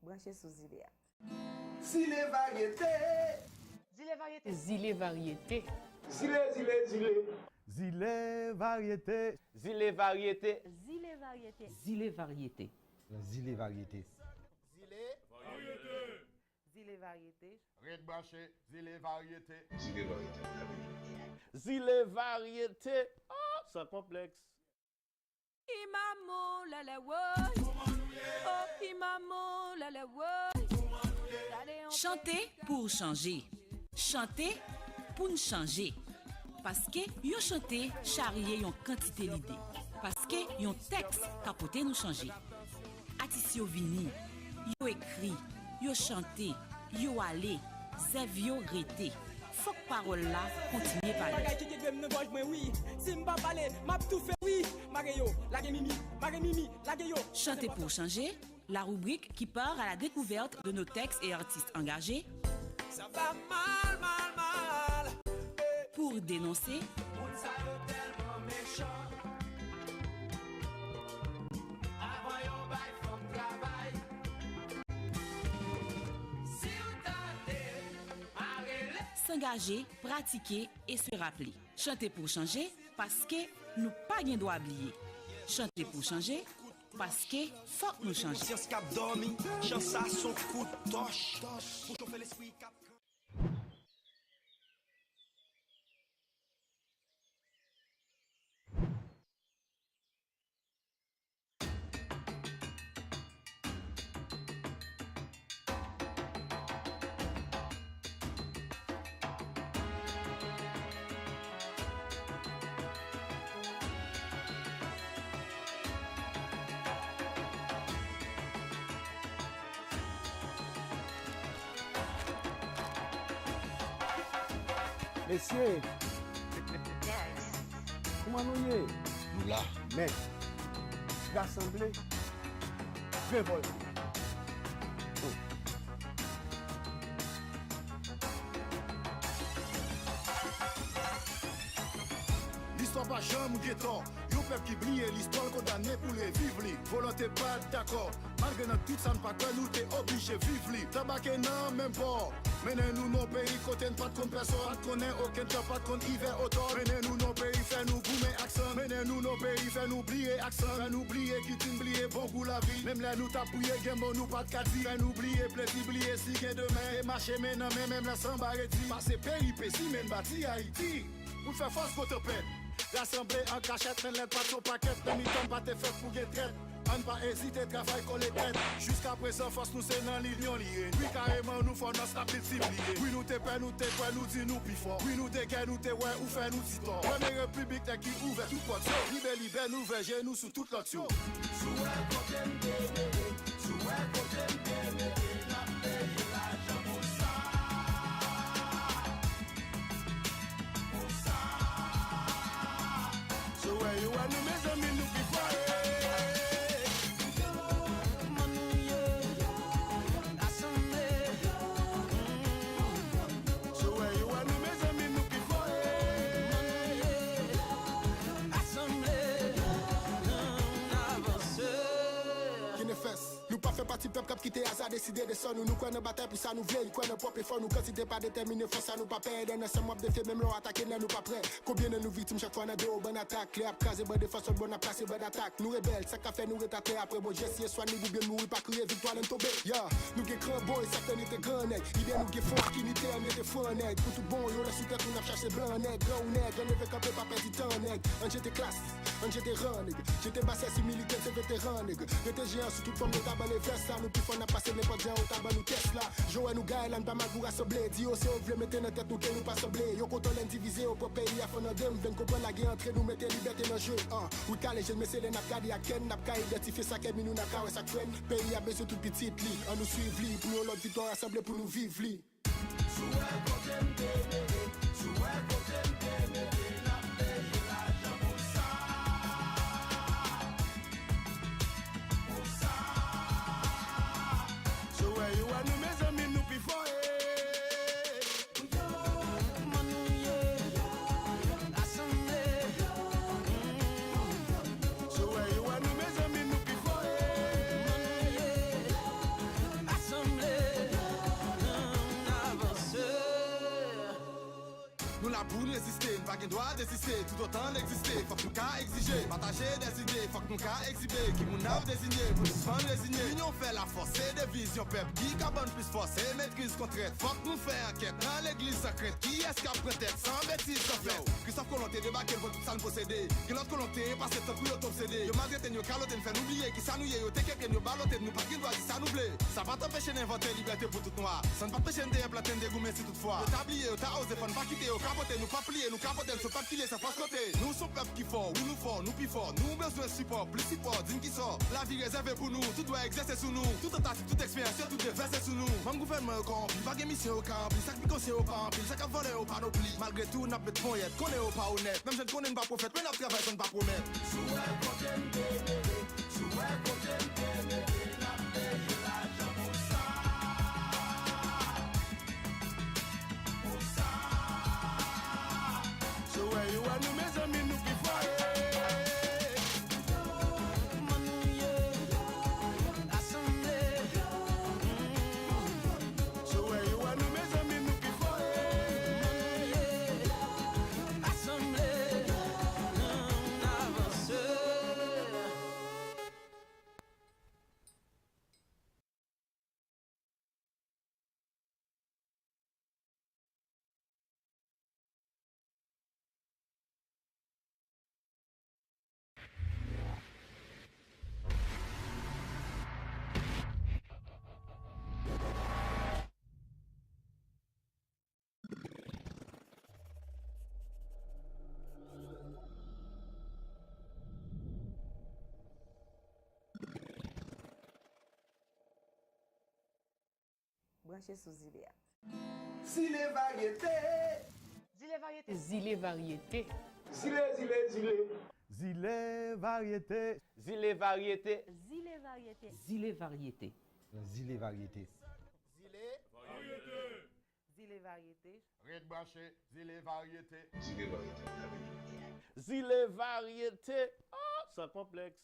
Branchez sous Ziléa. Zilé variété. Zilé variété. Zilé variété. Zilé variété. Zilé variété. Zilé variété. Zilé variété. Zilé variété. Zilé variété. Red branché, zilé variété. Zilé variété. Ah, sans complexe. Imamo la la woy. Oh imamo la la woy. Chanter pour changer. Chanter pour nous changer. Parce que yon chanter charrier yon quantité l'idée. Parce que yon texte capoter nous changer. Atisio vini, yo écrit, yo chanté, yo allé, zèv yo rete. Faut que parole là continue parler. Chanter pour changer, la rubrique qui part à la découverte de nos textes et artistes engagés. Ça va mal, mal, mal. Pour dénoncer. S'engager, pratiquer et se rappeler. Chanter pour changer parce que nous pas bien doit oublier. Chanter pour changer parce que faut que nous changer. Messieurs, comment nous y est? Nous là. Mais, l'Assemblée, révolte. L'histoire pas jamais guettant. Yon peuple qui brille, l'histoire condamnée pour les vivre. Volonté pas d'accord. Malgré tout ça, ne pas que nous t'es obligé de vivre. Tabac non, même pas. Menez-nous nos pays, côté pas de compte personne. Pas de connaît aucun temps, pas de compte hiver, automne. Menez-nous nos pays, fait nous goumer accent. Menez-nous nos pays, fait nous oublier accent. Fait nous oublier qui t'oublier bon pour la vie. Même là, nous tapouiller, game bon, nous pas de cadre. Fait nous oublier, plaisir, oublier si gain demain. Et marcher maintenant, même la sans barretti. Passer péripéties, même bâti Haïti. Pour faire force pour te pète. L'Assemblée en cachette, mais l'aide pas de son paquet. Demi temps pas te fait pour guet traite. On pas hésiter, travail qu'on les tête. Jusqu'à présent, force nous c'est dans l'union liée. Oui, carrément, nous faut notre stabilité. Oui, nous t'es peur, nous t'es quoi, nous dis nous plus fort. Oui, nous t'es guerre, nous t'es ouais, ou fait nous dit tort. Première république, t'es qui ouvert tout porte. Libère, libère, nous vergez, nous sous toute l'autre. Parti peuple qui quitté hasard décidé de ça nous connaissons bataille pour ça nous vieilles quoi nos propres efforts nous quand c'était pas déterminé faut ça nous pas perdre dans ce mois de fait même leur attaquer nous pas prêt combien de nous victimes chaque fois on a deux bonnes attaques les apcraser bonne défense bonne à placer bonne attaque nous rebelles ça qu'a fait nous rétater après bon gestion soit nous bien mourir pas crier victoire l'en tomber ya nous qui grand boy ça tenait était grand nèg il nous qui font qui n'était on était fou nèg pour tout bon yo la sous tête on a cherché blanc nèg grand nèg on avait camper pas perdre temps nèg on j'étais classe on j'étais rang nèg j'étais bassé si militaire c'est vétéran nèg j'étais géant sur toute forme de tabac les ça nous plus fort n'a passé n'importe gens au tabac nous caisse là Joël nous gagne là pas mal pour rassembler dit aussi on veut mettre dans tête nous que nous pas assembler yo quand on l'indiviser au propre pays à fond de dem vient comprendre la guerre entre nous mettre liberté dans jeu ou calé je me c'est les n'a gardé à ken n'a pas identifier ça que nous n'a ka ça friend pays a besoin tout petit li on nous suivre li pour nous l'autre victoire rassembler pour nous vivre li pas qu'un droit d'exister, tout autant d'exister. Faut que nous qu'à exiger, partager des idées, faut que nous qu'à exhiber. Qui nous n'a désigné, pour nous sans désigner. L'union fait la force et des visions, peuple qui carbone plus force et maîtrise contrainte. Faut que nous faire enquête dans l'église secrète. Qui est-ce qui a pris tête sans bêtise sans fait? Christophe Colonté débarqué pour tout ça nous posséder. Que l'autre Colonté passe temps pour t'obséder. Yo malgré yo calote nous fait oublier qui ça nous y est. Yo t'es quelqu'un yo baloté nous pas qui doit dire ça nous blé. Ça va t'empêcher d'inventer liberté pour tout noir. Ça ne va pas empêcher d'implanter des gourmets si toutefois. Yo t'ablié, yo t'as osé, faut ne pas quitter, yo capoter, nous pas plier, nous capoter, nous pas filer, ça passe côté. Nous sommes peuple qui fort, oui nous fort, nous plus fort. Nous besoin de support, plus support, digne qui sort. La vie réservée pour nous, tout doit exercer sous nous. Tout tentative, toute expérience, tout déverser sous nous. Même gouvernement au camp, pas de mission au camp, chaque piquant c'est au camp, chaque volé au panoplie. Malgré tout, n'a pas de point, qu'on est au pas honnête. Même je ne connais pas prophète, mais notre travail, on ne pas promettre. So where you are, nous mes amis, nous qui foyer. So where you are, nous mes amis, nous qui foyer. Assemblée, avancée. Branchez sous Ziléa. Si les variétés. Zile variété. Zile variété. Zile, zile, zile. Zile variété. Zile variété. Zile variété. Zile variété. Zile variété. Zile variété. Red branché, zile variété. Zile variété. Ah, sans complexe.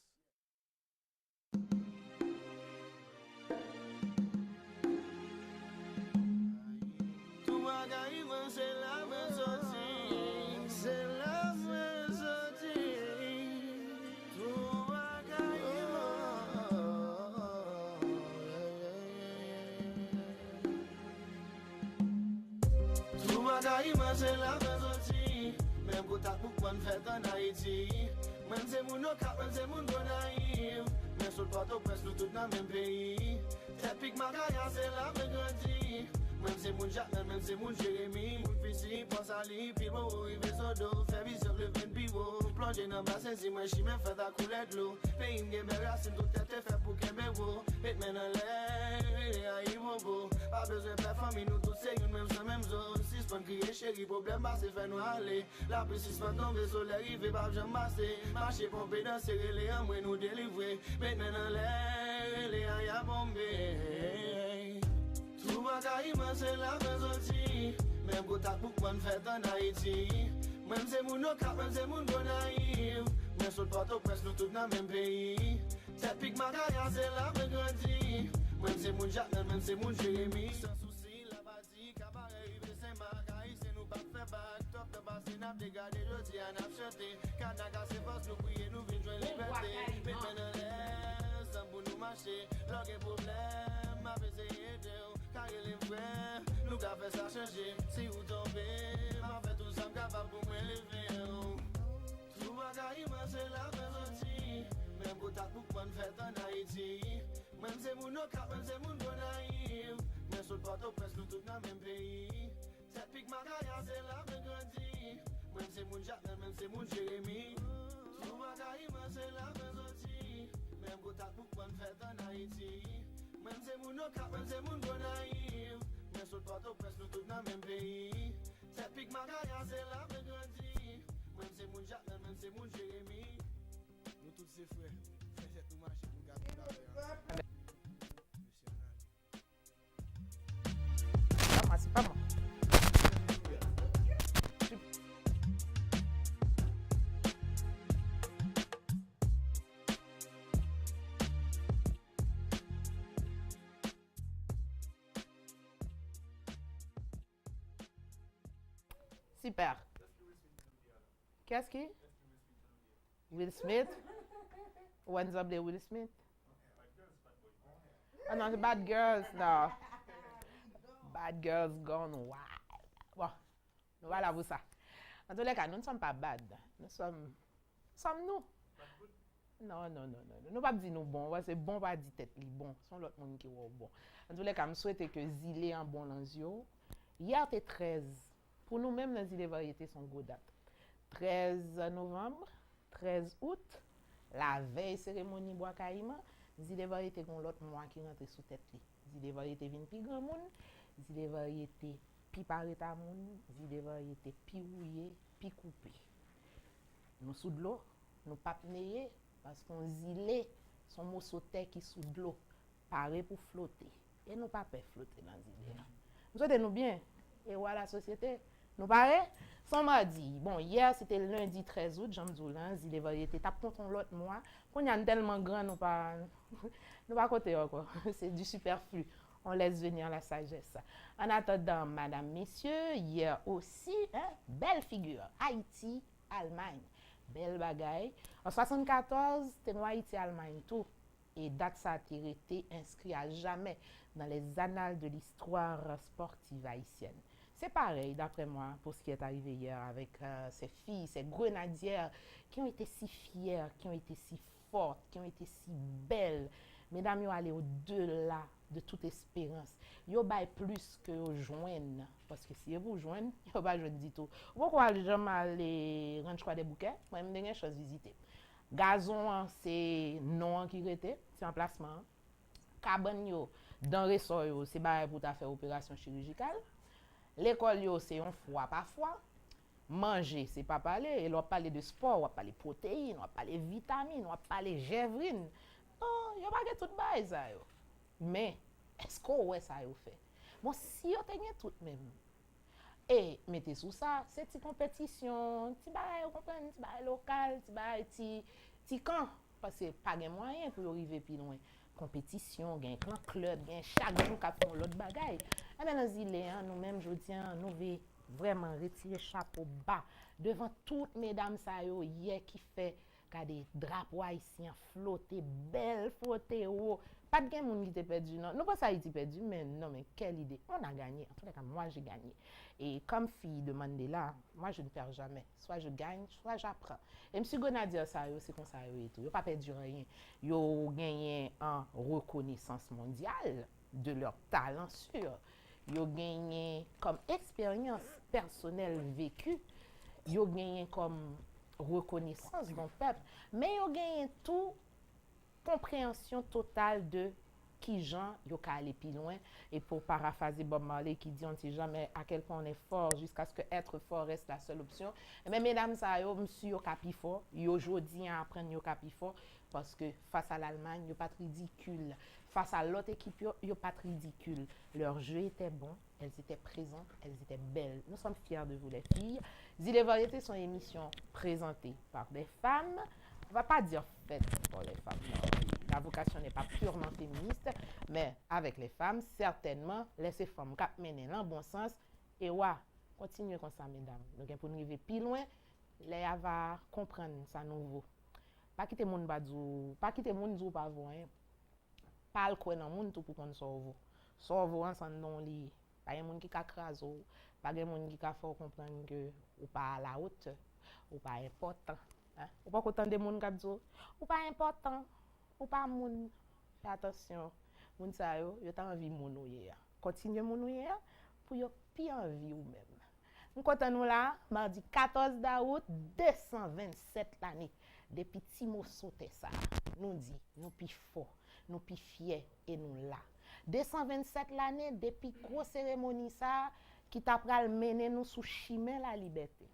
Tout bagaille, c'est la même sortie. C'est la même sortie. Tout bagaille, tout bagaille, c'est la même sortie. Même pour ta coupe, on fait en Haïti. Même c'est mon cap, même c'est mon naïf. Mais sur le plateau, presque nous tous dans le même pays. Tepic Magaya, c'est la même grandie. Même c'est mon Jacques, même c'est mon Jérémy. Mon fils, pense à lui, puis bon, il veut son dos. Fait viseur le vin pivot. Plonger dans le bassin, si moi, je suis même fait à couler de l'eau. Pays, m'gagne mes racines, tout est fait pour qu'un béro. Pète men en l'air, et beau. Pas besoin de faire famille, nous tous c'est une même sans même zone. Si c'est pas crier chéri, problème, bah c'est fait nous aller. La précise pas tomber, soleil arrivé, pas jamais masser. Marcher, pomper, danser, les hommes, nous délivrer. Pète men en l'air, les aïe à bomber. Tout bagaille, c'est la même sortie. Même pour ta coupe, on fait en Haïti. Même c'est mon cap, même c'est mon naïf. Mais sur le plateau, presque nous tous dans le même pays. Tepic Magaya, c'est la même grandie. Même c'est mon Jacques, même c'est mon Jérémy. Sans souci, la bâtie, cabaret, rive Saint-Marc. C'est nous pas fait bac, top de bassin, n'a dégagé, je dis, on a chanté. Canada, c'est force, nous prier, nous vînes jouer liberté. Mais maintenant, l'air, sans pour nous marcher. L'autre problème, m'a fait aider. Car il est vrai, nous avons fait ça changer. Si vous tombez, m'a fait tout ça, capable pour me lever. Tout bagaille, c'est la même sortie. Même pour ta coupe, on fait en Haïti. Même c'est mon cap, même c'est mon naïf. Mais sur le plateau, presque nous tous dans le même pays. Tepic Magaya, c'est la même grandie. Même c'est mon Jacques, même c'est mon Jérémy. Tout bagaille, c'est la même sortie. Même pour ta coupe, on fait en Haïti. Même c'est mon cap, même c'est mon naïf. Mais sur le plateau, presque nous tous dans le même pays. Tepic Magaya, c'est la même grandie. Même c'est mon Jacques, même c'est mon Jérémy. Nous tous ces frères, faites tout marcher pour garder la paix. Pas moi, c'est pas moi. Super. Qu'est-ce qui? Will Smith? What's up there, Will Smith? Ah non, c'est Bad Girls, non. Bad Girls Gone Wild. Bon, voilà pour ça. En tous les cas, nous ne sommes pas bad. Nous sommes nous. Non. Nous pas dire nous bon. C'est bon pas dire tête li bon. Son l'autre monde qui est bon. En tous les cas, je souhaite que Zile en bon lanzio. Hier, c'était 13. Pour nous-mêmes, les Zile variétés sont gros date. 13 novembre, 13 août, la veille cérémonie bois caïma, Zile variétés ont l'autre mois qui rentre sous tête li. Zile variétés vin pi grand moun, Zile variétés pi pareta moun, Zile variétés pi rouillé, pi coupé. Nous sous de l'eau, nous pas pneye parce qu'on zile son morceau terre qui sous de l'eau, paré pour flotter. Et nous pas peur flotter dans zile. Nous souhaitons nous bien. Et voilà la société. Nous paraît son mardi. Bon, hier c'était le lundi 13 août, Jean Mzoulan, Zile variété tape contre l'autre mois. Qu'on y a tellement grand nous pas côté encore. C'est du superflu. On laisse venir la sagesse. En attendant, madame, messieurs, hier aussi, belle figure. Haïti, Allemagne. Belle bagaille. En 74, c'était Haïti, Allemagne, tout. Et date ça a été inscrit à jamais dans les annales de l'histoire sportive haïtienne. C'est pareil, d'après moi, pour ce qui est arrivé hier avec ces filles, ces grenadières qui ont été si fières, qui ont été si fortes, qui ont été si belles. Mesdames, ils ont allé au-delà de toute espérance. Ils ont plus que aux joindre. Parce que si vous joignez, ils n'ont pas joindre du tout. Pourquoi j'aime aller rendre des bouquets? Moi, je me chose visiter. Gazon, c'est non qui était, c'est emplacement. Cabane, dans le ressort, c'est pour faire opération chirurgicale. L'école, c'est un fois par fois. Manger, c'est pas parler. Et on va parler de sport, on va parler de protéines, on va parler de vitamines, on va parler de gévrine. Non, il n'y a pas que tout le ça. Mais, est-ce qu'on ouais ça fait? Bon, si on tenait tout même. Et mettez sous ça, c'est une compétition, ti bail, comprendre, ti bail local, ti bail ti camp parce que pas de moyen pour arriver plus loin. Compétition, gain club, gain chaque jour qu'a font l'autre bagaille. Et bien dans île nous-mêmes jodi nous veut vraiment retirer chapeau bas devant toutes mesdames ça yo hier qui fait des drapeaux haïtiens flotter belle flotter haut. Pas de gain moun qui t'est perdu non. Non pas ça Haïti perdu mais non mais quelle idée. On a gagné. En tout cas moi j'ai gagné. Et comme fille de Mandela, moi je ne perds jamais. Soit je gagne, soit j'apprends. Et M. Gonadir ça c'est comme ça et tout. Yo pas perdu rien. Yo gagné en reconnaissance mondiale de leur talent sûr. Yo gagné comme expérience personnelle vécue. Yo gagné comme reconnaissance d'un peuple, mais yo gagné tout compréhension totale de qui Jean yo ka aller plus loin. Et pour paraphraser Bob Marley qui dit on ne sait jamais à quel point on est fort jusqu'à ce que être fort reste la seule option. Mais mesdames ça yo monsieur yo ka pi fort, yo jodi apprendre yo ka pi fort parce que face à l'Allemagne yo pas ridicule, face à l'autre équipe yo pas ridicule. Leur jeu était bon, elles étaient présentes, elles étaient belles. Nous sommes fiers de vous les filles. Zile Variété sont une émission présentée par des femmes. On va pas dire faite pour les femmes. Non. La vocation n'est pas purement féministe, mais avec les femmes, certainement, laissez femmes cap mener dans le bon sens. Et ouais, continuez comme ça, mesdames. Donc, pour nous arriver plus loin, les va comprendre ça nouveau. Pas quitter moun badou, pas quitter moun dou pas vous hein. Pas le quoi dans moun tout pour qu'on sauve. Sauve ensemble dans li. Pas un moun qui ka craso, pas un moun qui ka faut comprendre que ou pas à la haute, ou pas important. Hein? Ou pas autant de moun qui dit ou pas important, ou pas moun. Fais attention. Moun sa yo ta envie moun ouye. Continuez moun ouye pour yo pi envie ou même. Nous comptons nous là, mardi 14 août 227 l'année. Des petits mots sautés ça. Nous dit, nous pi fort, nous pi fiers et nous là. 227 l'année depuis grosse cérémonie ça qui t'a pral mener nous sous chemin la liberté.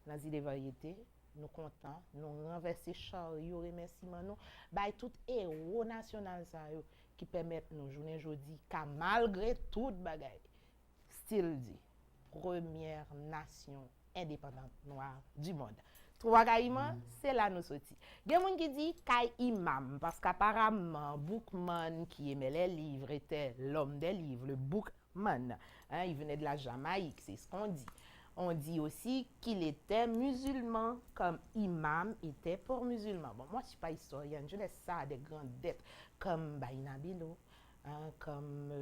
Dans Zile Variété, nous contents, nous renverser chariot remerciement nous by tout héros national ça yo qui permettent nous journée jodi car malgré toute bagaille style dit première nation indépendante noire du monde. Trois Caïman, c'est là nous sorti. Gen moun qui dit Kay Imam parce qu'apparemment Bookman qui aimait les livres était l'homme des livres, le Bookman. Hein, il venait de la Jamaïque, c'est ce qu'on dit. On dit aussi qu'il était musulman, comme imam était pour musulman. Bon, moi, je ne suis pas historienne, je laisse ça à des grandes dettes, comme Baïna Bilo, hein, comme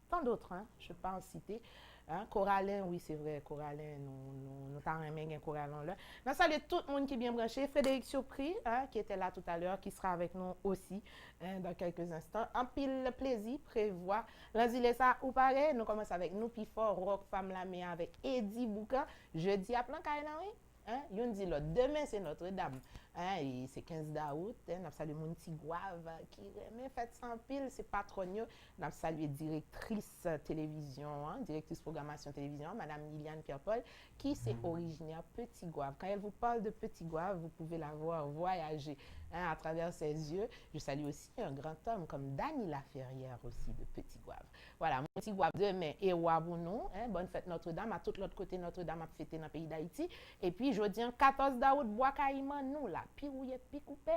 tant d'autres, hein, je ne peux pas en citer. Hein, Coralin, oui, c'est vrai, Coralin, nous t'en remet un Coralin là. Je salue tout le monde qui est bien branché. Frédéric Surpris, hein, qui était là tout à l'heure, qui sera avec nous aussi dans quelques instants. En pile plaisir, prévoit. Lundi, ça ou pareil, nous commençons avec nous, puis fort, Rock Femme la Mer avec Eddie Boucan. Jeudi à plan Kainawi. Hein, yon dit l'autre, demain c'est Notre-Dame. Hein, et c'est 15 d'août. Nous avons salué mon petit Gouave qui remet fait sans pile, c'est patronio. Nous avons salué directrice télévision, hein, directrice programmation télévision, Madame Liliane Pierre-Paul, qui c'est originaire Petit Gouave. Quand elle vous parle de Petit Gouave, vous pouvez la voir voyager hein, à travers ses yeux. Je salue aussi un grand homme comme Dany Laferrière aussi de Petit Gouave. Voilà, mon petit Gouave demain et Wabounou. Hein, bonne fête Notre-Dame. À tout l'autre côté, Notre-Dame a fêté dans le pays d'Haïti. Et puis, jeudi 14 d'août, Bois Caïman, nous là, pirouillé, picoupé,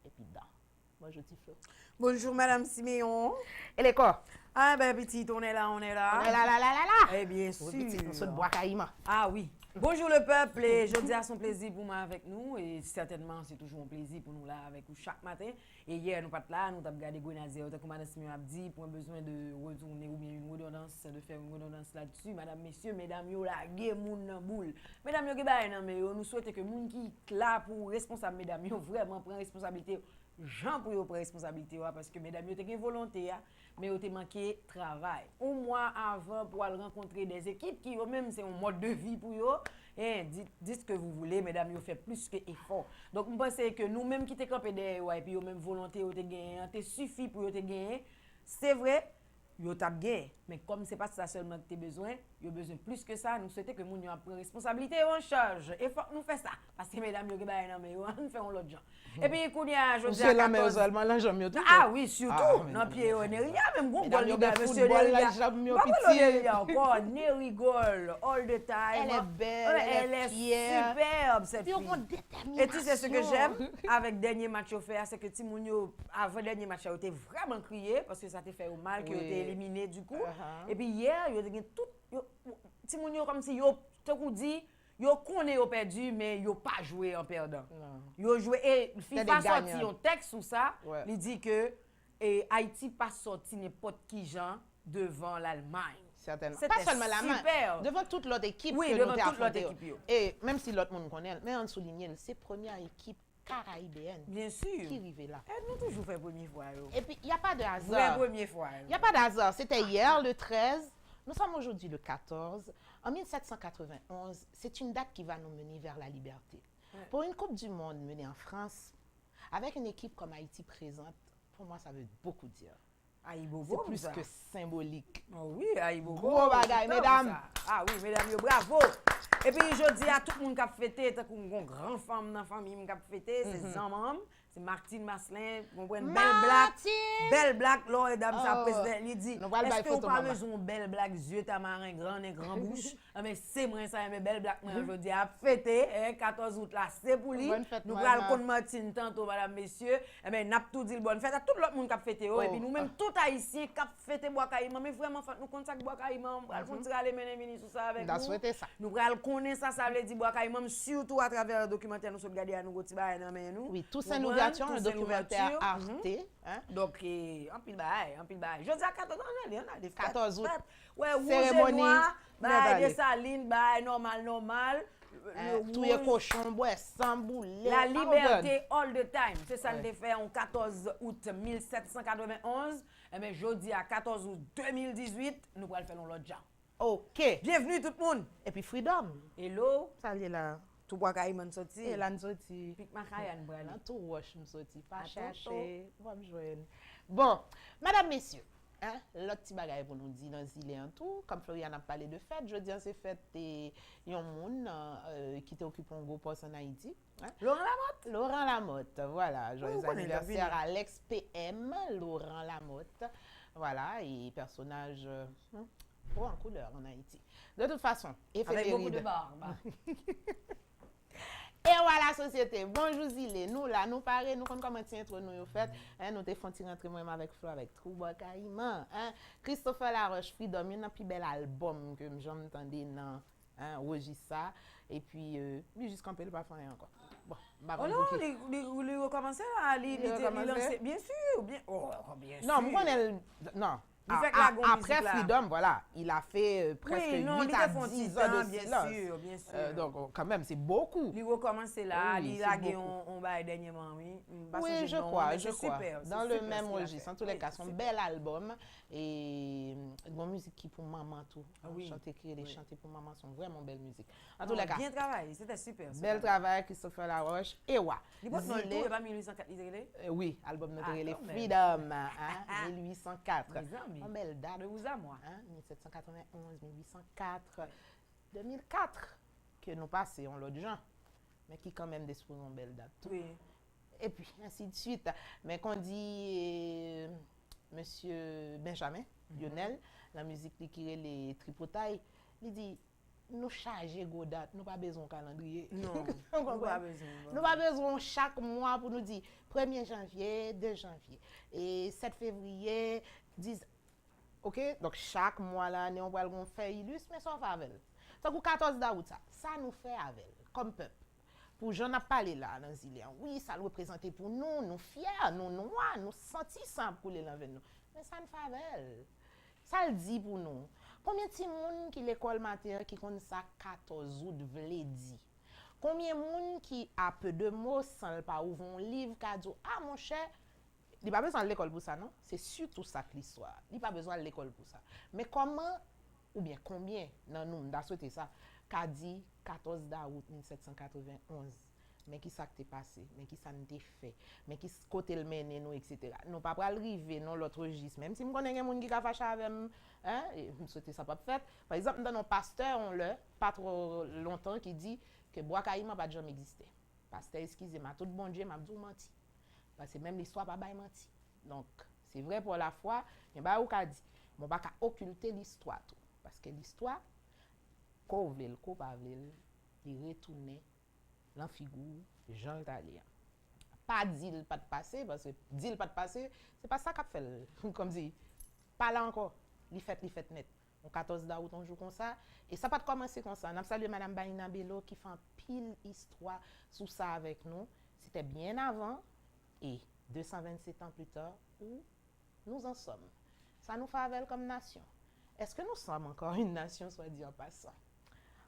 et puis dans. Moi, je dis Flo. Bonjour, Madame Siméon. Et les corps? Ah, ben, petite, on est là, on est là. On est là. Eh bien sûr. Nous sommes Bois Caïman. Ah oui. Bonjour le peuple, et je dis à son plaisir pour moi avec nous, et certainement c'est toujours un plaisir pour nous là avec vous chaque matin. Et hier nous pas là, nous avons regardé Grenadier, comme Madame Simeon a dit, pour un besoin de retourner ou bien une redondance, de faire une redondance là-dessus. Madame, messieurs, mesdames, yo la gué moun nan boule. Mesdames, yo ge bay nan mais nous souhaitons que moun qui là pour responsable, mesdames, yo vraiment prend responsabilité. Jean pour prendre responsabilité parce que mesdames, yo te gen volonté mais yo te manqué travail. Un mois avant pour aller rencontrer des équipes qui eux même c'est un mode de vie pour yo. Dites ce que vous voulez, mesdames, yo fait plus que effort. Donc je pense que nous même qui te campé derrière et puis yo même volonté yo te gagné, te suffit pour yo te gagner. C'est vrai, yo t'a gagné, mais comme c'est pas ça seulement que tu as besoin, yo besoin plus que ça. Nous souhaitons que moun yo prenne responsabilité en charge. Et faut nous faire ça parce que mesdames yo ge bay nan mais yo on fait l'autre gens. Et puis kounya je dis à 14 Ah oui, surtout dans pied on est rien même gon gol li monsieur encore ne rigole all the time. Elle est belle, elle est superbe cette fille. Et tu sais ce que j'aime avec dernier match au fait c'est que Timoun yo avant dernier match a été vraiment crié parce que ça t'a fait mal que t'es éliminé du coup. Et puis hier yo tout Timoun yo comme si yo te dit yo connaît yo perdu mais yo pas joué en perdant. Yo joué et FIFA sorti un texte sur ça, il dit que Haïti pas sorti n'importe qui gens devant l'Allemagne. Certainement. Pas seulement l'Allemagne, devant toute l'autre équipe que nous avons affrontée. Et même si l'autre monde connaît, mais on souligne c'est première équipe caraïbéenne. Bien sûr. Qui arrivait là. Elle nous toujours fait première fois. Et puis il y a pas de hasard. Première fois. Il y a pas de hasard, c'était hier le 13. Nous sommes aujourd'hui le 14. En 1791, c'est une date qui va nous mener vers la liberté. Pour une Coupe du Monde menée en France, avec une équipe comme Haïti présente, pour moi, ça veut beaucoup dire. C'est plus que symbolique. Oh oui, Aïbobo. Gros bagaille, mesdames. Ah oui, mesdames, bravo. Et puis, je dis à tout le monde qui a fêté, tant qu'on a une grande femme dans la famille qui a fêté, c'est Jean-Mam. C'est Martine Maslin, belle blague, là, et dame, sa président, il dit, est-ce que vous parlez de belle blague, yeux tamarin, grand bouche? Mais c'est moi, ça, mais belle blague, je dis, à fêter, 14 août, là, c'est pour lui. Nous allons contre Martine tantôt, madame, messieurs. Mais n'a tout dit bonne fête à tout l'autre monde qui a fêté, et puis nous-mêmes, tout haïtien qui a fêté Bois Caïman, mais vraiment, nous contactons Bois Caïman, nous allons continuer à aller mener sur ça avec nous. Nous allons connaître ça, ça veut dire Bois Caïman, surtout à travers le documentaire, nous sommes regardés à nous, oui, tout ça nous le documentaire Arte. Hein? Donc, en pile bail. Je dis à 14 ans, on a des 14 août. Ouais, cérémonie. Des salines, normal. Tout est cochon, bois, sans boulet. La liberté all the time. C'est ça que fait en 14 août 1791. Mais jeudi à 14 août 2018, nous allons faire l'autre genre. OK. Bienvenue tout le monde. Et puis Freedom. Hello. Salut là. Tout Bois Caïman sorti. Et là, nous sorti. Pique ma caille, brali. Tout wash, nous sorti. Pas chercher. Va me joindre. Bon, madame, messieurs, hein, l'autre petit bagaille pour nous dire dans Zilé en tout, comme Florian a parlé de fête, je dis c'est fête et yon moun qui t'occupe un gros poste en Haïti. Hein? Laurent Lamotte, voilà. Joyeux anniversaire à Alex PM, Laurent Lamotte. Voilà, et personnage en couleur en Haïti. De toute façon, avec beaucoup de barbe. Et voilà, société. Bonjour, Zilé. Nous, là, nous parlons, nous, comment intro nous au fait. Hein, nous te font rentrer moi avec Flo, avec Trouba Caïman. Hein. Christopher Laroche, Freedom, il y a un plus bel album que j'entendais dans hein, registre ça. Et puis, lui, jusqu'en peu, il va faire rien encore. Bon, bah, Oh non, il recommencer là, il lancer. Bien sûr, bien. Oh, bien sûr. non, moi, non. Il fait que la gonne Après musique, là. Freedom, voilà, il a fait presque Oui, non, 8 il à fait son 10 petit ans temps, de bien silence. sûr, bien sûr. Donc, quand même, c'est beaucoup. Il recommence là, Oui, il c'est a gagné beaucoup. on bail dernièrement, oui. Oui, je crois. Super, Dans c'est le super même ce qu'il a registre. fait. En tous les Oui, cas, son c'est bel album et bonne musique qui pour maman tout. Ah oui, Chanter, créer, les oui. chanter pour maman sont vraiment belles musiques. En Non, tous les cas, bien travaillé, c'était super. bel travail, Christopher Laroche. Et ouais. Il bosse dans le Zilé, tour, et pas 1804, il est oui, album notre Ah, les quand même. Freedom, hein, 1804. Mes amis. En belle date. De vous à moi. Hein, 1791, 1804, 2004, que nous passons l'autre gens, mais qui quand même disposent en belle date. Oui. Et puis, ainsi de suite. Mais qu'on dit, Monsieur Benjamin, Lionel, la musique qui est les tripotailles, il dit, nous charger Godat, nous pas besoin de calendrier. Non, Vous nous pas comprenez? besoin. Nous pas besoin chaque mois pour nous dire 1er janvier, 2 janvier et 7 février, 10. OK? Donc chaque mois là, nous allons faire illustre, mais ça fait avec. Donc pour 14 d'août ça nous fait avec comme peuple. Pour j'en ai parlé là dans Zilien. Oui, ça le représente pour nous, nous fiers, nous noirs, nous sentissons pour les l'envers nous. Mais ça nous fait avec. Ça le dit pour nous. Combien de gens qui l'école matin qui connaît ça 14 août vle dit? Combien de gens qui a peu de mots sans pas ouvrir un livre qui dit ah mon cher, il pas besoin de l'école pour ça non? C'est surtout ça que l'histoire. Il pas besoin de l'école pour ça. Mais comment ou bien combien dans nous d'a souhaité ça qu'a dit 14 août 1791 mais qui ça t'est passé, mais qui ça n'était fait, mais qui côté le mener nous etc. Nous pas pas arriver dans l'autre registre même si me connais quelqu'un qui a fâché avec hein et me souhaiter ça pas fait. Par exemple dans nos pasteurs on le pas trop longtemps qui dit que bois caïman pas jamais existé. Pasteur excusez-moi tout bon Dieu m'a dit menti. Parce que même l'histoire pas menti. Donc c'est vrai pour la foi, mais ba ou ka dit, mon pas occulter l'histoire tout parce que l'histoire ko vle ko pa vle il retourner l'en figure Jean Italien. Pas dit pas de passer parce que dit pas de passer, c'est pas ça qu'a fait comme dit. Pas là encore, li fait net. On 14 août on joue comme ça et ça pas de commencer comme ça. On a salué madame Baina Bello qui fait un pile histoire sur ça avec nous. C'était bien avant et 227 ans plus tard où nous en sommes. Ça nous fait avec comme nation. Est-ce que nous sommes encore une nation soit dit en passant?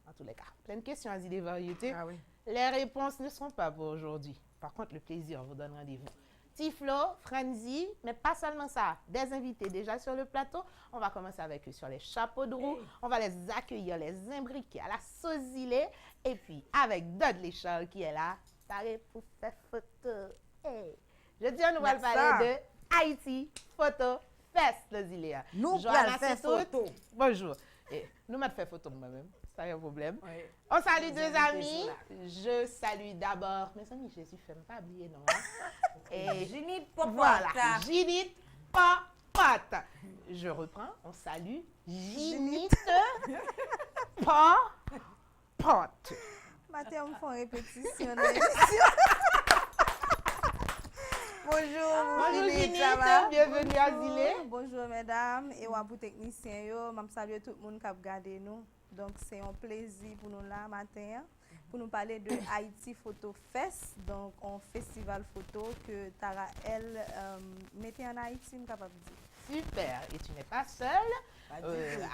En tous les cas, plein de questions à des variétés. Ah oui. Les réponses ne sont pas pour aujourd'hui. Par contre, le plaisir vous donne rendez-vous. Tiflo, Franzi, mais pas seulement ça. Des invités déjà sur le plateau. On va commencer avec eux sur les chapeaux de roue. On va les accueillir, les imbriquer à la Sozilé. Et puis, avec Dudley Charles qui est là, paré pour faire photo. Hey. Je dis, on va parler de Haïti Photo Fest, le Ziléa. Nous Johanna allons faire Saint-Tout. photo. Bonjour. Et nous m'avons fait photo moi-même. Ça y a un problème. Oui. On salue Les deux invités amis. sont là. Je salue d'abord mes amis Jésus, fais pas oublier non. Et Ginny Popote. voilà, Ginite Popote. Je reprends, on salue Ginite Popote. Matin, on fait une répétition dans l'émission. Bonjour, Bonjour Ginite, Ginite, ça va? bienvenue à Zilé. Bonjour mesdames et wapou technicien yo, m'a saluer tout le monde qui a regardé nous. Donc c'est un plaisir pour nous là matin pour nous parler de Haïti Photo Fest, donc un festival photo que Tara elle mettait en Haïti, me capable de dire. Super, et tu n'es pas seule.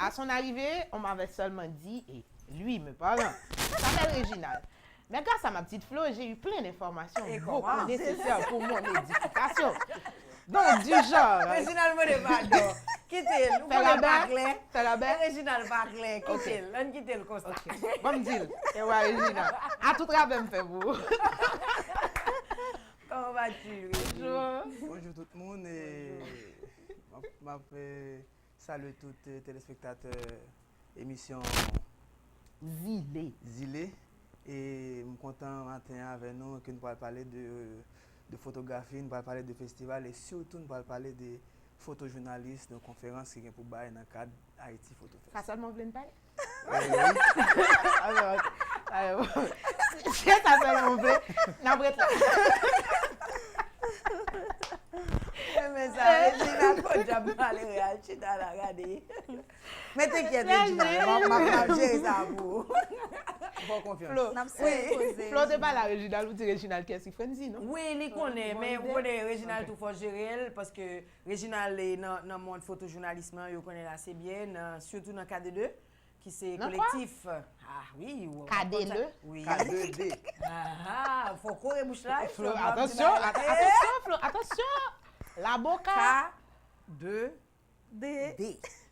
À son arrivée, on m'avait seulement dit, et lui me parlant, s'appelle Réginal. Mais grâce à ma petite Flo, j'ai eu plein d'informations Et beaucoup comment? nécessaires pour mon édification. Donc, du genre... Réginal me demande. Quittez-le. Nous Fais la connaissons Barclay. baie, fais la baie. Réginal Barclay, quittez-le. On quitte le constat. Ok, bon me dire. Et ouais, Réginal. À tout travail, me fait vous. Comment vas-tu, Réginal? Bonjour. Bonjour tout le monde et m'a fait saluer tous les téléspectateurs émission Zilé. et je suis content matin avec nous que nous allons parler de photographie, nous allons parler de festival et surtout nous allons parler de photojournalistes, de conférences qui sont pour bailler dans le cadre Haïti Photo Fest. Pas seulement vous parler? Oui. Alors, si ça fait mon blé, n'a pas là. Mais ça, Réginal, Déjà, aller réal, chita là, regardez. Mais t'inquiète, Regina, m'a gérer ça pour. Bon confiance. Flo, N'a pas posé. Flo, t'es pas la Réginal, ou t'es Réginal qu'est-ce qu'il fait, non? Oui, il connaît, mais vous connaissez Réginal tout fort gérer parce que Réginal est dans le monde photojournalisme, il connaît assez bien, surtout dans KD2, qui c'est Dans collectif. Ah oui. KD2? Oui. K2D. Ah, faut courir bouche là. Flo, attention, Flo, attention! La boca. D.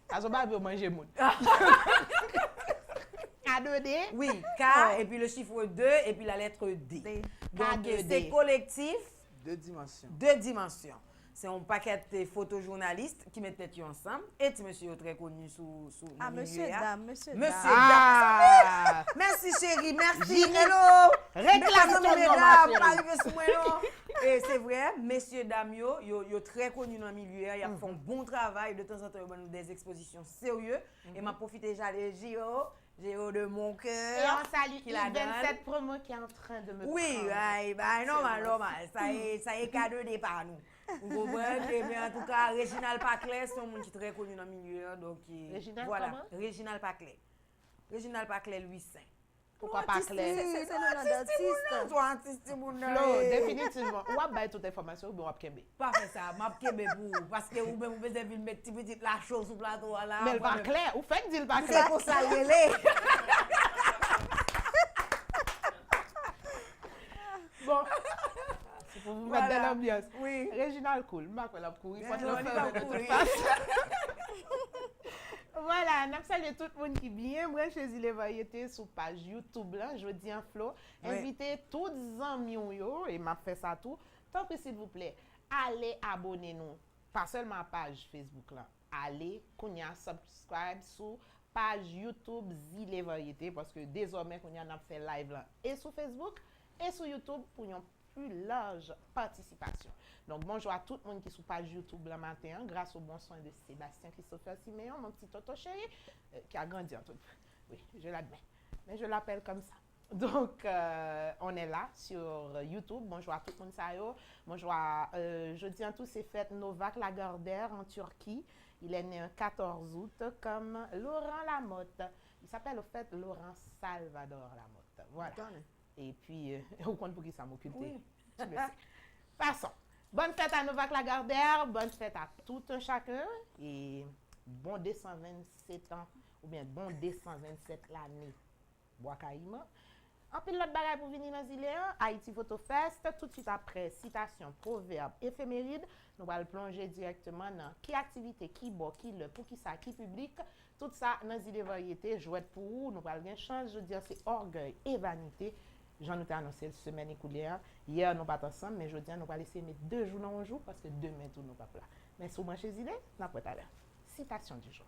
Azo ba veut manger moun. K2D. Oui, K, et puis le chiffre 2, et puis la lettre D. Donc, K2D. c'est collectif, 2 dimensions. 2 dimensions. C'est un paquet de photojournalistes qui mettent tête ensemble. Et tu monsieur très connu sous Ah, monsieur, dame, monsieur, Monsieur, dame. Ah! Merci chérie, merci. Hello. Réclame ton nom, ma Pas chérie. arrivé sous moi, non. Et c'est vrai, messieurs, dames, yo très connus dans le milieu. Ils font bon travail. De temps en temps, ils ont des expositions sérieuses. Et m'a profité, j'allais Géo de mon cœur. Et on salue qui la donne. Yves27 promo qui est en train de me Oui, prendre. normal. Ça est cadeau de par nous. Vous comprenez? Mais en tout cas, Réginal Paclet, c'est un monde qui est très connu dans le milieu. Donc, Réginal voilà. comment? Réginal Paclet. Réginal Paclet, Louis Saint. Pourquoi pas clair? C'est le nom d'artiste. Toi, artiste, mon Flo, définitivement. Ou ap bay toute information ou bien ap kembe. Pas fait ça, m'a kebe pour parce que ou même vous besoin de mettre petit la chose sur plateau là. Mais le pas clair, ou fait dire le pas C'est clair. pour ça relé. Bon. C'est pour vous mettre dans l'ambiance. Oui. Réginal cool. M'a quoi la courir. Faut Non, le il faire va de toute courir. façon. Voilà, nous saluons tout le monde qui bien branché les variétés sur page YouTube là, je dis en Flo, Oui. invitez tous les amis yo et m'a fait ça tout. Tant que s'il vous plaît, allez abonner nous, pas seulement à page Facebook là. Allez kounya subscribe sur page YouTube Zile Variété parce que désormais kounya n'a fait live là et sur Facebook et sur YouTube pour une plus large participation. Donc, bonjour à tout le monde qui est sur page YouTube le matin, grâce au bon soin de Sébastien Christopher Siméon, mon petit toto chéri, qui a grandi en tout. Oui, je l'admets, mais je l'appelle comme ça. Donc, on est là sur YouTube. Bonjour à tout le monde, ça yo. Bonjour à, je dis en tout, c'est fête Novak Lagardère en Turquie. Il est né le 14 août comme Laurent Lamotte. Il s'appelle au fait Laurent Salvador Lamotte. Voilà. Et puis, au compte pour qui ça m'occupe. Oui. Tu le sais. Passons. Bonne fête à Novak Lagardère, bonne fête à tout un chacun et bon 227 ans ou bien bon 227 l'année. Boakaïma. En plus, l'autre bagaille pour venir dans Ziléan, Haïti Photo Fest, tout de suite après citation, proverbe, éphéméride, nous allons plonger directement dans qui activité, qui bon, qui le, pour qui ça, qui public, tout ça dans Zilé Variété, jouette pour vous, nous allons bien changer, je veux dire, c'est orgueil et vanité. J'en ai annoncé la semaine écoulée. Hier, nous pas ensemble, mais jeudi, nous allons laisser mettre 2 jours dans un jour parce que demain, tout nous pas là. Mais si vous mangez Zilé, nous pas à l'heure. Citation du jour.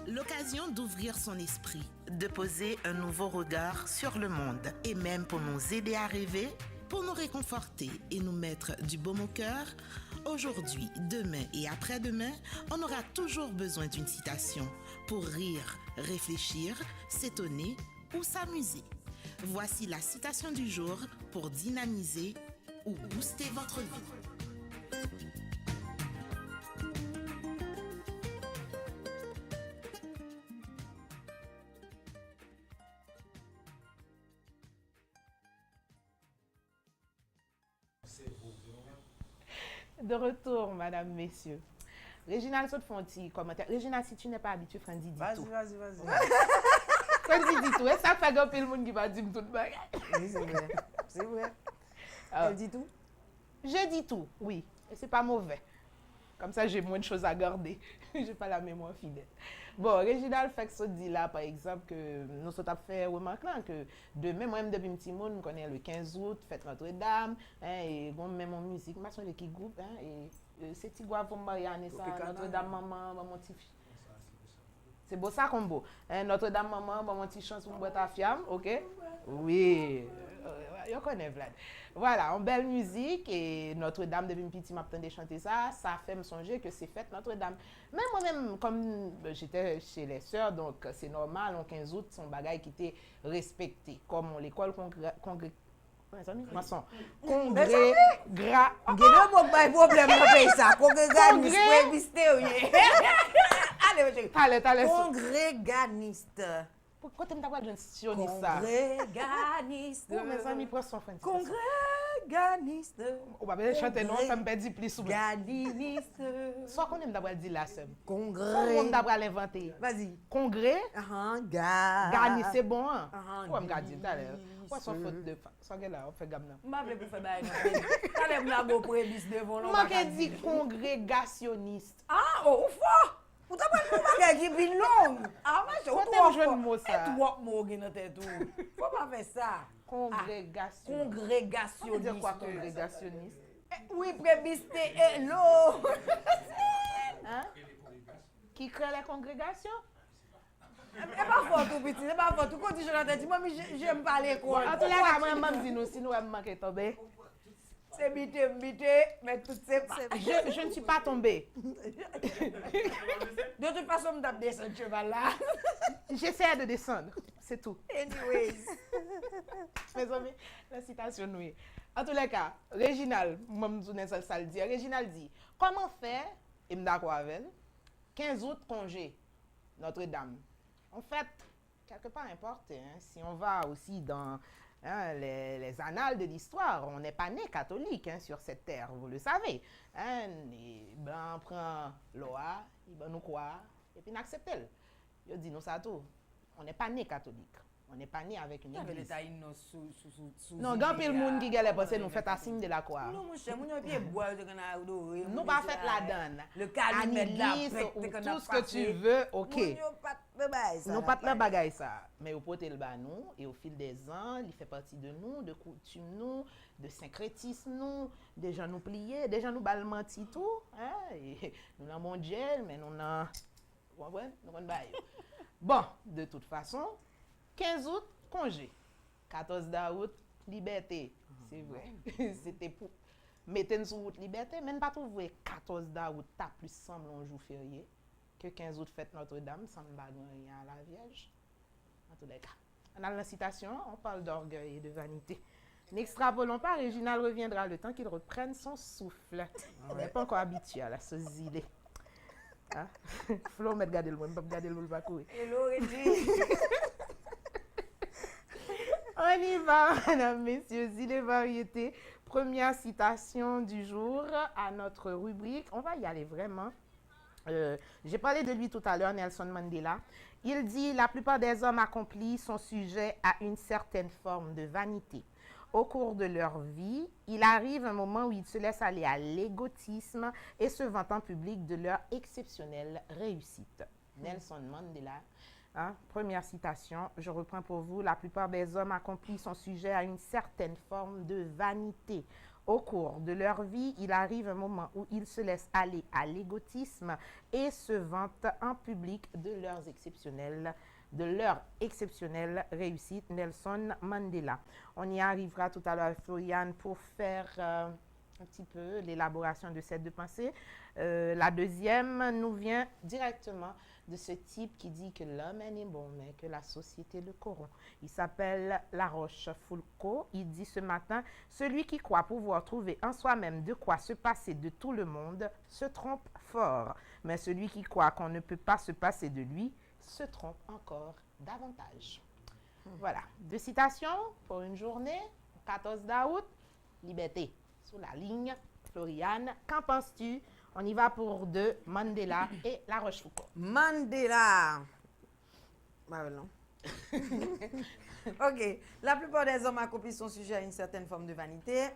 L'occasion d'ouvrir son esprit, de poser un nouveau regard sur le monde et même pour nous aider à rêver, pour nous réconforter et nous mettre du baume au cœur. Aujourd'hui, demain et après-demain, on aura toujours besoin d'une citation pour rire, réfléchir, s'étonner ou s'amuser. Voici la citation du jour pour dynamiser ou booster votre vie. De retour, madame, messieurs. Réginal, saute font un petit commentaire. Réginal, si tu n'es pas habitué, Fran dit Vas-y, tout. vas-y. Fran dit tout. Et ça fait gagner le monde qui va dire tout le bagage. Oui, c'est vrai. C'est vrai. Ah. Elle dit tout. Je dis tout, oui. Et c'est pas mauvais. Comme ça, j'ai moins de choses à garder. J'ai pas la mémoire fidèle. Bon, Réginal fait que ça dit là, par exemple, que nous sommes fait remarquer là, que demain, moi-même, depuis un petit monde, je connais le 15 août, fête Notre-Dame, hein, et bon, même en musique, je suis qui groupe, hein, et c'est petit gars pour me marier, ça, Notre-Dame, maman, mon petit fils. C'est beau ça combo. Hein, Notre-Dame, maman, mon petit chance pour me boire ta fiamme, ok? Oui, je connais Vlad. Voilà, en belle musique et Notre-Dame, depuis petit, m'attendais chanter ça, ça fait me songer que c'est fête Notre-Dame. Mais moi-même, comme j'étais chez les sœurs, donc c'est normal, en 15 août, son bagage qui était respecté. Comme l'école mes amis, maçon. Congrès gras. Geno pas de problème dans pays ça. Congréganiste plébiscité. Allez, chérie. Allez. Congréganiste. Pourquoi tu me d'abord d'un sioniste ça? Congréganiste. Oh, mes amis, prends son français. Congréganiste. On va bien chanter non, ça me perdit plus souvent. Congréganiste. Soit qu'on aime d'abord dire la sème. Congrès. Soit on d'abord l'inventer. Vas-y. Congrès. Gagné, c'est bon. Hein? Ouais, me garde tout à l'heure. Ouais, sans faute de sans que là, on fait gamme là. M'a voulu pour faire bail non. Quand même la go prébis devant non. Moi qui dit congrégationniste. Ah, oh, fort. Ou t'as pas le bagage qui est long. Ah, moi je trouve jeune mot ça. Trois mots qui dans tête tout. Faut pas faire ça. Congrégation. Congrégationniste. Dire quoi congrégationniste? Oui, plébiscité hello. Hein? Qui crée les congrégations? C'est pas fort tout petit, c'est pas fort tout. Quand tu joues dans tête, moi j'aime pas l'école. En tout cas, moi je dis nous si nous aimons manquer tomber. C'est bité, mais tout c'est pas. Je ne suis pas tombée. De toute façon, je tape descendre cheval là. J'essaie de descendre, c'est tout. Anyways. Mes amis, la citation oui. En tous les cas, Réginal, moi je me dis ça le dit. Réginal dit, comment faire, et je suis d'accord avec elle, 15 août congé, Notre-Dame. En fait, quelque part importe, hein, si on va aussi dans les annales de l'histoire, on n'est pas né catholique hein, sur cette terre, vous le savez. Hein, les Blancs prennent loi, ils nous croient, et puis ils acceptent. Ils disent nous ça tout. On n'est pas né catholique. On n'est pas né avec une église. Non, quand il y a monde qui a pensé nous fait un signe de la croix. Non, mon cher, nous nous pas fait la donne. Le calumet tout ce que tu veux, ok. Nous pas de bagaille ça. Mais au pote le bas nous, et au fil des ans, il fait partie de nous, de coutume nous, de syncrétisme nous, des gens nous plier, des gens nous balmenti tout. Hein? Et nous avons mondial, mais nous avons... Bon, de toute façon, 15 août, congé. 14 août, liberté. C'est vrai. C'était pour mettre sur route liberté, mais pas trouver 14 août, t'as plus semble un jour férié que 15 août fête Notre-Dame, sans rien à la Vierge. En tous les cas. Dans la citation, on parle d'orgueil et de vanité. N'extrapolons pas, Réginal reviendra le temps qu'il reprenne son souffle. On n'est pas encore habitué à la idée. Hein? Flo, mais regardez le monde, pas regarder le monde, pas courir. Hello, Régie. On y va, mesdames, messieurs, îles et variétés. Première citation du jour à notre rubrique. On va y aller vraiment. J'ai parlé de lui tout à l'heure, Nelson Mandela. Il dit « La plupart des hommes accomplis sont sujets à une certaine forme de vanité. Au cours de leur vie, il arrive un moment où ils se laissent aller à l'égotisme et se vantent en public de leur exceptionnelle réussite. » Nelson Mandela. Hein, première citation, je reprends pour vous. La plupart des hommes accomplis sont sujets à une certaine forme de vanité. Au cours de leur vie, il arrive un moment où ils se laissent aller à l'égotisme et se vantent en public de leur exceptionnelle réussite. Nelson Mandela. On y arrivera tout à l'heure, Floriane, pour faire un petit peu l'élaboration de cette deux pensées. La deuxième nous vient directement de ce type qui dit que l'homme est né bon, mais que la société le corrompt. Il s'appelle La Rochefoucauld. Il dit ce matin, « Celui qui croit pouvoir trouver en soi-même de quoi se passer de tout le monde se trompe fort. Mais celui qui croit qu'on ne peut pas se passer de lui se trompe encore davantage. » Voilà, deux citations pour une journée, 14 août, liberté. Sous la ligne, Floriane, qu'en penses-tu? On y va pour deux, Mandela et La Rochefoucauld. Mandela. Bah non. Ok. La plupart des hommes accomplis sont sujets à une certaine forme de vanité.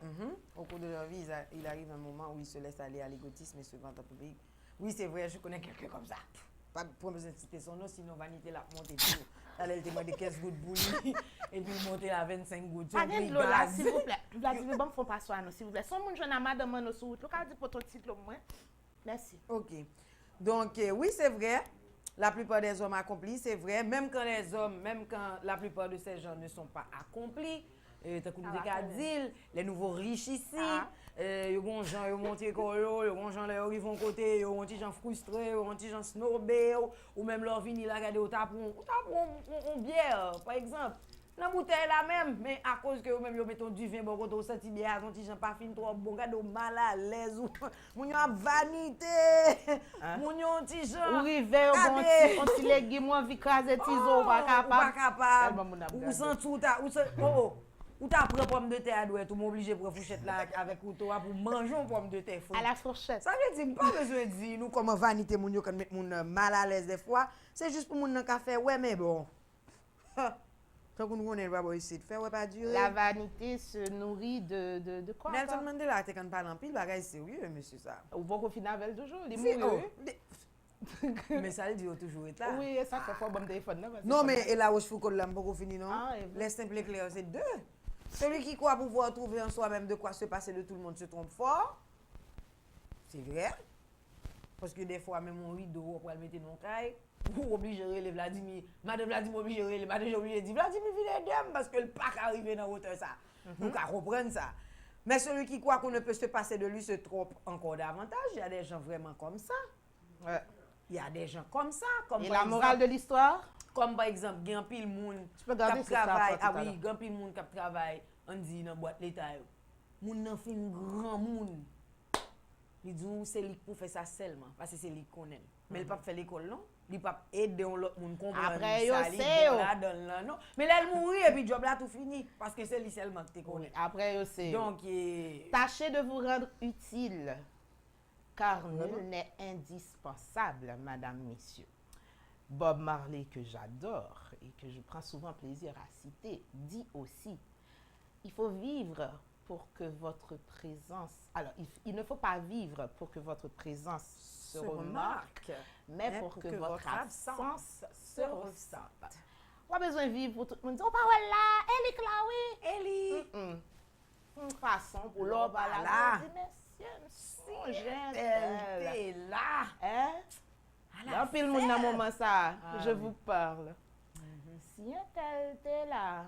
Au cours de leur vie, il arrive un moment où ils se laissent aller à l'égotisme et se vantent en public. Oui, c'est vrai, je connais quelqu'un comme ça. Pas besoin de citer son nom, sinon vanité l'a monté tout. Elle a demandé 15 gouttes de bouillie et puis monter à 25 gouttes. Pas de l'eau là, s'il vous plaît. Vladimir, bon, faut pas soigner, s'il vous plaît. Son monde jeune à madame nous sur route. Le cas dit pour ton titre au moins. Merci. Ok. Donc, oui, c'est vrai. La plupart des hommes accomplis, c'est vrai. Même quand la plupart de ces gens ne sont pas accomplis, t'as comme des les nouveaux riches ici, ils ont gens qui montent l'école, ils ont gens qui vont côté, ils ont des gens frustrés, ils ont des gens snobés, ou même leur vini là, regarder au tapon bière, par exemple. La bouteille là même, mais à cause que vous-même vous mettez du vin, bon, quand vous sentez bien, ton petit gens pas fin trop bon, gars mal à l'aise, ou moun yo a vanité, moun yo petit gens. Ou rive on ti légume moi vi craser tizo pas capable. Ou sans tout ou ta prend pomme de terre à douette, ou m'obligé pour fourchette là avec couteau pour manger une pomme de terre. À la fourchette. Ça veut dire pas besoin de dire nous comment vanité moun yo quand mettre moun mal à l'aise des fois, c'est juste pour moun nan ka faire ouais mais bon. Tant qu'on connaît pas bon ici, faire ouais pas durer. La vanité se nourrit de quoi? Nelson Mandela te quand parle en pile bagay sérieux monsieur ça. Ou bon qu'on finit avec toujours, il mourir. Mais ça, il dit toujours être là. Oui, ça fait pas bon téléphone là. Non, mais et la Rochefoucauld là, pas fini non. Ah, Les simples et clairs, c'est deux. Celui qui croit pouvoir trouver en soi-même de quoi se passer de tout le monde se trompe fort. C'est vrai. Parce que des fois, même on rideau, on peut le mettre dans le caille. Ou obligé de relever Vladimir. Madame Vladimir obligé de relever. Madame obligé de dire Vladimir viens d'aider parce que le pas arrivé dans hauteur ça. Nous qu'à comprendre ça. Mais celui qui croit qu'on ne peut se passer de lui se trompe encore davantage. Il y a des gens vraiment comme ça. Ouais. Il y a des gens comme ça. Comme et la morale de l'histoire? Comme par exemple, il y a un pile moun qui travaille. Ah oui, il y a un pile moun qui travaille, on dit dans boîte l'état. Moun nan fin grand moun. Il dit c'est lui pour faire ça seulement parce que c'est lui qui connaît. Mais il pas faire l'école non. Il pas aider l'autre moun comprendre. Après yo c'est là non. Mais là il mourir et puis job là tout fini parce que c'est lui seulement qui te connaît. Après yo c'est. Donc tâchez de vous rendre utile. Car nul n'est indispensable, madame, messieurs. Bob Marley, que j'adore et que je prends souvent plaisir à citer, dit aussi, il faut vivre pour que votre présence... Alors, il ne faut pas vivre pour que votre présence se remarque, mais pour que votre absence se ressente. On a besoin de vivre pour tout le monde. Oh, parole là, Eli, Claoui, Eli. Une façon pour l'homme à la t'es là. Hein? Là, puis le monde dans moment ça, je vous parle. Si un tel t'es là.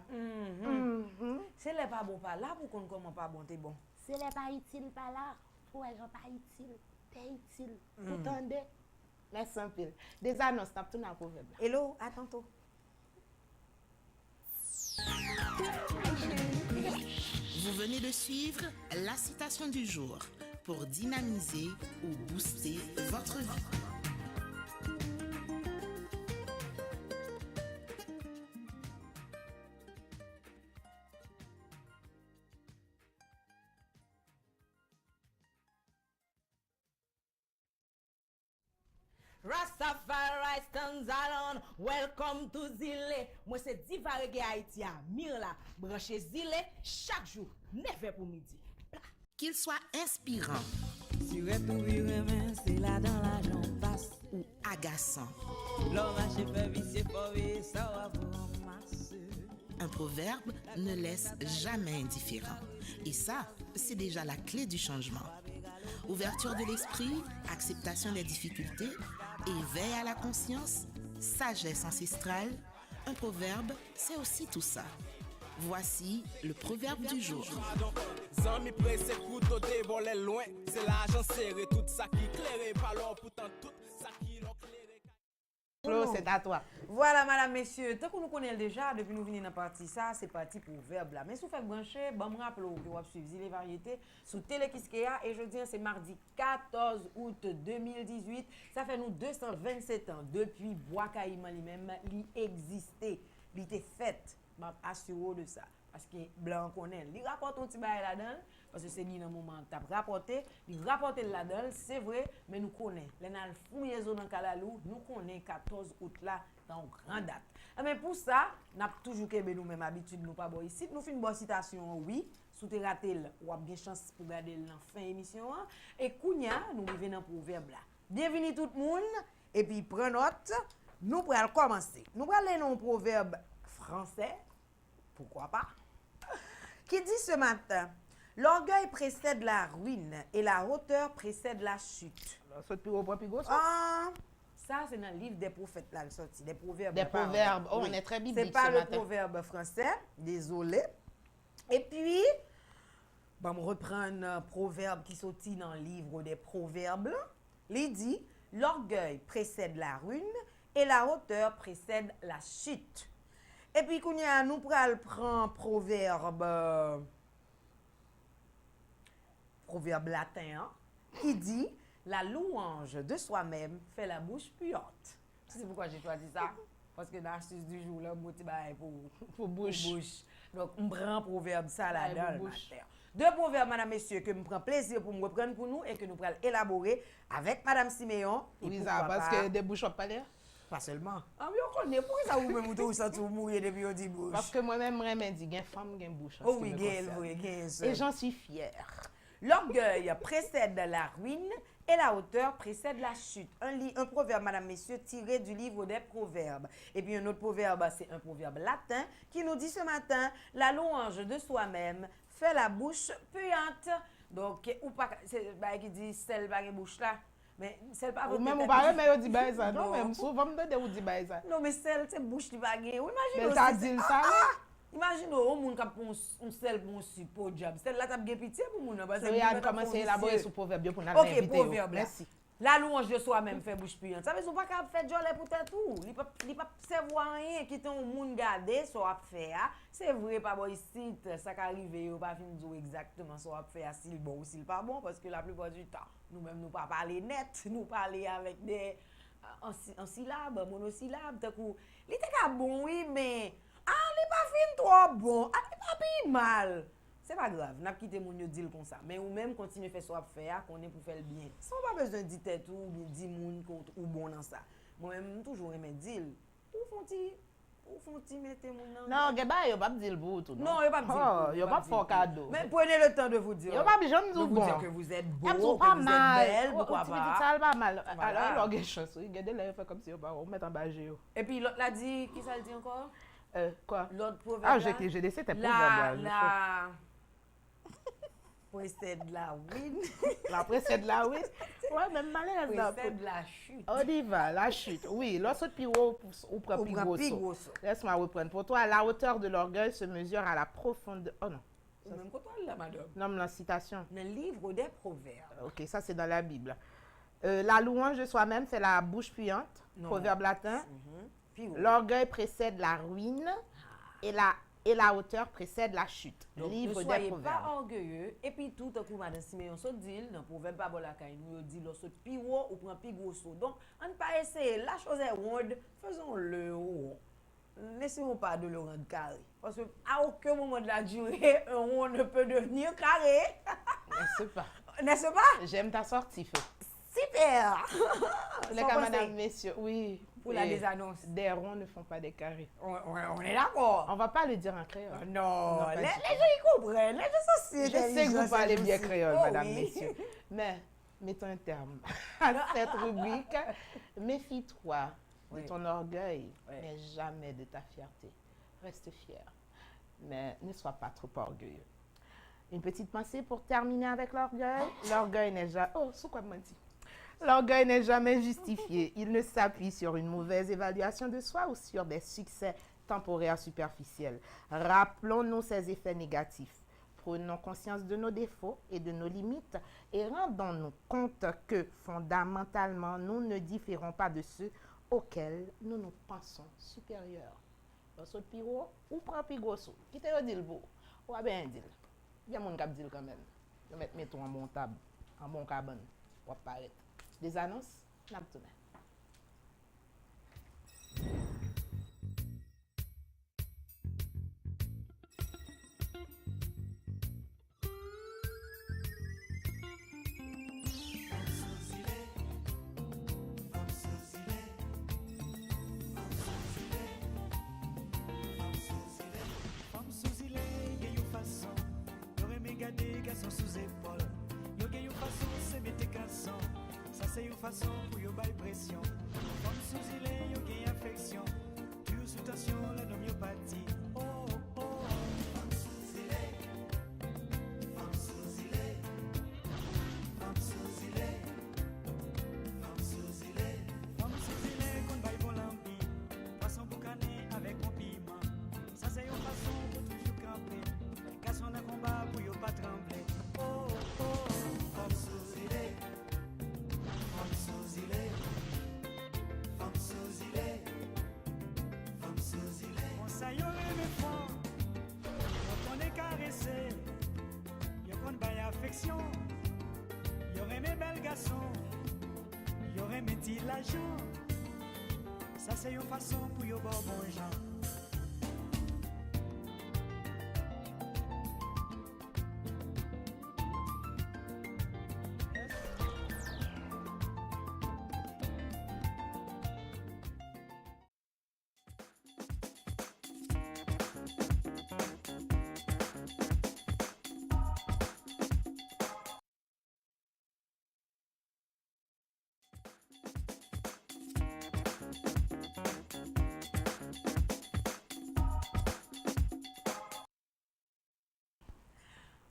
C'est les pas bon pas là pour qu'on comment pas bon t'es bon. C'est les pas utile pas là. Pour les gens pas utile, t'es utile. Vous entendez? Merci un peu. Des annonces, t'as tout dans le proverbe. Hello, à tantôt. Vous venez de suivre la citation du jour pour dynamiser ou booster votre vie. Rastafari stands alone. Welcome to Zile. Moi c'est Diva Reggae Haïti à Mirla. Branchez Zile chaque jour, 9h pour midi. Qu'il soit inspirant ou agaçant, un proverbe ne laisse jamais indifférent. Et ça, c'est déjà la clé du changement. Ouverture de l'esprit, acceptation des difficultés, éveil à la conscience, sagesse ancestrale. Un proverbe, c'est aussi tout ça. Voici le proverbe du jour. Flo, c'est à toi. Voilà, madame, messieurs. Tant que nous connaissons déjà, depuis nous venons dans la partie ça, c'est parti pour verbe là. Mais si vous faites brancher, bon, me rappelle que vous suivez les variétés sous Télé Kiskeya. Et je dis, c'est mardi 14 août 2018. Ça fait nous 227 ans depuis Bois Caïman lui-même, il existait, il était fait. Je assure de ça. Parce que blanc connaît. Il rapporte un petit bail là-dedans. Parce que c'est lui dans le moment où tu as rapporté. Il rapporte là-dedans, c'est vrai, mais nous connaissons. Les nal fouillé dans Kalalou, nous connaissons 14 août là, dans une grande date. Mais pour ça, nous avons toujours nous-mêmes habitude, nous pas bon ici. Nous faisons une bonne citation, oui. Si tu as raté, ou bien chance pour garder la fin de l'émission. Et Kounia, nous revenons dans le proverbe là. Bienvenue tout le monde. Et puis, prenez note. Nous allons commencer. Nous allons aller dans un proverbe français. Pourquoi pas? Qui dit ce matin, l'orgueil précède la ruine et la hauteur précède la chute. Ça, c'est dans le livre des prophètes, là, sorti, des proverbes. Des proverbes. Oh, oui. On est très biblique. C'est pas le proverbe français, désolé. Et puis, bon, on reprend un proverbe qui sortit dans le livre des proverbes. Il dit, l'orgueil précède la ruine et la hauteur précède la chute. Et puis, kounya, nous prenons proverbe latin, hein, qui dit la louange de soi-même fait la bouche puante. C'est pourquoi j'ai choisi ça. Parce que dans l'astuce du jour, là, moi, pour bouche. Donc, on prend proverbe ça là-dedans le matin. Deux proverbes, madame, messieurs, que je prends plaisir pour me reprendre pour nous et que nous pourrons élaborer avec madame Siméon. Oui, ça, parce que des bouches pas l'air. Pas seulement. Ah, mais on connaît. Pourquoi ça vous même vous sentez mourir depuis on dit bouche? Parce que moi-même, je dis, il y a une femme qui a une bouche. Oh oui, il et j'en suis fière. L'orgueil précède la ruine et la hauteur précède la chute. Un proverbe, madame, messieurs, tiré du livre des proverbes. Et puis un autre proverbe, c'est un proverbe latin qui nous dit ce matin, la louange de soi-même fait la bouche puante. Donc, ou pas, c'est qui dit celle par bouche là. Mais celle pas ou même on parle mais on dit bah ça non même souvent me donner ou dit bah ça. Non mais celle c'est bouche qui va gagner. Imagine mais ça dit ça. Imagine un monde qui a un sel pour support job. Celle là t'as bien pitié pour moun parce que il a commencé à élaborer sur proverbe pour nous inviter. OK, proverbe. Merci. La louange de soi-même fait bouche puante. Ça veut dire pas qu'à faire jolie pour tout. Il pas servir rien qui ton monde garder so à faire. C'est vrai pas bon ici ça qui arrive pas fin dire exactement so à faire s'il bon ou s'il pas bon parce que la plupart du temps nous-mêmes nous pas parler net, nous parler avec des en syllabes, monosyllabes tant coup. Il était bon oui mais il pas fin trop bon. Il pas bien mal. C'est pas grave, n'a quitté mon yo dire comme ça. Mais ou même continuer faire ça faire qu'on est pour faire le bien. Sans pas besoin de dire tête ou bien dire moun ou bon dans ça. Moi même toujours aimer dire ou font-ils mettre mon nom. Non, geba yo pas dire pour tout. Non, yo pas dire. Yo pas faire cadeau. Mais prenez le temps de vous dire. Yo pas jamais dire bon. Que vous êtes beau, que vous êtes belle, pourquoi pas. Ça pas mal. Alors il y a chance. Regardez là, fait comme si on met en bas géo. Et puis l'autre l'a dit, qui ça le dit encore? Quoi? L'autre proverbe. Ah, j'ai laissé tes proverbes. La précède la ruine. La précède la ruine. Ouais, même malaise. Précède la chute. On y va, la chute. Oui, lorsque tu prends plus gros saut. Laisse-moi reprendre. Pour toi, la hauteur de l'orgueil se mesure à la profondeur. Oh non. Même quand on l'a, madame. Non, mais la citation. Dans le livre des proverbes. Ok, ça c'est dans la Bible. La louange de soi-même fait la bouche puante. Proverbe latin. L'orgueil précède la ruine et la hauteur précède la chute. Donc, livre ne des proverbes. Pas orgueilleux. Et puis tout à coup, madame Siméon se dit, dans le proverbe pas bon la caille, nous dit lorsque pi haut ou prend pi gros saut. Donc, on ne pas essayer. La chose est ronde, faisons-le haut. Laissez-nous pas de le rendre carré. Parce qu'à aucun moment de la durée, un rond ne peut devenir carré. N'est-ce pas? N'est-ce pas? J'aime ta sortie, feu. Super! Les cas, madame, messieurs, oui. Pour la désannonce. Des ronds ne font pas des carrés. On est d'accord. On va pas le dire en créole. Non, les gens y comprennent. Les gens sont si je sais que vous parlez bien créole, madame, messieurs. Mais, mettons un terme à cette rubrique. Méfie-toi de ton orgueil, mais jamais de ta fierté. Reste fier, mais ne sois pas trop orgueilleux. Une petite pensée pour terminer avec l'orgueil. L'orgueil n'est jamais... Oh, c'est quoi menti? L'orgueil n'est jamais justifié. Il ne s'appuie sur une mauvaise évaluation de soi ou sur des succès temporaires superficiels. Rappelons-nous ces effets négatifs. Prenons conscience de nos défauts et de nos limites et rendons-nous compte que fondamentalement, nous ne différons pas de ceux auxquels nous nous pensons supérieurs. Lorsque tu piro ou prends pigoso, qui te dit le beau, ou bien dit. Bien mon cap dit quand même. Je vais mettre en bon table, en bon cabane, pour paraître. Des annonces, n'a pas tourné. Sous épaule, yo gen yon façon se mette kasson. Ça c'est une façon pour yo bay pression. Comme sous il est yo gen affection. Toujours sous tension la homéopathie. Oh oh oh. Femme sous il est. Femme sous il est. Femme sous il est. Femme sous il est. Femme sous il est qu'on bay bon lampi. Poisson boucané avec un piment. Ça c'est une façon pour toujours camper. Kasson dans combat pour yo pas trembler. Yo affection. Yo aimé bel garçon, yo aimé ti l'argent. Ça c'est une façon pour yo bon gens.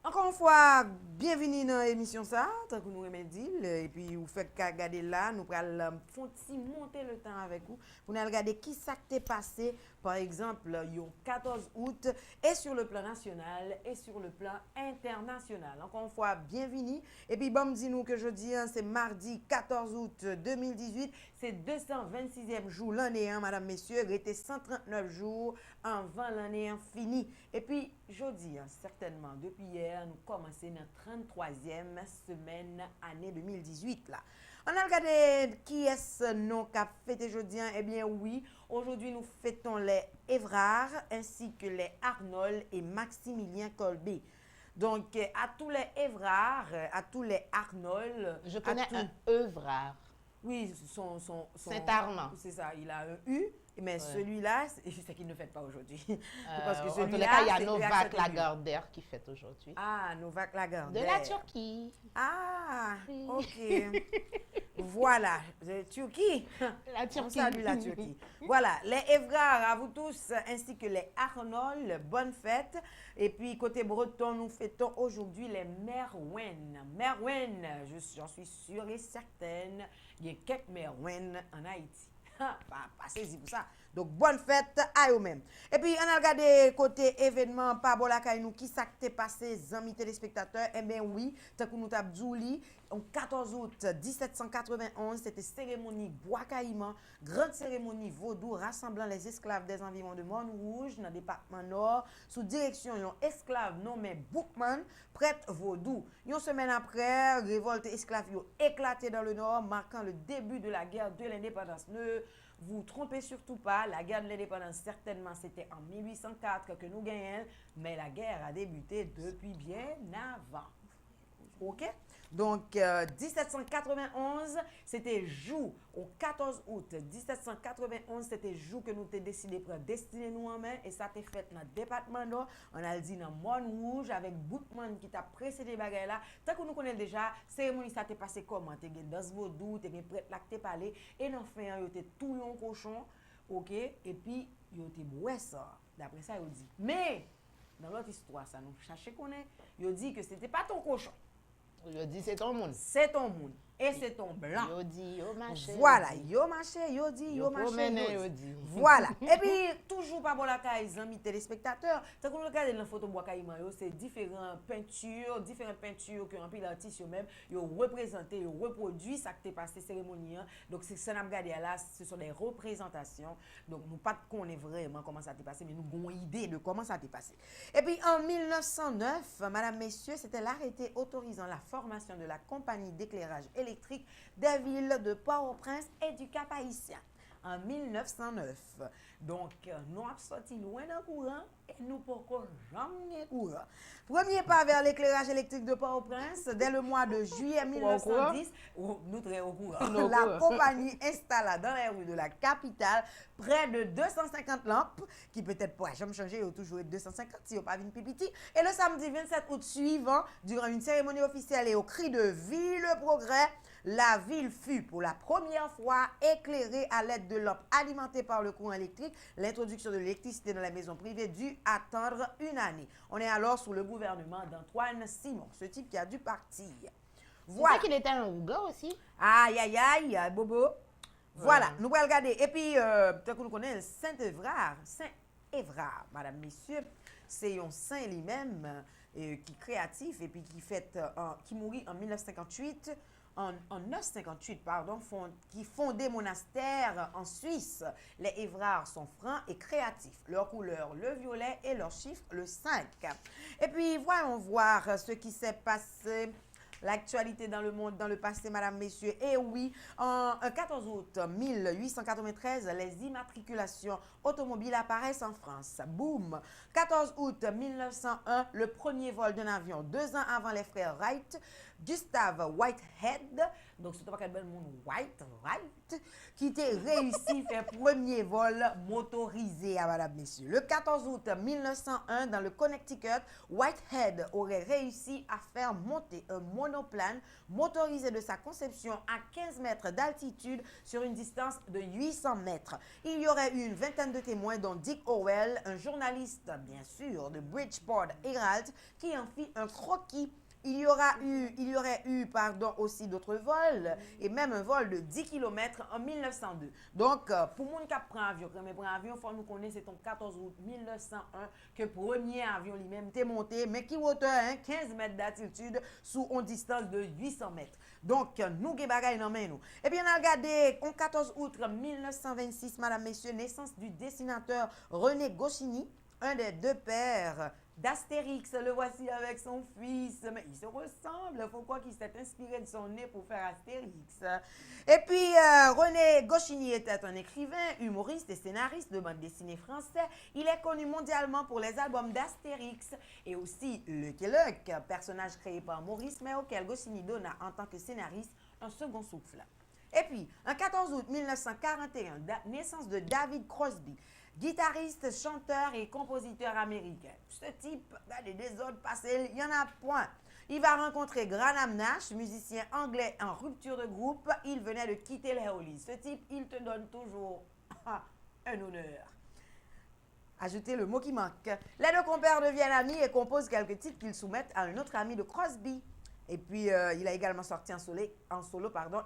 Encore une fois, bienvenue dans l'émission ça, tant que nous remet dit, et puis vous faites qu'à regarder là, nous allons monter le temps avec vous, pour nous regarder qui s'est passé, par exemple, le 14 août, et sur le plan national, et sur le plan international. Encore une fois, bienvenue, et puis bon, dis-nous que jeudi, c'est mardi 14 août 2018, c'est 226e jour l'année, hein, madame, messieurs, il était 139 jours avant l'année finie. Et puis, jeudi, certainement, depuis hier, nous commençons notre 33e semaine année 2018 là. On a regardé qui est-ce non qu'a fêté aujourd'hui. Eh bien oui, aujourd'hui nous fêtons les Évrard ainsi que les Arnold et Maximilien Colbé. Donc à tous les Évrard, à tous les Arnold, Je connais un Évrard. Oui, son Saint-Armand. C'est ça, il a un U, mais celui-là, c'est qu'il ne fête pas aujourd'hui. Parce que En tous les celui-là, cas, il y a c'est Novak U. Lagardère qui fête aujourd'hui. Ah, Novak Lagardère. De la Turquie. Ah, ok. Voilà, Turquie. La Turquie. On salue la Turquie. Voilà, les Évrard à vous tous, ainsi que les Arnold, bonne fête. Et puis, côté breton, nous fêtons aujourd'hui les Merouane. Merouane, j'en suis sûre et certaine, il y a quelques Merouane en Haïti. Passez-y pour ça. Donc, bonne fête à eux-mêmes. Et puis, on a regardé côté événement, pas bon la nous qui s'est passé, amis téléspectateurs. Eh bien, oui, tant que nous t'avons dit, en 14 août 1791, c'était cérémonie Bois Caïman, grande cérémonie vaudou rassemblant les esclaves des environs de Montrouge, dans le département Nord, sous direction d'un esclave nommé Boukman, prêtre vaudou. Une semaine après, révolte esclave a éclaté dans le Nord, marquant le début de la guerre de l'indépendance. Ne vous trompez surtout pas, la guerre de l'indépendance, certainement, c'était en 1804 que nous gagnons, mais la guerre a débuté depuis bien avant. OK? Donc, 1791, c'était jour, au 14 août 1791, c'était jour que nous t'ai décidé de prendre destiné nous en main, et ça t'est fait dans le département Nord, on a dit dans Montrouge, avec Boutman qui t'a précédé bagay là. Tant que nous connaissons déjà, cérémonie ça t'est passé comment? T'es gen dans vaudou, t'es gen prêtre là que t'es parlé, et dans fin, yo t'es tout yon cochon, OK? Et puis, yo t'es boué ça. D'après ça, yo dit. Mais, dans l'autre histoire, ça nous cherche qu'on est, yo dit que c'était pas ton cochon. Yo dit c'est ton monde. C'est ton monde. Et c'est ton blanc. Yo dit, yo marché. Voilà, yo marché, yo dit, yo marché, yo dit. Voilà. Et puis, toujours pas bon la caille, les amis téléspectateurs. Tant qu'on regarde dans la photo bois caïman, c'est différentes peintures que un pile artiste même, yo représenté, yo reproduit ça que t'est passé cérémonie. Donc, c'est ça n'a regardé là, ce sont des représentations. Donc, nous pas connaître vraiment comment ça t'est passé, mais nous avons une idée de comment ça t'est passé. Et puis, en 1909, madame, messieurs, c'était l'arrêté autorisant la formation de la compagnie d'éclairage électrique des villes de Port-au-Prince et du Cap-Haïtien en 1909. Donc, nous avons sorti loin d'un courant et nous ne pouvons jamais courant. Premier pas vers l'éclairage électrique de Port-au-Prince, dès le mois de juillet 1910, nous très au courant. La compagnie installa dans les rues de la capitale près de 250 lampes, qui peut-être pourraient jamais changer, ils ont toujours été 250 si ils n'ont pas vu une pipiti. Et le samedi 27 août suivant, durant une cérémonie officielle et au cri de Vive le progrès, la ville fut pour la première fois éclairée à l'aide de lampes alimentées par le courant électrique. L'introduction de l'électricité dans la maison privée dut attendre une année. On est alors sous le gouvernement d'Antoine Simon, ce type qui a dû partir. Voilà. C'est qu'il était un Ouga aussi. Aïe, aïe, aïe, bobo. Voilà, nous allons regarder. Et puis, peut-être que nous connaissons Saint-Évrard. Saint-Évrard, madame, messieurs, c'est un saint lui-même qui est créatif et puis qui mourit en 1958. En 958, pardon, qui fondait monastère en Suisse. Les Évrards sont francs et créatifs. Leur couleur, le violet, et leur chiffre, le 5. Et puis, voyons voir ce qui s'est passé. L'actualité dans le monde, dans le passé, madame, messieurs. Et oui, en 14 août 1893, les immatriculations automobiles apparaissent en France. Boum! 14 août 1901, le premier vol d'un avion. 2 ans avant les frères Wright, Gustave Whitehead, donc c'est pas quel bel monde Wright, qui était réussi à faire premier vol motorisé, à madame, messieurs. Le 14 août 1901, dans le Connecticut, Whitehead aurait réussi à faire monter un monoplane motorisé de sa conception à 15 mètres d'altitude sur une distance de 800 mètres. Il y aurait eu une vingtaine de témoins, dont Dick Howell, un journaliste, bien sûr, de Bridgeport Herald, qui en fit un croquis. Il y aurait eu aussi d'autres vols, et même un vol de 10 km en 1902. Donc, pour les gens qui prennent avion, il faut nous connaître, c'est le 14 août 1901 que le premier avion lui-même était monté, mais qui hauteur 15 mètres d'altitude sous une distance de 800 mètres. Donc, nous avons des bagages dans nous. Et puis, on a regardé, le 14 août 1926, madame, messieurs, naissance du dessinateur René Goscinny, un des deux pères d'Astérix. Le voici avec son fils. Mais il se ressemble. Il faut croire qu'il s'est inspiré de son nez pour faire Astérix. Et puis, René Goscinny était un écrivain, humoriste et scénariste de bande dessinée français. Il est connu mondialement pour les albums d'Astérix et aussi Lucky Luke, personnage créé par Maurice, mais auquel Goscinny donna en tant que scénariste un second souffle. Et puis, en 14 août 1941, naissance de David Crosby, guitariste, chanteur et compositeur américain. Ce type, regardez des autres passés, il n'y en a point. Il va rencontrer Graham Nash, musicien anglais en rupture de groupe. Il venait de quitter les Hollies. Ce type, il te donne toujours un honneur. Ajoutez le mot qui manque. Les deux compères deviennent amis et composent quelques titres qu'ils soumettent à un autre ami de Crosby. Et puis, il a également sorti en solo,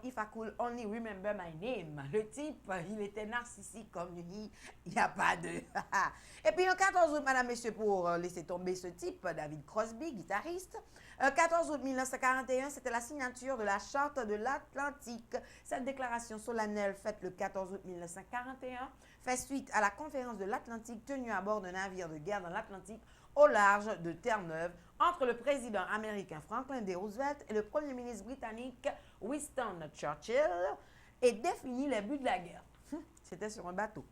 If I Could Only Remember My Name. Le type, il était narcissique comme lui. Il n'y a pas de... Et puis, en 14 août, madame, messieurs, pour laisser tomber ce type, David Crosby, guitariste. 14 août 1941, c'était la signature de la Charte de l'Atlantique. Cette déclaration solennelle faite le 14 août 1941 fait suite à la conférence de l'Atlantique tenue à bord d'un navire de guerre dans l'Atlantique au large de Terre-Neuve entre le président américain Franklin D. Roosevelt et le premier ministre britannique Winston Churchill et définit les buts de la guerre. C'était sur un bateau.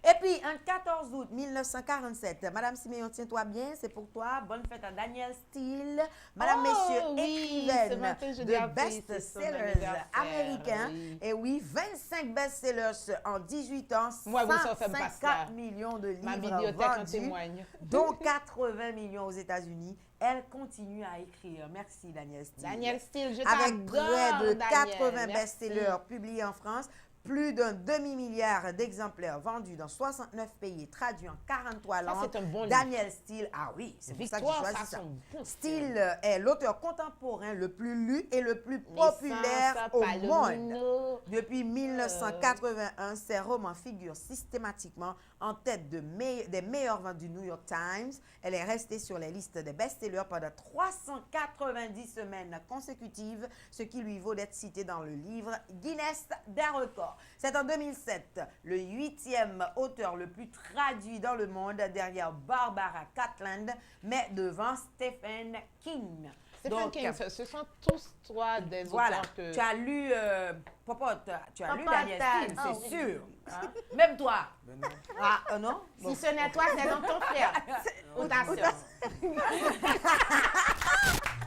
Et puis, en 14 août 1947, Madame Siméon, tiens-toi bien, c'est pour toi. Bonne fête à Danielle Steele. Madame, messieurs, écrivaine de best-sellers américains. Oui. Et oui, 25 best-sellers en 18 ans, 154 millions de livres vendus, dont 80 millions aux États-Unis. Elle continue à écrire. Merci, Danielle Steele. Danielle Steele, je avec près de 80 Danielle, best-sellers publiés en France. Plus d'un demi-milliard d'exemplaires vendus dans 69 pays, traduits en 43 langues. C'est un bon livre. Danielle Steele, ah oui, c'est pour ça que j'ai choisi ça. Steele est l'auteur contemporain le plus lu et le plus populaire au monde. Depuis 1981, ses romans figurent systématiquement en tête des meilleurs ventes du New York Times. Elle est restée sur les listes des best-sellers pendant 390 semaines consécutives, ce qui lui vaut d'être citée dans le livre Guinness des records. C'est en 2007, le 8e auteur le plus traduit dans le monde, derrière Barbara Cartland, mais devant Stephen King. Stephen King, ce sont tous trois des auteurs que... Tu as lu, Popote, tu as lu Danielle Steele, c'est sûr. Hein? Même toi. Ben non. Ah, non? Si ce n'est toi, c'est donc ton frère. Ou ta soeur.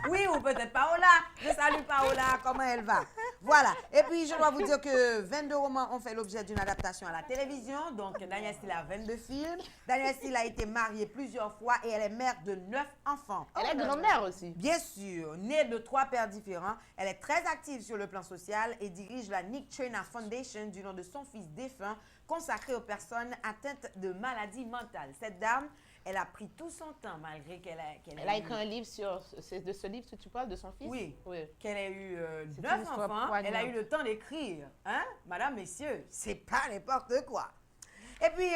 Oui, ou peut-être Paola. Je salue Paola, comment elle va? Voilà. Et puis, je dois vous dire que 22 romans ont fait l'objet d'une adaptation à la télévision. Donc, Danielle Steele a 22 films. Danielle Steele a été mariée plusieurs fois et elle est mère de 9 enfants. Elle est grand-mère aussi. Bien sûr. Née de 3 pères différents, elle est très active sur le plan social et dirige la Nick Trainer Foundation du nom de son fils défunt, consacrée aux personnes atteintes de maladies mentales. Cette dame, elle a pris tout son temps malgré qu'elle a écrit un livre sur... C'est de ce livre que tu parles, de son fils? Oui. Qu'elle ait eu 9 enfants. Elle a eu le temps d'écrire. Hein? Madame, messieurs, c'est pas n'importe quoi. Et puis,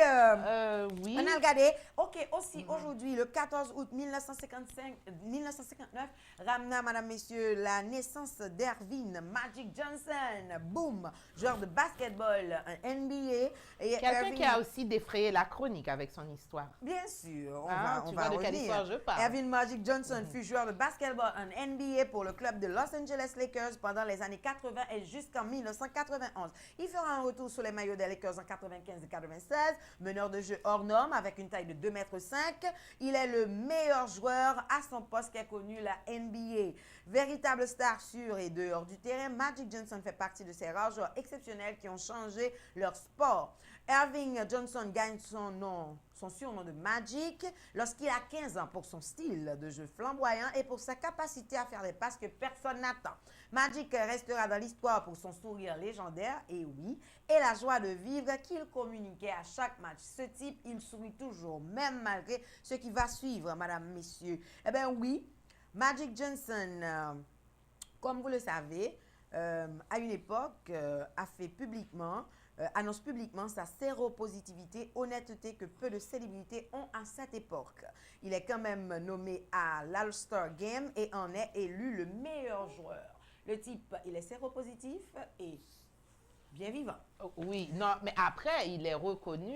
oui. on a regardé, ok, aussi aujourd'hui, le 14 août 1959, ramena, madame, messieurs, la naissance d'Ervin Magic Johnson. Boum! Joueur de basketball, un NBA. Quelqu'un qui a aussi défrayé la chronique avec son histoire. Bien sûr, on Ah, va tu vois de quelle revenir. histoire je parle. Ervin Magic Johnson fut joueur de basketball en NBA pour le club de Los Angeles Lakers pendant les années 80 et jusqu'en 1991. Il fera un retour sur les maillots des Lakers en 95 et 96, meneur de jeu hors norme avec une taille de 2,5 m. Il est le meilleur joueur à son poste qu'a connu la NBA. Véritable star sur et dehors du terrain, Magic Johnson fait partie de ces rares joueurs exceptionnels qui ont changé leur sport. Ervin Johnson gagne son surnom de Magic lorsqu'il a 15 ans pour son style de jeu flamboyant et pour sa capacité à faire des passes que personne n'attend. Magic restera dans l'histoire pour son sourire légendaire, et oui, et la joie de vivre qu'il communiquait à chaque match. Ce type, il sourit toujours, même malgré ce qui va suivre, madame, messieurs. Eh bien oui, Magic Johnson, comme vous le savez, à une époque, annonce publiquement sa séropositivité, honnêteté que peu de célébrités ont à cette époque. Il est quand même nommé à l'All-Star Game et en est élu le meilleur joueur. Le type, il est séropositif et bien vivant. Oui, non, mais après, il est reconnu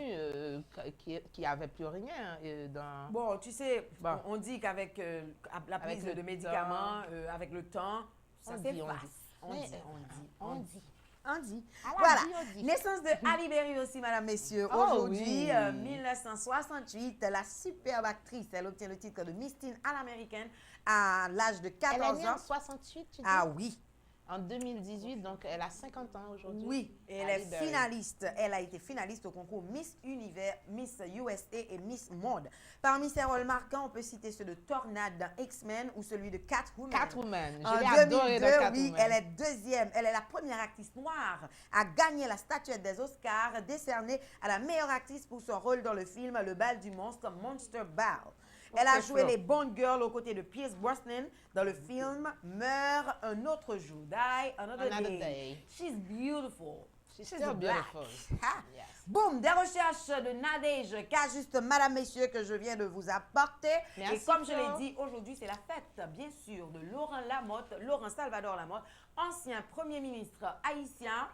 qu'il n'y avait plus rien dans... Bon, tu sais, Bon. on dit qu'avec la Avec prise le de temps. médicaments, avec le temps, ça On dit, s'efface. on dit. On dit. À la Voilà. vie, on dit. Naissance de Halle Berry aussi, madame, messieurs. Oh, Aujourd'hui, oui. 1968, la superbe actrice, elle obtient le titre de Miss Teen à l'américaine à l'âge de 14 Elle est née ans. en 68, tu dis? Ah oui. En 2018, donc elle a 50 ans aujourd'hui. Oui, et elle Halle est Berry. finaliste. Elle a été finaliste au concours Miss Univers, Miss USA et Miss Monde. Parmi ses rôles marquants, on peut citer ceux de Tornade dans X-Men ou celui de Catwoman. Catwoman, je En l'ai adoré 2002, dans Catwoman. oui, elle est deuxième. Elle est la première actrice noire à gagner la statuette des Oscars décernée à la meilleure actrice pour son rôle dans le film Le Bal du Monstre, Monster Ball. Elle a joué les Bond Girls aux côtés de Pierce Brosnan dans le film Meurt un autre jour. Die Another Day. She's beautiful. She's still black. beautiful. Ah. Yes. Boum, des recherches de Nadège Cajuste, madame, messieurs, que je viens de vous apporter. Merci, Et comme je Flo. l'ai dit, aujourd'hui, c'est la fête, bien sûr, de Laurent Salvador Lamotte, ancien premier ministre haïtien.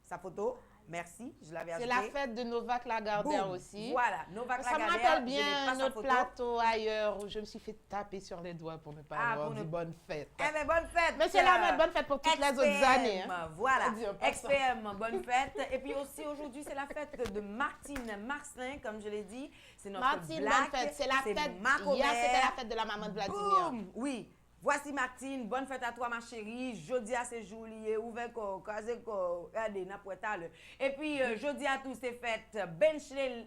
Sa photo, merci, je l'avais C'est ajouté. la fête de Novak Lagardère Boum, aussi. Voilà, Novak Ça me Lagardère, rappelle je n'ai bien pas sa notre photo. plateau ailleurs où je me suis fait taper sur les doigts pour ne pas avoir pour dit ne- bonne fête. Eh bien, bonne fête. Monsieur Lamotte, bonne fête pour toutes les autres XPM, années. hein. Voilà, On dit un peu ça. XPM, bonne fête. Et puis aussi, aujourd'hui, c'est la fête de Martine Marcelin, comme je l'ai dit. C'est notre Martine, black, bonne fête. C'est la fête. ma Hier, commère. c'était la fête de la maman de Vladimir. Boum! Oui. Voici Martine, bonne fête à toi ma chérie. Jeudi à ces jours liés, ouvert ko, casé ko, regardez, n'a pas tal. Et puis jeudi à tous ces fêtes, Benchley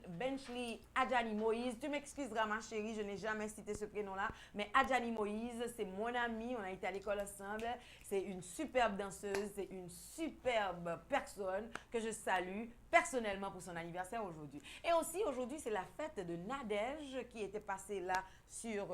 Adjani Moïse. Tu m'excuseras ma chérie, je n'ai jamais cité ce prénom-là, mais Adjani Moïse, c'est mon amie, on a été à l'école ensemble. C'est une superbe danseuse, c'est une superbe personne que je salue personnellement pour son anniversaire aujourd'hui. Et aussi aujourd'hui, c'est la fête de Nadège qui était passée là sur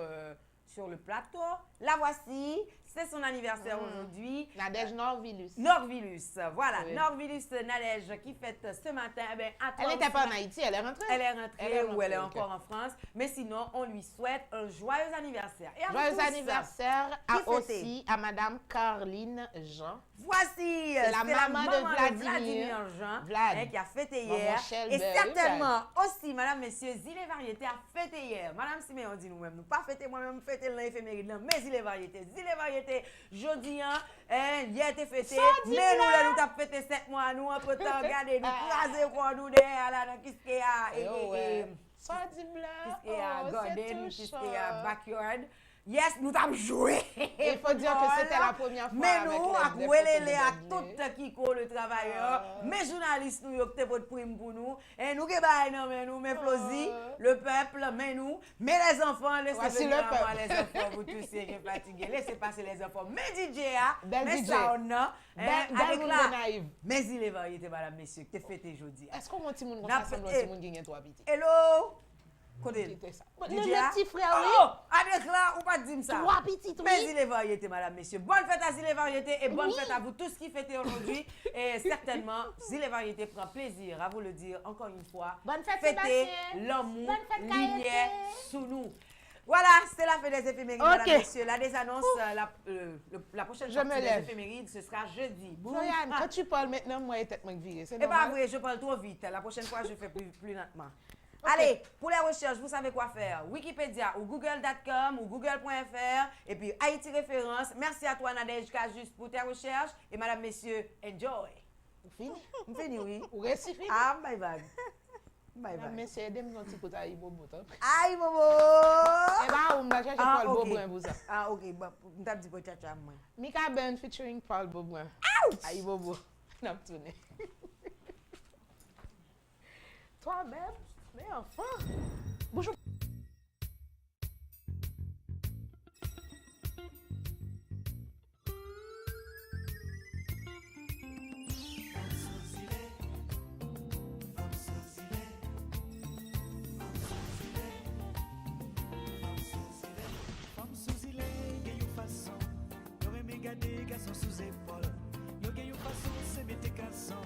le plateau. La voici, c'est son anniversaire aujourd'hui. Nadège Norvilus. Norvilus, voilà. Oui. Norvilus Nadège qui fête ce matin. Eh bien, à toi Elle n'était aussi, pas en Haïti, elle est rentrée. Elle est rentrée ou elle est ok. encore en France. Mais sinon, on lui souhaite un joyeux anniversaire. Et à vous Joyeux tous, anniversaire qui à fêtez? aussi à Madame Caroline Jean. Voici, C'est la maman de Vladimir Jean, Vlad. qui a fêté Maman hier. Shelby, Et certainement aussi, madame, messieurs, Zile Variété a fêté hier. Madame Siméon dit nous-mêmes, nous pas fêté moi-même, fêté l'éphéméride, mais Zile Variété. Zile Variété, jeudi, hier était fêté. Sorti Mais nous, là. là, nous t'avons fêté 7 mois, nous, entre-temps, regardez, nous crasez quoi, nous, derrière, là, dans qu'est-ce qu'il y a. Sorti blanc. Qu'est-ce qu'il y a, Oh, garden, c'est qu'est-ce qu'il y a, touchant. backyard. Yes, nous t'avons joué. Il faut dire que c'était la première fois Mais avec nous, les à photos de les à Dudley. tout Kiko le travailleur, mes journalistes nous, qui votre prime pour nous, et nous qui baillons non mais nous, mais Flosi, le peuple, mais nous, mais les enfants, laissez Voici venir le à moi peuple. les enfants, vous tous qui êtes fatigués, laissez passer les enfants. Mais DJ, Bel mais DJ. ça on a, Bel avec monde là, naïve. mais il est variété, madame, messieurs, qui fêté aujourd'hui. Est-ce qu'on va petit monde N'a ressemble à fait- petit monde qui est toi petit? Hello! Côté. Le petit frère, oui. Oh, avec là, ou pas dire ça. 3 petites, oui. Mais il est variété, madame, messieurs. Bonne fête à Zile et Variété et bonne fête à vous tous qui fêtez aujourd'hui. Et certainement, Zile et Variété prend plaisir à vous le dire encore une fois. Bonne fête, fêter Sébastien. l'amour, Bonne fête, lumière Gaëté. sous nous. Voilà, c'est la fin des éphémérides, Ok. madame, messieurs. La désannonce, la prochaine Je sortie me des lève. éphémérides, ce sera jeudi. Boum. Floriane, Ah. quand tu parles maintenant, moi, tête me virée. C'est Eh bien, normal. oui, je parle trop vite. La prochaine fois, je fais plus lentement. Allez, pour les recherches, vous savez quoi faire. Wikipédia ou google.com ou google.fr et puis Haïti Référence. Merci à toi, Nadège Kajus, pour tes recherches. Et madame, messieurs, enjoy. Fini? Fini, oui. Ou réussi fini? Ah, bye bye. Bye bye. Mais c'est aidez-moi un petit peu à Ibobo. Aïe, Bobo! Eh bien, on va chercher Paul Beaubrun pour ça. Ah, ok. Bon, on t'a dit pour tcha moi. Mika Ben featuring Paul Beaubrun. Aïe, Bobo. Non, tourné. Toi-même, mais enfin. Bonjour. Femme sous îlet, gen yon façon. Yo reme gade garçon sous épaule. Yo gen yon façon, c'est mettre garçon.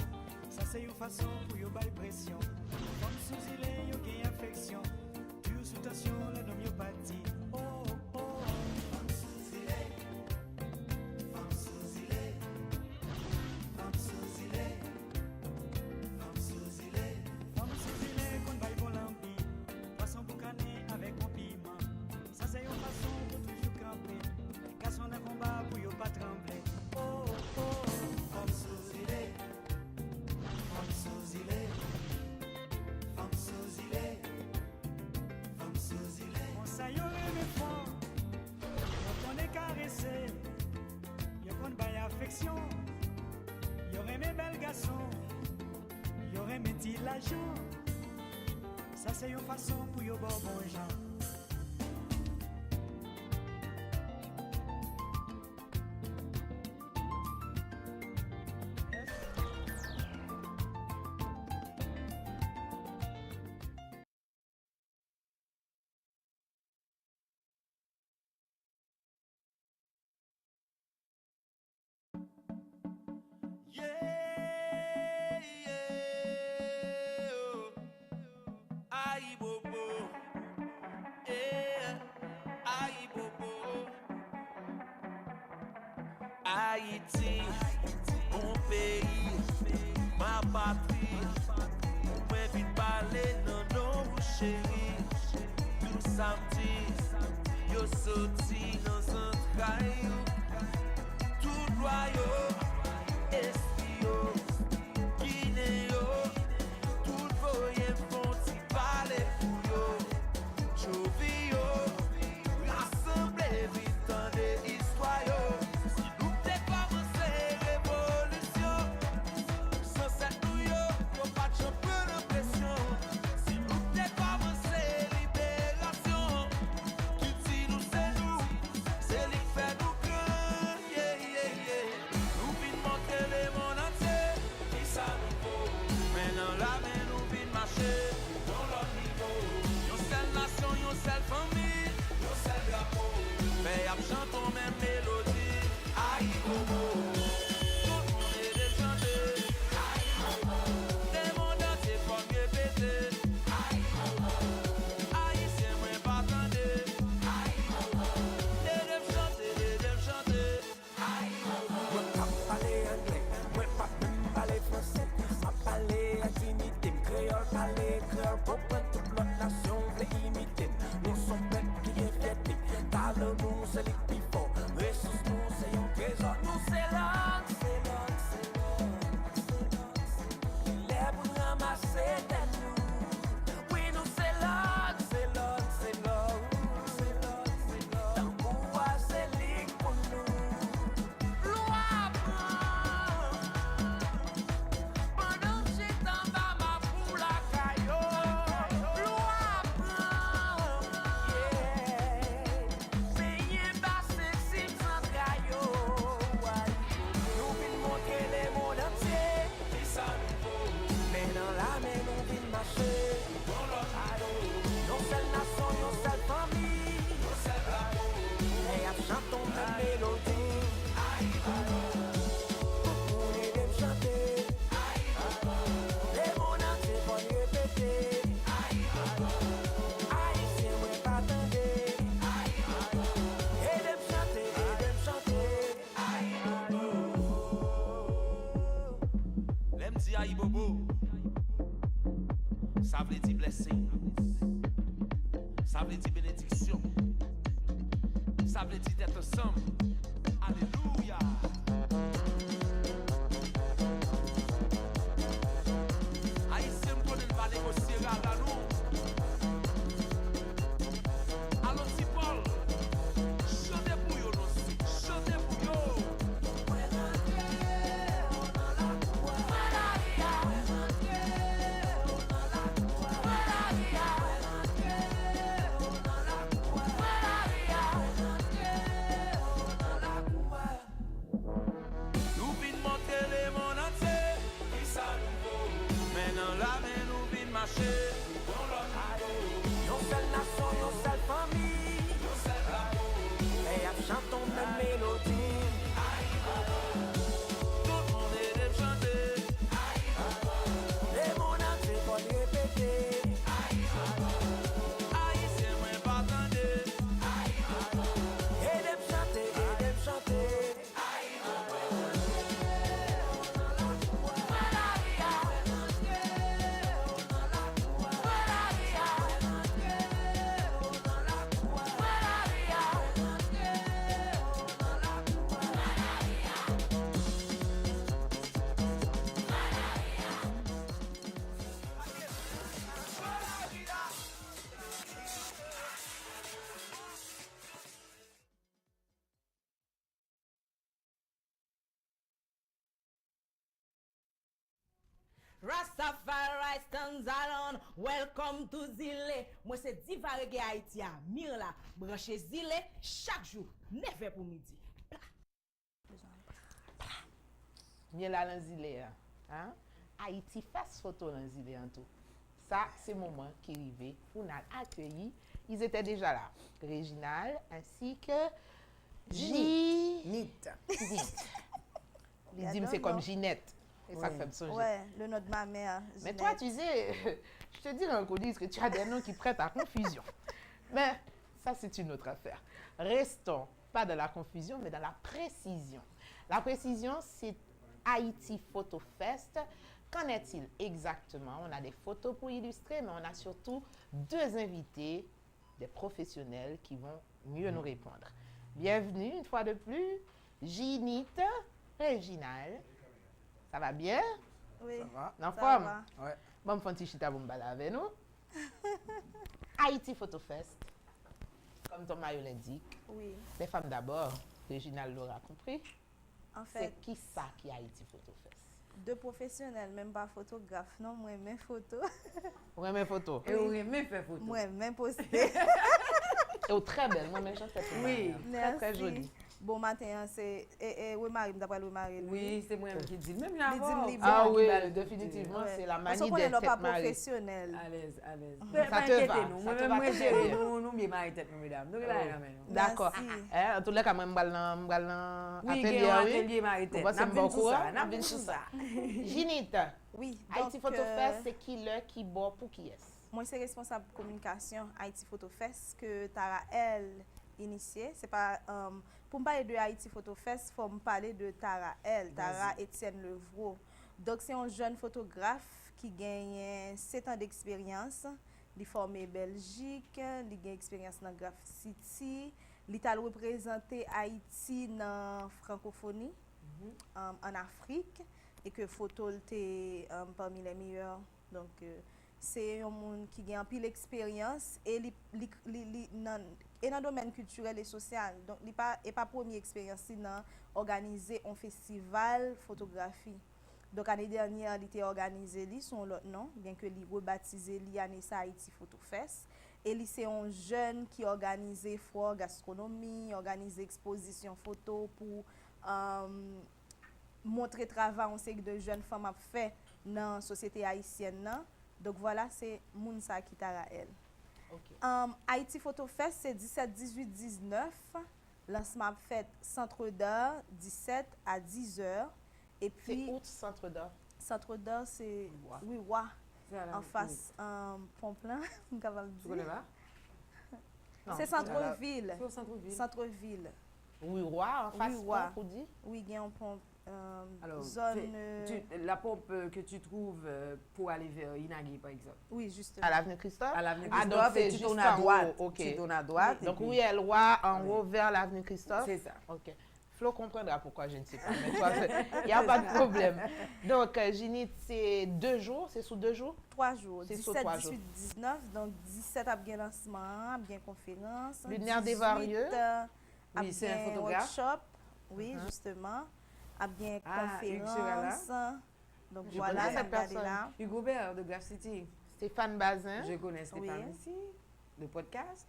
Ça c'est yon façon pour yo bay pression. Femme sous îlet, yo gen affection. Toujours sous tension, la nom yo parti. Oh, oh, oh. Femme sous îlet. Femme sous îlet. Femme sous îlet. Femme sous îlet. Femme sous îlet, qu'on baille bon lampi. Poisson boucané avec mon piment. Ça c'est une façon pour toujours camper. Garçon dans combat pour yo pas trembler. Oh, oh, oh. Femme sous îlet. Femme sous îlet. Femme sous îlet. Femme sous îlet. On ça yo aime fort. On est caressé. Yo qu'on baille affection. Yo aime bel garçon. Yo aime petit l'argent. Ça c'est une façon pour yo bon gens. Aïe bobo, aïe bobo. Haïti, mon pays, ma patrie. On m'invite parler non non chérie. Tout samedi, yo sorti dans central. Tout royaume. Espio, Guinéo, tout voyez font y parler pour yo. Jovio, l'assemblée vitant des histoires. Si nous t'es commencé révolution, sans cette nous yo pas de champion de pression. Si nous t'es commencé libération, qui dit nous c'est lui fait nous grand, yeah, yeah, yeah. Nous vîmes montrer le monde entier, qui ça nous faut. Maintenant la main nous vîmes marcher, dans leur niveau. Yon seule nation, yon seule famille, yon seul drapeau. Mais y'a chantons même mélodie, aïe bobo. Tout le monde est de chanter, aïe bobo. Les mondes entiers font répéter, aïe bobo. Aïe c'est moins pas attendre, aïe bobo. Les deux chanter, aïe bobo. Moi pas parler anglais, moi pas même parler français. Moi parler intimité, créole parler créole. Pourquoi toute l'autre nation veut imiter? Nous sommes peuple qui est fierté, car le nous c'est les plus forts. Ressources nous c'est un trésor, nous c'est aïe bobo. Ça veut dire blessing. Ça veut dire bénédiction. Ça veut dire d'être ensemble. Alléluia. Haïtien me connaît pas négocier à nous. Allons si Paul. Chantez pour yo aussi. Chantez pour yo. Yon seul nation, yon seul famille, yon seul amour. Et ap chanton même mélodie. Tout le monde est de chanter. Et mon entier va répéter. Haïtien, moi pas attendez. Et de chanter, et de chanter. Rastafari stands alone. Welcome to Zile. Moi c'est Diva Reggae Haïti à Mirla. Branché Zile chaque jour 9h pour midi. Bien là dans Zile hein. Haïti fait photo dans Zile en tout. Ça c'est moment qui arrivé pour nous accueillir. Ils étaient déjà là. Réginal ainsi que Ginette. Les dit c'est comme Ginette. Et ça fait me songer. Ouais, le nom de ma mère. Mais toi, tu sais, je te dis dans le coulisses que tu as des noms qui prêtent à confusion. Mais ça, c'est une autre affaire. Restons pas dans la confusion, mais dans la précision. La précision, c'est Haïti Photo Fest. Qu'en est-il exactement? On a des photos pour illustrer, mais on a surtout deux invités, des professionnels qui vont mieux nous répondre. Bienvenue une fois de plus, Ginette, Réginal. Ça va bien? Oui. Ça va? En forme? Ouais. Bon, on fait chita bombala avec nous. Haïti Photo Fest. Comme ton maillot l'indique. Oui. Les femmes d'abord. Réginal l'aura compris. En C'est fait, qui ça qui a Haïti Photo Fest? deux professionnels, même pas photographe, non, moi même photo. Ouais, mes photos. Et on aime faire photo. Moi même poster. Et très belle. Moi, même je fais photo. Oui. Très, très jolie. Bon matin, c'est oui Marie, d'après le Marie. Oui, c'est moi qui dis même la voix. Ah oui, définitivement, c'est la manie des pas têtes mariées. professionnel. À l'aise, à l'aise. Ça te va. Moi, j'ai nous bien mariés tête nous mesdames. Donc là, d'accord. En tous les cas, moi m'bal atelier atelier marié tête. N'a bien tout ça, n'a bien tout ça. Ginette. Oui, Haïti Photo Fest, c'est qui le qui boit pour qui est-ce? Moi, c'est responsable de communication Haïti Photo Fest que Tara elle initié. C'est pas pour me parler de Haïti Photo Fest, faut me parler de Tara elle, Tara Étienne Levrault. Donc c'est un jeune photographe qui gagne 7 ans d'expérience. Il est formé Belgique, il gagne expérience dans Graph City, il a représenté Haïti dans francophonie en Afrique et que photo était parmi les meilleurs. Donc c'est un monde qui a un pile d'expérience et dans le domaine culturel et social. Donc, il n'est pas première expérience dans organiser un festival photographie. Donc, l'année dernière, il était organisé son autre nom, bien que il rebaptisé l'Anessa Haïti Photo Fest. Et c'est un jeune qui organise foire gastronomie, organise exposition photo pour montrer travail on sait que de jeunes femmes a fait dans la société haïtienne. Donc voilà, c'est Mounsa qui t'a elle. Haïti Photo Fest, c'est 17, 18, 19. Lancement fait Centre d'Or, 17 à 10h. Et puis. C'est où Centre d'Or? Centre d'Or, c'est. Oui, en face, Pont-Plein. Tu connais pas? C'est centre-ville. C'est au centre-ville. Centre-ville. Oui, roi, en face, roi. pour dire. Oui, il y a un pompe. Alors, Zone. la pompe que tu trouves pour aller vers Inagui, par exemple. Oui, justement. À l'avenue Christophe? À l'avenue Ah, donc Christophe, c'est et tu juste tournes en à droite. haut, ok. Tu tournes à droite. Donc, et puis- oui, elle roi en haut vers l'avenue Christophe. C'est ça. Ok. Flo comprendra pourquoi je ne sais pas. Mais toi, il n'y a pas de problème. Donc, Ginit, c'est 2 jours, c'est sous 2 jours? 3 jours. C'est 17, sous 3 18, jours. 19. Donc, 17 a bien lancement, bien conférence. Lunaire des Varieux. Oui, c'est un photographe. Workshop. Oui, justement. A bien Hugues Serala. conférence. Donc, Je voilà, connais cette regardez personne. là. Hugo Bert de Graph City. Stéphane Bazin. Je connais Stéphane Oui. aussi, le podcast.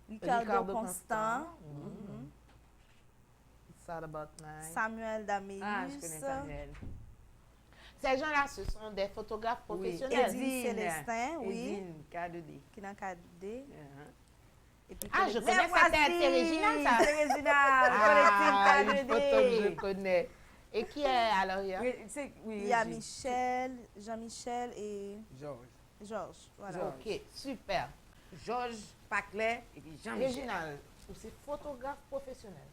Ricardo Constant. It's all about night. Samuel Dameus. Ah, je connais Samuel. Ces gens-là, ce sont des photographes Oui. professionnels. Edine Célestin, oui. Edine, K2D. Qui est dans KD. Et puis, Ah, je Mais connais ça, voici, c'est original, ça. C'est original, Ah, collectif une photo que je K2D. connais. Et qui est à l'arrière? Oui, Il y a Michel, Jean-Michel et Georges. Voilà. Ok, super. Georges Paclet et puis Jean-Michel. Réginal, c'est photographe professionnel.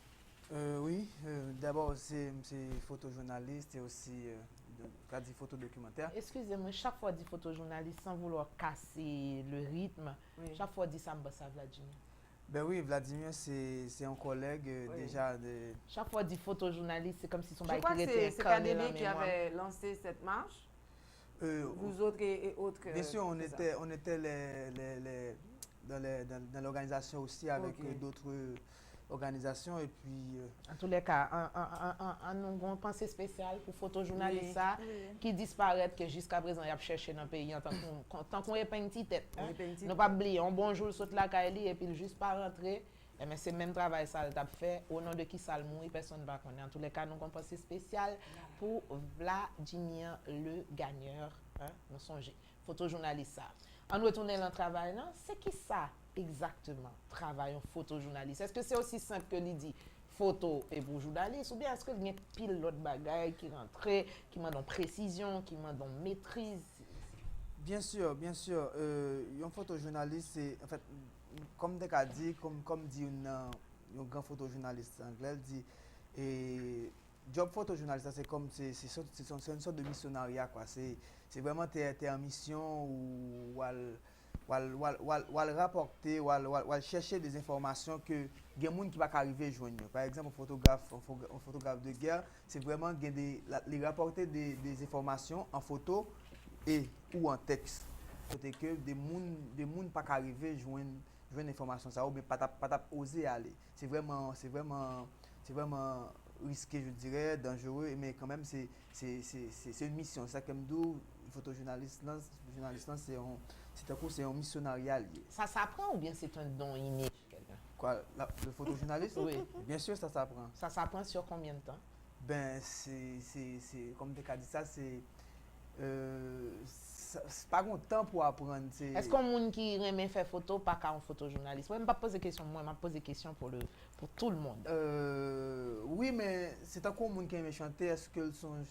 Oui, d'abord c'est photojournaliste et aussi photodocumentaire. Excusez-moi, chaque fois dit photojournaliste sans vouloir casser le rythme, chaque fois dit ça me bosse à Vladimir. Ben oui, Vladimir, c'est un collègue déjà de... Chaque fois dit photojournaliste, c'est comme si son Je bail crois que était c'est incarné dans KDB la qui mémoire. avait lancé cette marche. Vous autres et autres. Bien sûr, on c'est ça. était dans l'organisation aussi avec d'autres organisations et puis... En tous les cas, un pensée spéciale pour photojournaliste Oui. ça, Oui. qui disparaît que jusqu'à présent il a cherché dans le pays en tant qu'on est pas une petite tête. On est pas une petite Nous pas oublier, un bon jour saute la Kaili et puis juste pas rentrer. Mais c'est le même travail ça t'a fait au nom de qui ça le mouille, personne ne va connaître. En tous les cas, nous avons pensé spécial pour Vladimir le gagneur, nous songez, photojournaliste ça. En retournant dans le travail, non, c'est qui ça exactement, travail en photojournaliste? Est-ce que c'est aussi simple que l'idée photo et pour journaliste ou bien est-ce qu'il y a pile d'autres bagailles qui rentrent, qui demandent précision, qui demandent maîtrise? Bien sûr, bien sûr. Un photojournaliste, c'est, en fait, comme Deka dit, comme dit un grand photojournaliste anglais, dit, et job photojournaliste, c'est comme, c'est une sorte de missionnariat, quoi. C'est vraiment t'es en mission ou rapporter, ou chercher des informations que il y a des gens qui ne vont pas arriver à joindre. Par exemple, un photographe de guerre, c'est vraiment les rapporter des informations en photo et ou en texte. Côté que des gens pas arriver à joindre l'information ça ou bien pas oser aller. C'est vraiment risqué, je dirais, dangereux, mais quand même c'est une mission. C'est ça comme d'où photojournaliste c'est un missionnariat lié. Ça s'apprend ou bien c'est un don inné chez quelqu'un? Quoi, le photojournaliste? Oui. Bien sûr, ça s'apprend. Ça s'apprend sur combien de temps? Ben, c'est comme tu as dit ça, c'est pas grand temps pour apprendre. Est-ce qu'on monde qui aime faire photo pas qu'un photojournaliste? Moi, je ne pas poser question moi, je poser question pour tout le monde. Oui, mais c'est encore un monde qui aime chanter. Est-ce que sont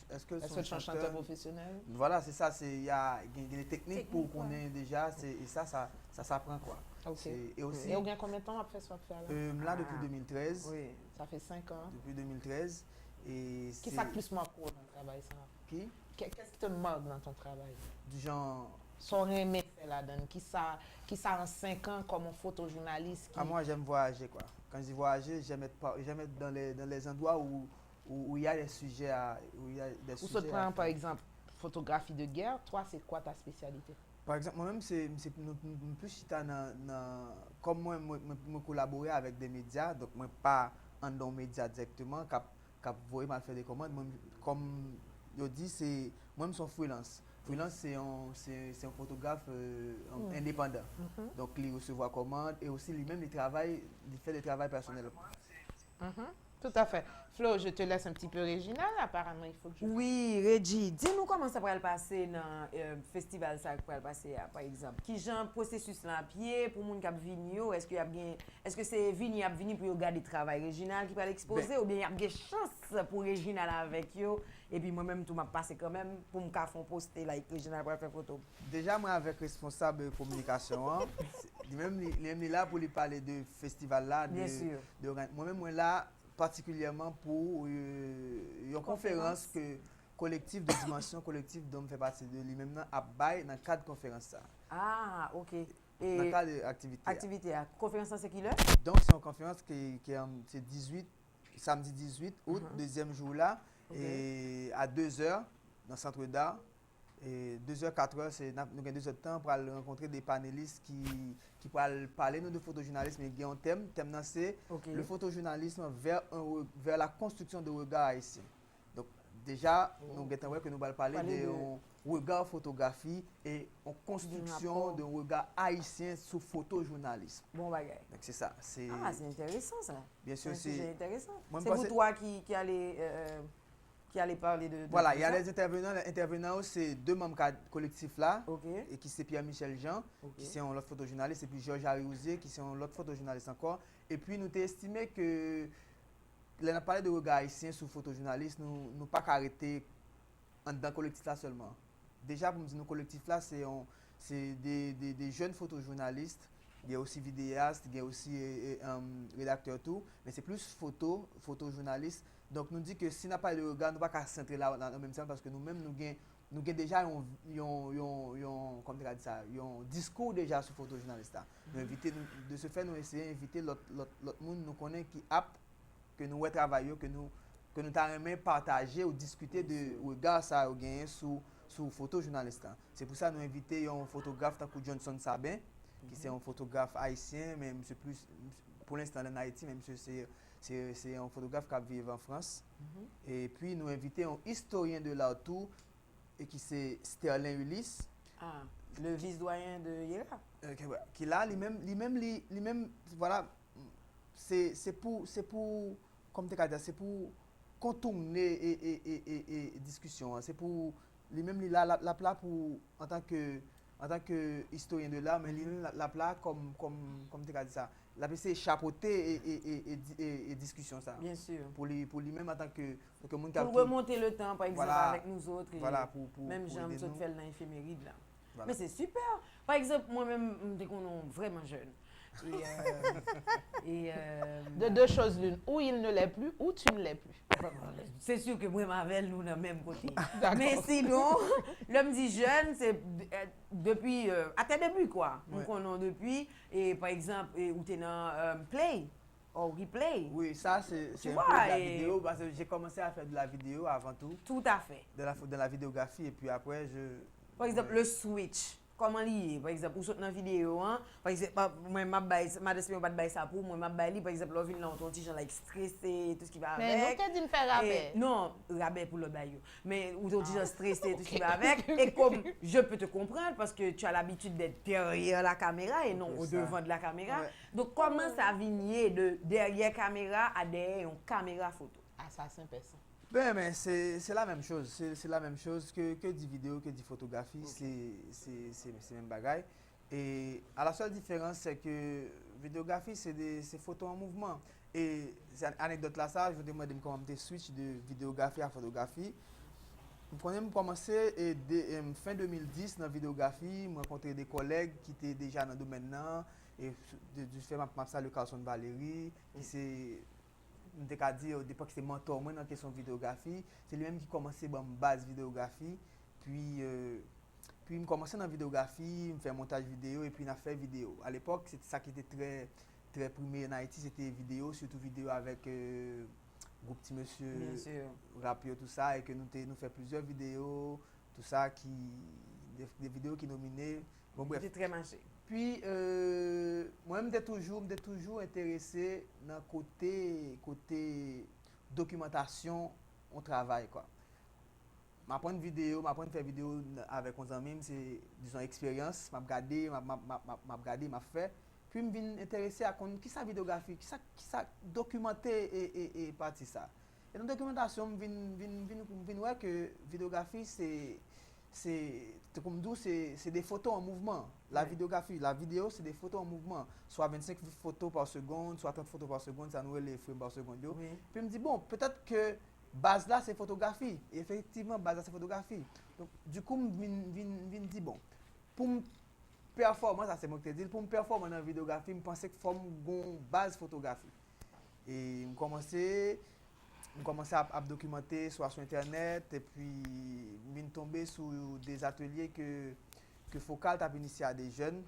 chanteurs professionnels? Voilà, c'est ça. Il y a des techniques pour qu'on ait déjà. Et ça s'apprend quoi. Okay. Et aussi. Et au bien combien de temps après ça faire là? Là depuis 2013. Oui. Ça fait 5 ans. Depuis 2013. Et qui ça plus marque dans le travail ça? Qui? Qu'est-ce qui te marque dans ton travail? Du genre. Son remède là-dedans. Qui ça en 5 ans comme un photojournaliste? Moi j'aime voyager quoi. Quand je dis voyager, j'aime être dans les endroits où il y a des sujets à. Où se prend par exemple photographie de guerre, toi c'est quoi ta spécialité? Par exemple, moi-même, c'est plus comme moi, je collabore avec des médias, donc moi pas en dans médias directement, cap voyer mal faire des commandes. Comme je dis, c'est moi je suis freelance. Freelance c'est un photographe indépendant. Donc il recevoir commande et aussi lui-même il fait des travail personnel. Tout à fait. Flo, je te laisse un petit peu Réginal, apparemment il faut que je... Oui, Régi, dis-nous comment ça pourrait passer dans le festival, ça pourrait passer par exemple. Qui genre processus là à pied pour les gens qui viennent, est-ce que c'est vini à venir pour regarder le travail Réginal qui va l'exposer ou bien il y a des chances pour Réginal avec eux et puis moi-même tout m'a passé quand même pour me faire poster là avec Réginal pour faire photo. Déjà moi avec responsable de communication, lui-même il est là pour lui parler de festival là. Bien sûr. Moi-même là particulièrement pour une conférence que collectif de dimension collective dont fait partie de lui-même à Baye dans le cadre de conférence ça. Ah, OK. Dans le cadre d'activité. Activité, conférence c'est qui là? Donc c'est une conférence qui c'est samedi 18 août, deuxième jour là, et à 2h dans le centre d'art. Et 2h, 4h, nous avons 2 heures de temps pour aller rencontrer des panélistes qui pourront parler de photojournalisme. Et il y a un thème c'est le photojournalisme vers la construction de regard haïtien. Donc déjà, nous avons que nous allons parler de regard photographie et en construction de regard haïtien sous photojournalisme. Bon bagage. Donc c'est ça. C'est intéressant ça. Bien sûr, c'est intéressant. C'est vous toi qui allez parler de voilà, il y a les intervenants. Les intervenants, c'est 2 membres collectifs là, et qui c'est Pierre-Michel Jean, qui c'est un autre photojournaliste, et puis Georges Ariouzier, qui c'est un autre photojournaliste encore. Et puis, nous avons estimé que, là, on a parlé de regard haïtien sur photojournaliste, nous n'avons pas arrêté dans le collectif là seulement. Déjà, pour nous dire, nos collectifs là, c'est des jeunes photojournalistes. Il y a aussi vidéastes, il y a aussi rédacteurs tout, mais c'est plus photojournalistes. Donc nous dit que si n'a pas de regard, nous ne pouvons pas centrer là dans le même temps parce que nous-mêmes nous avons déjà un discours déjà sur photojournaliste. De ce fait, nous essayons d'inviter l'autre monde nous connaît qui apte que nous travaillons, que nous avons partager ou discuter de regard ça gagné sur photojournaliste. C'est pour ça que nous invitons un photographe comme Johnson Sabin, qui c'est un photographe haïtien, mais monsieur plus pour l'instant en Haïti, même monsieur c'est un photographe qui vit en France. Et puis nous invitons un historien de l'art tout et qui c'est Sterling Ulysse. Ah, le vice-doyen de Yera. Qui là lui-même voilà, c'est pour comme tu as dit, c'est pour contourner et discussion, c'est pour lui-même la plat pour en tant que historien de l'art, mais la plat comme tu as dit ça. La c'est chapeauter et discussion ça. Bien sûr. Pour lui-même en tant que monde pour remonter le temps, par exemple, voilà, avec nous autres. Voilà, même Jean me fait dans l'éphéméride là. Voilà. Mais c'est super. Par exemple, moi-même, je suis vraiment jeune. De 2 choses l'une, ou il ne l'est plus, ou tu ne l'es plus. C'est sûr que moi et Marvel, nous, dans le même côté. Mais sinon, l'homme dit jeune, c'est depuis, à tes débuts, quoi. Nous connaissons depuis, et par exemple, où tu es dans Play, ou Replay. Oui, ça, c'est un peu de la vidéo, parce que j'ai commencé à faire de la vidéo avant tout. Tout à fait. De la vidéographie, et puis après, Par exemple, le switch. Comment lié, par exemple, ou saute dans la vidéo, hein? Par exemple, moi, ma destinée, pas de bail ça pour moi, ma bail, par exemple, l'envie là, on gens like stressé, tout ce qui va avec. Mais nous, dit de faire rabais. Non, rabais pour le bail. Mais ou d'autres gens stressés, tout ce qui va avec. Et comme je peux te comprendre, parce que tu as l'habitude d'être derrière la caméra et non au devant de la caméra. Ouais. Donc, comment ça vient de derrière caméra à derrière une caméra photo? Ah, ça, c'est intéressant. Ben, mais c'est la même chose. C'est la même chose que du vidéo, que du photographie. C'est même bagaille. Et à la seule différence, c'est que vidéographie, c'est photos en mouvement. Et c'est une anecdote là, ça, je vous demande de me commenter switch de vidéographie à photographie. Je commencé fin 2010 dans la vidéographie. J'ai rencontré des collègues qui étaient déjà dans le domaine là. Et je fais ma salle de Carlson Valérie, qui c'est. Je peux dire au départ que c'est mentor moi dans la question de vidéographie. C'est lui-même qui commençait dans base vidéographie. Puis il commençait dans la vidéographie, il fait montage vidéo et puis il a fait vidéo. À l'époque, c'était ça qui était très, très primé en Haïti, c'était vidéo, surtout vidéo avec groupe Petit Monsieur, Rapio, tout ça, et que nous fait plusieurs vidéos, tout ça, des vidéos qui nominaient. Bon, bref. C'était très marché. Puis, moi-même, j'étais toujours intéressé dans le côté documentation au travail, quoi. M'apprendre vidéo, m'apprendre faire vidéo avec nos amis, c'est, disons, expérience. M'a regardé, m'a fait. Puis, je me intéressé à qui ça vidéographie, qui ça documenter et partir ça. Et dans la documentation, je vois que vidéographie, c'est des photos en mouvement. La vidéographie, la vidéo, c'est des photos en mouvement. Soit 25 photos par seconde, soit 30 photos par seconde, ça nous est les frames par seconde. Oui. Puis je me dis, bon, peut-être que base là, c'est photographie. Et effectivement, base là, c'est photographie. Donc, du coup, je me dis, bon, pour me performer, ça c'est moi qui te dis, pour me performer dans la vidéographie, je pensais qu'il faut une base photographie. Et je commençais à documenter soit sur Internet et puis je suis tombé sur des ateliers que Focal a initié à des jeunes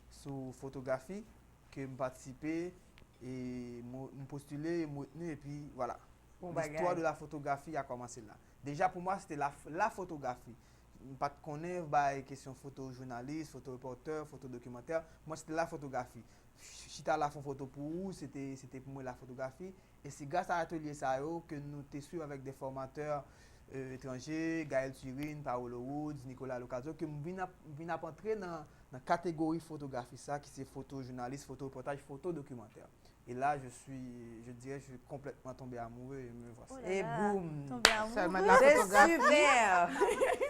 sur photographie, que je participais et je postulais, je retenu et puis voilà. L'histoire de la photographie a commencé là. Déjà pour moi c'était la photographie. Je ne connais pas les questions photojournaliste, photoreporteur, photodocumentaire. Moi c'était la photographie. Si tu as la photo pour vous, c'était pour moi la photographie. Et c'est grâce à l'atelier SAO que nous te suivons avec des formateurs étrangers, Gaël Turine, Paolo Woods, Nicolas Locazzo, que nous venons entrer dans la catégorie photographie, ça, qui c'est photojournaliste, photoreportage, photodocumentaire. Et là, je suis complètement tombé amoureux et me voici. Et boum! Tombé amoureux. Seulement de la photographie. Super!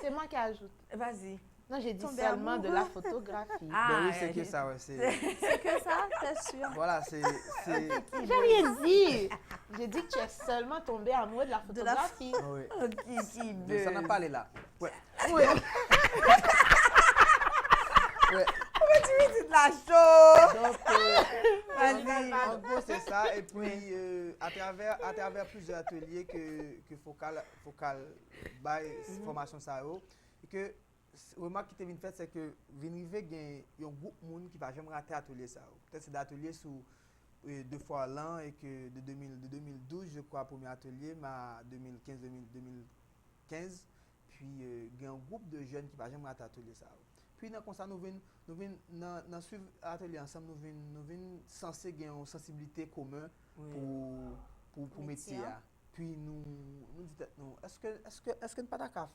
C'est moi qui ajoute. Vas-y. Non, j'ai dit Tombé seulement de la amoureux. photographie. Ben oui, c'est que ça, ouais. C'est que ça, t'es sûr? Voilà, c'est... J'ai rien dit. J'ai dit que tu es seulement tombé amoureux de la photographie. Oui. Ok, Ça n'a pas allé là. Ouais. Ouais. Ouais. Pourquoi tu me dis de la chose? Donc, Vas-y. en gros, c'est ça. Et puis, à travers plusieurs ateliers que Focal bail formation ça et que remarque qui t'est fait c'est que Vinrivé gagne un groupe monde qui va jamais rater atelier ça. Peut-être c'est d'atelier sous 2 fois l'an et que de 2012 je crois premier atelier ma 2015 puis il y a un groupe de jeunes qui va jamais rater atelier ça. Puis dans comme ça nous venons dans suivre atelier ensemble nous venons censé gagner une sensibilité commune pour métier. Puis nous disons est-ce que pas d'accord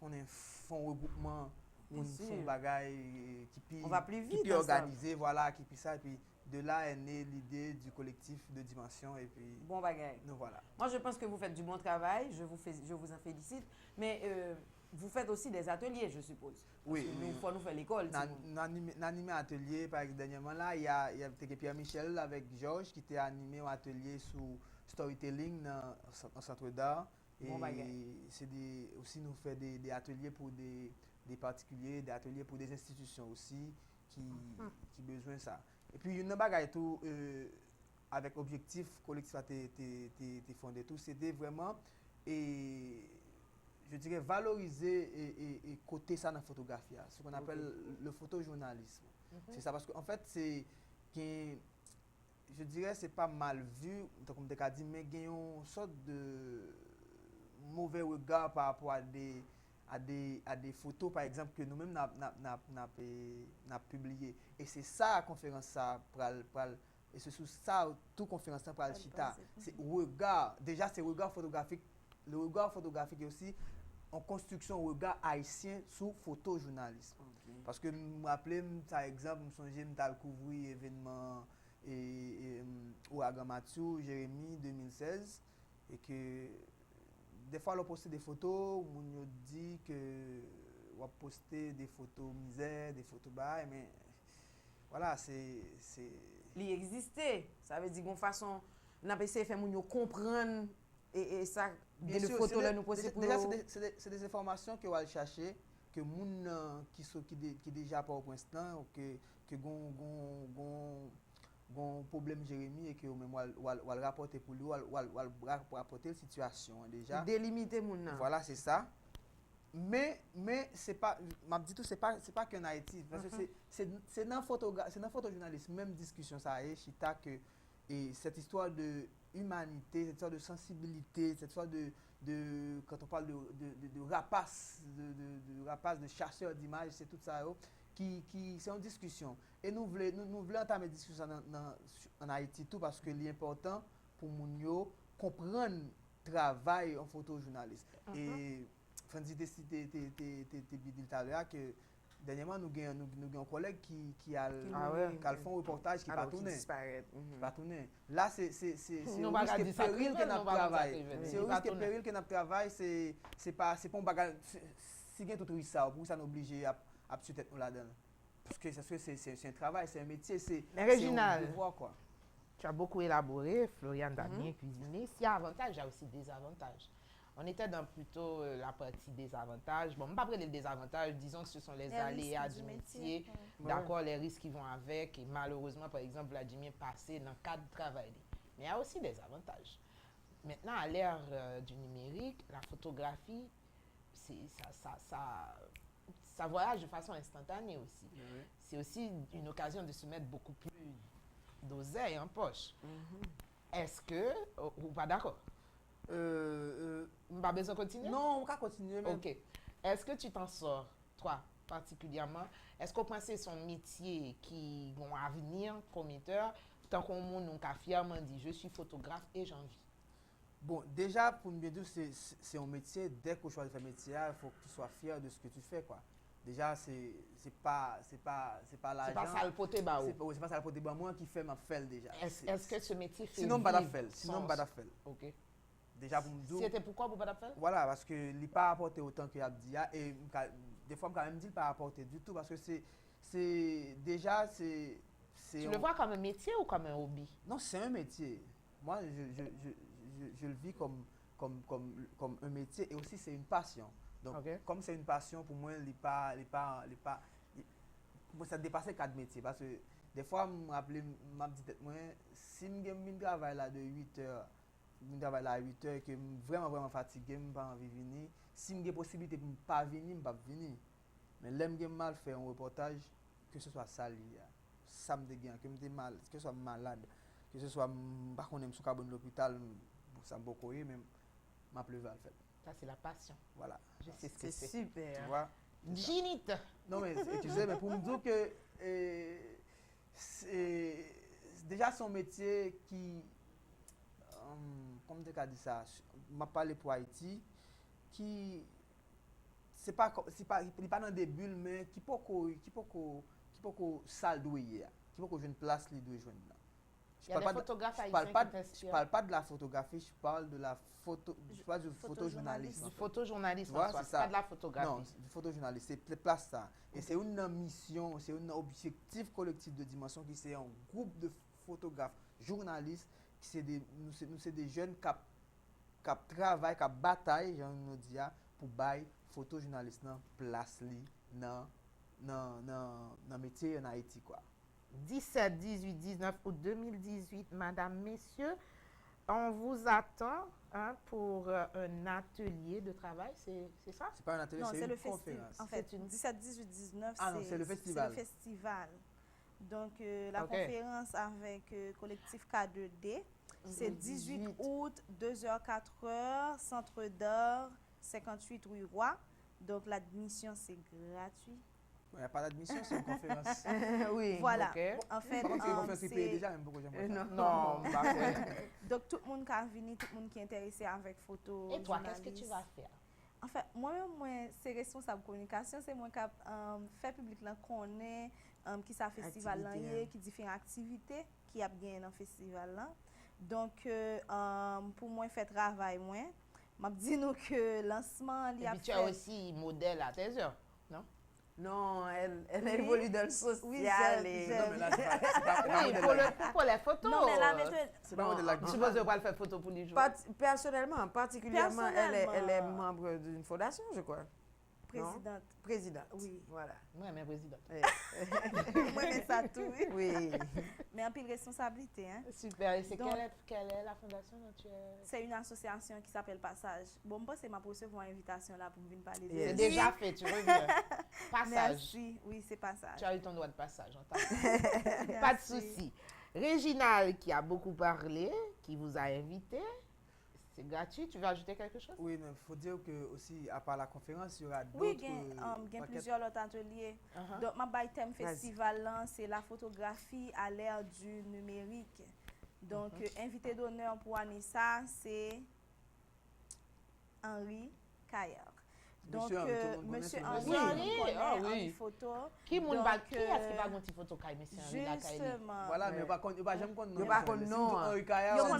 qu'on ait font regroupement pour son bagaille qui on va plus vite qui organisé voilà qui puis ça et puis de là est née l'idée du collectif de dimension et puis bon bagaille. Donc voilà. Moi je pense que vous faites du bon travail, je vous en félicite, mais vous faites aussi des ateliers, je suppose. Oui. Nous faire l'école. Nous animé un atelier par exemple dernièrement là il y a Pierre Michel avec Georges qui était animé un atelier sur storytelling dans centre d'art. Et c'est aussi nous fait des ateliers pour des particuliers, des ateliers pour des institutions aussi qui besoin de ça. Et puis une bagaille tout avec objectif collectif a été fondé tout, c'était vraiment et je dirais valoriser et coter ça dans la photographie, ce qu'on appelle le photojournalisme. C'est ça parce qu'en fait c'est je dirais c'est pas mal vu comme tu as dit mais il y a une sorte de mauvais regard par rapport à des photos par exemple que nous-mêmes n'a publié et c'est ça la conférence ça et c'est sur ça toute conférence ça pour chita c'est regard déjà c'est regard photographique le regard photographique est aussi en construction regard haïtien sur photojournalisme parce que me rappeler par exemple me songer me couvrir événement et Ouragan Mathieu Jérémy 2016 et que des fois, on poste des photos, on dit que on poster des photos misère, des photos bas, mais voilà, c'est. Il existait. Ça veut dire d'une façon, on a essayé de faire nous comprendre et ça, des photos là nous poster pour déjà, c'est des informations que on va chercher, que moun qui déjà pas au instant, que gon problème Jérémy et que même on le rapporter pour lui ou rapporter la situation déjà délimiter mon nom. Voilà, c'est ça. Mais c'est pas m'a dit tout c'est pas qu'en Haïti parce que c'est dans photojournalisme même discussion ça est chita que et cette histoire de humanité, cette histoire de sensibilité, cette histoire de quand on parle de rapace de rapace de chasseurs d'images, c'est tout ça qui c'est une discussion et nous voulons entamer une discussion en Haïti tout parce que l'important pour moun yo comprendre travail en photojournaliste et Franzi te dit tout à l'heure que dernièrement nous avons un collègue qui a fait un reportage qui va tourner là c'est un risque péril que nous travaille c'est un risque péril que nous travaille c'est pas un bagage si gain tout ça pour ça nous obligé à peut-être nous là-dedans parce que c'est un travail c'est un métier c'est Régional devoir quoi. Tu as beaucoup élaboré, Florian Damien cuisiné. S'il y a avantage, il y a aussi des avantages. On était dans plutôt la partie des avantages. Bon, pas les désavantages, disons que ce sont les aléas du métier, d'accord, les risques qui vont avec. Et malheureusement, par exemple, Vladimir passé dans le cadre de travail. Mais il y a aussi des avantages. Maintenant, à l'ère du numérique, la photographie, ça voyage de façon instantanée aussi. Oui. C'est aussi une occasion de se mettre beaucoup plus d'oseille en poche. Est-ce que, ou pas d'accord? Pas besoin de continuer? Non, on va continuer même. Ok. Est-ce que tu t'en sors, toi, particulièrement? Est-ce qu'on pense que son métier qui a un avenir prometteur, tant qu'on nous a fièrement dit, je suis photographe et j'en vis? Bon, déjà, pour me dire, c'est un métier. Dès que tu choisis de faire métier, il faut que tu sois fier de ce que tu fais, quoi. Déjà, c'est pas l'argent. C'est pas ça le poté ba ou. C'est pas ça le poté ba moi qui fait ma felle déjà. Est-ce que ce métier fait sinon pas d'affaire, sinon pas d'affaire. OK. Déjà pour me dire. C'était pourquoi pour pas d'affaire? Voilà, parce que il pas apporté autant que Abdi et des fois quand même dit pas apporter du tout parce que c'est déjà c'est Tu le vois comme un métier ou comme un hobby? Non, c'est un métier. Moi je le vis comme un métier et aussi c'est une passion. Donc, comme c'est une passion, pour moi, moi, ça dépasse le cadre métier. Parce que des fois, je me rappelle, si je travaille là de 8 heures, et que je suis vraiment fatigué, je n'ai pas envie de venir, si j'ai possibilité de ne pas venir, je ne vais pas venir. Mais là, je mal faire un reportage, que ce soit ça, ça me dégaine, que je suis mal, que je sois malade, que ce soit, par contre, je suis à l'hôpital, ça me beaucoup, mais je m'appelle à le faire. Ça, c'est la passion. Voilà. Je sais ce que c'est. C'est super. Tu vois? Ginite. Non, mais tu sais, mais pour me dire que déjà son métier qui, comme tu as dit ça, m'a parlé pour Haïti, qui, il n'est pas dans des bulles, mais qui peut salle douiller, qui peut une place les deux jeunes là. Il y a des photographes haïtiens qui t'inspirent. Je parle pas de la photographie, je parle de la du photojournalisme. Du photojournalisme, c'est pas de la photographie. Non, du photojournalisme, c'est place ça. Et c'est une mission, c'est un objectif collectif de dimension qui c'est un groupe de photographes, journalistes, qui c'est des jeunes qui travaillent, qui bataillent, j'en dis, pour bailler photojournaliste dans place dans le métier en Haïti quoi. 17, 18, 19 août 2018, madame, messieurs, on vous attend pour un atelier de travail, c'est ça? C'est pas un atelier, c'est une conférence. En fait, 17, 18, 19, c'est le festival. C'est le festival. Donc, la conférence avec collectif K2D, c'est 18 août, 2h, 4h, Centre d'Or, 58 rue Roi. Donc, l'admission, c'est gratuit. Il n'y a pas d'admission, c'est une conférence. Oui. Voilà. Okay. En fait, par contre, c'est une conférence qui paye déjà, même beaucoup j'aime Non, donc, tout le monde qui a venu, tout le monde qui est intéressé avec photo. Et toi, qu'est-ce que tu vas faire? En fait, moi-même, c'est responsable de communication. C'est moi qui fait public là qu'on est, qui ça festival là, qui différentes activités qui a bien dans le festival là. Donc, pour moi, faire travail, moi, je dis nous que lancement, il y a. Et puis, tu as aussi modèle à tes heures, non? Non, elle évolue dans le social. Oui, Non, mais là, c'est pas pour les photos. Non, mais là, c'est pas modèle là. Je suppose que pas faire photo pour les jours. Particulièrement, elle est membre d'une fondation, je crois. Présidente. Présidente. Oui. Voilà. Oui, mais présidente. Moi, mais ça tout. Oui. Mais un peu de responsabilité. Hein? Super. Et c'est quelle est la fondation dont tu es? C'est une association qui s'appelle Passage. Bon, moi, c'est ma recevoir une invitation là pour venir parler de C'est déjà fait, tu reviens. Passage. Merci. Oui, c'est Passage. Tu as eu ton droit de passage. Pas de souci. Réginal, qui a beaucoup parlé, qui vous a invité. C'est gratuit. Tu veux ajouter quelque chose? Oui, mais il faut dire que aussi, à part la conférence, il y aura d'autres... Oui, il y a plusieurs autres ateliers. Donc, ma thème festival, c'est la photographie à l'ère du numérique. Donc, invité d'honneur pour Anissa, c'est Henri Caillard. Donc, monsieur Henri Photo. Qui est-ce qui va une photo Caillard? Justement. Voilà, mais par contre, il n'y a pas jamais non. Pas contre non. Henri Caillard. En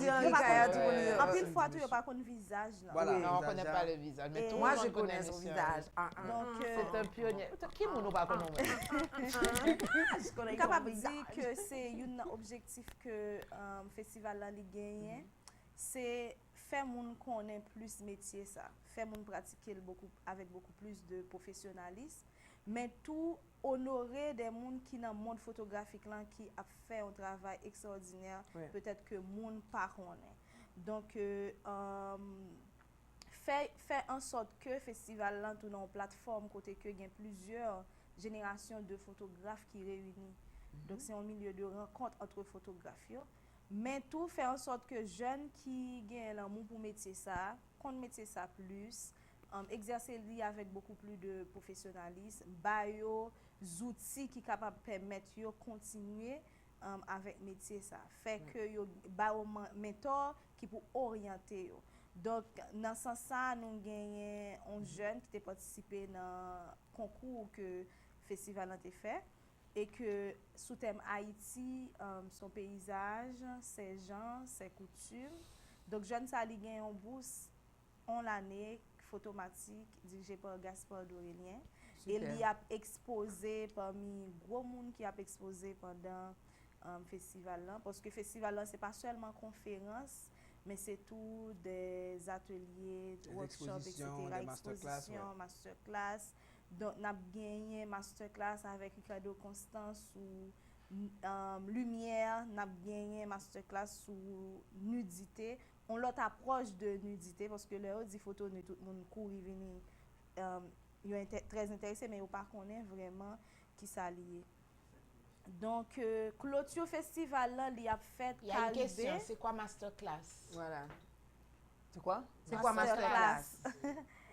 pile fois, il n'y a pas de visage. Voilà. Non, on ne connaît pas le visage. Mais moi, je connais son visage. Donc, c'est un pionnier. Qui est-ce qui pas connaît? Je suis capable de dire que c'est un objectif que le festival a gagné. C'est faire moun connaître plus métier ça, faire moun pratiquer avec beaucoup plus de professionnalisme. mais tout honorer des gens qui dans le monde photographique là qui a fait un travail extraordinaire, peut-être que monde pas connaît. Donc fait en sorte que festival là tout dans une plateforme côté que il y a plusieurs générations de photographes qui réunissent. Donc c'est un milieu de rencontre entre photographes. Mais tout fait en sorte que jeunes qui gagnent l'amour pour métier ça, qu'on métier ça plus, exercer avec beaucoup plus de professionnalisme, bio, outils qui capable permettre de continuer avec métier ça. Fait que yo ba mentor qui pour orienter yo. Donc dans ce sens ça nous gagnons un jeune qui a participé dans concours que festival a fait et que sous thème Haïti, son paysage, ses gens, ses coutumes. Donc jeune ça li gagne en bourse en l'année photomatique dirigé par Gaspard Dorélien. Et il a exposé parmi gros monde qui a exposé pendant festival là parce que festival là c'est pas seulement conférence mais c'est tout des ateliers, workshops, etc. Expositions, masterclass. Donc n'a gagné masterclass avec Ricardo Constance ou lumière, n'a gagné masterclass sur nudité. On l'autre approche de nudité parce que là dit photo tout le monde court y venir très intéressé mais on pas connaît vraiment qui ça lié. Donc clôture festival là il a fait il y a une question, c'est quoi masterclass? Voilà. C'est quoi? C'est quoi masterclass?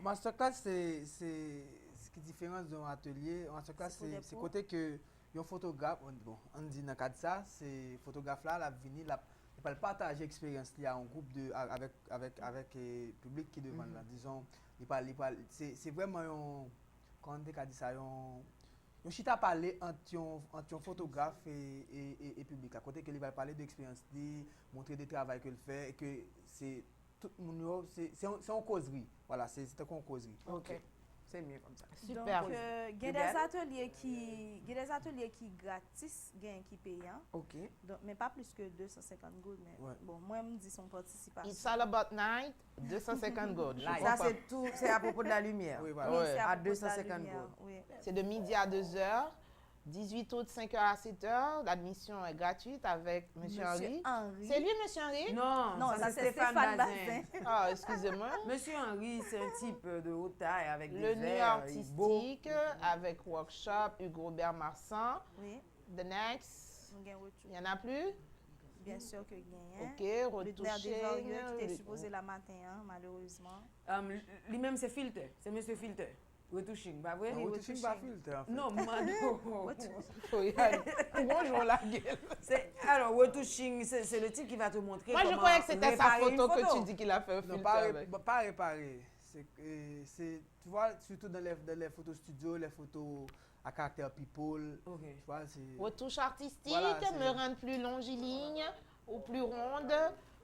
Masterclass c'est ce qui différence d'un atelier. Masterclass c'est côté que un photographe on dit dans cadre ça, c'est photographe là la venir la il partager expérience il y a un groupe de avec public qui demande là disons il parle c'est vraiment un quand on dit ça un chita parler entre un photographe et public à côté que il va parler d'expérience montrer des travail qu'il fait et que c'est tout monde c'est en causerie voilà c'est une causerie. OK. C'est mieux comme ça. Super. Donc il y a des ateliers qui gratis, gain qui payant. OK. Donc mais pas plus que 250 gold mais bon moi me dis son participation. It's all about night, 250 gold. Ça c'est tout, c'est à propos de la lumière. Oui voilà. Oui, à 250 gold. Oui. C'est de midi à 2h. 18 août, 5h à 7h. L'admission est gratuite avec Monsieur Henry. C'est lui, Monsieur Henry? Non, ça c'est Stéphane Bazin. Ah, excusez-moi. Monsieur Henry, c'est un type de haute taille avec des Le nu verres, artistique avec workshop, Hugo Robert Marsan. Oui. The next. Il n'y en a plus? Bien sûr que gagne. OK, retouché. Qui était supposé la matin, malheureusement. Lui-même, c'est Filter. C'est Monsieur Filter. Retouching, pas vrai? Retouching pas filtre en fait. Non, Mano. Bonjour la gueule. Alors, retouching, c'est le type qui va te montrer. Moi, je croyais que c'était sa photo que tu dis qu'il a fait un filtre. Non, pas réparer. Tu vois, surtout dans les photos studio, les photos à caractère people. Okay. Tu vois, retouche artistique, voilà, me rendre plus longiligne, ou plus ronde,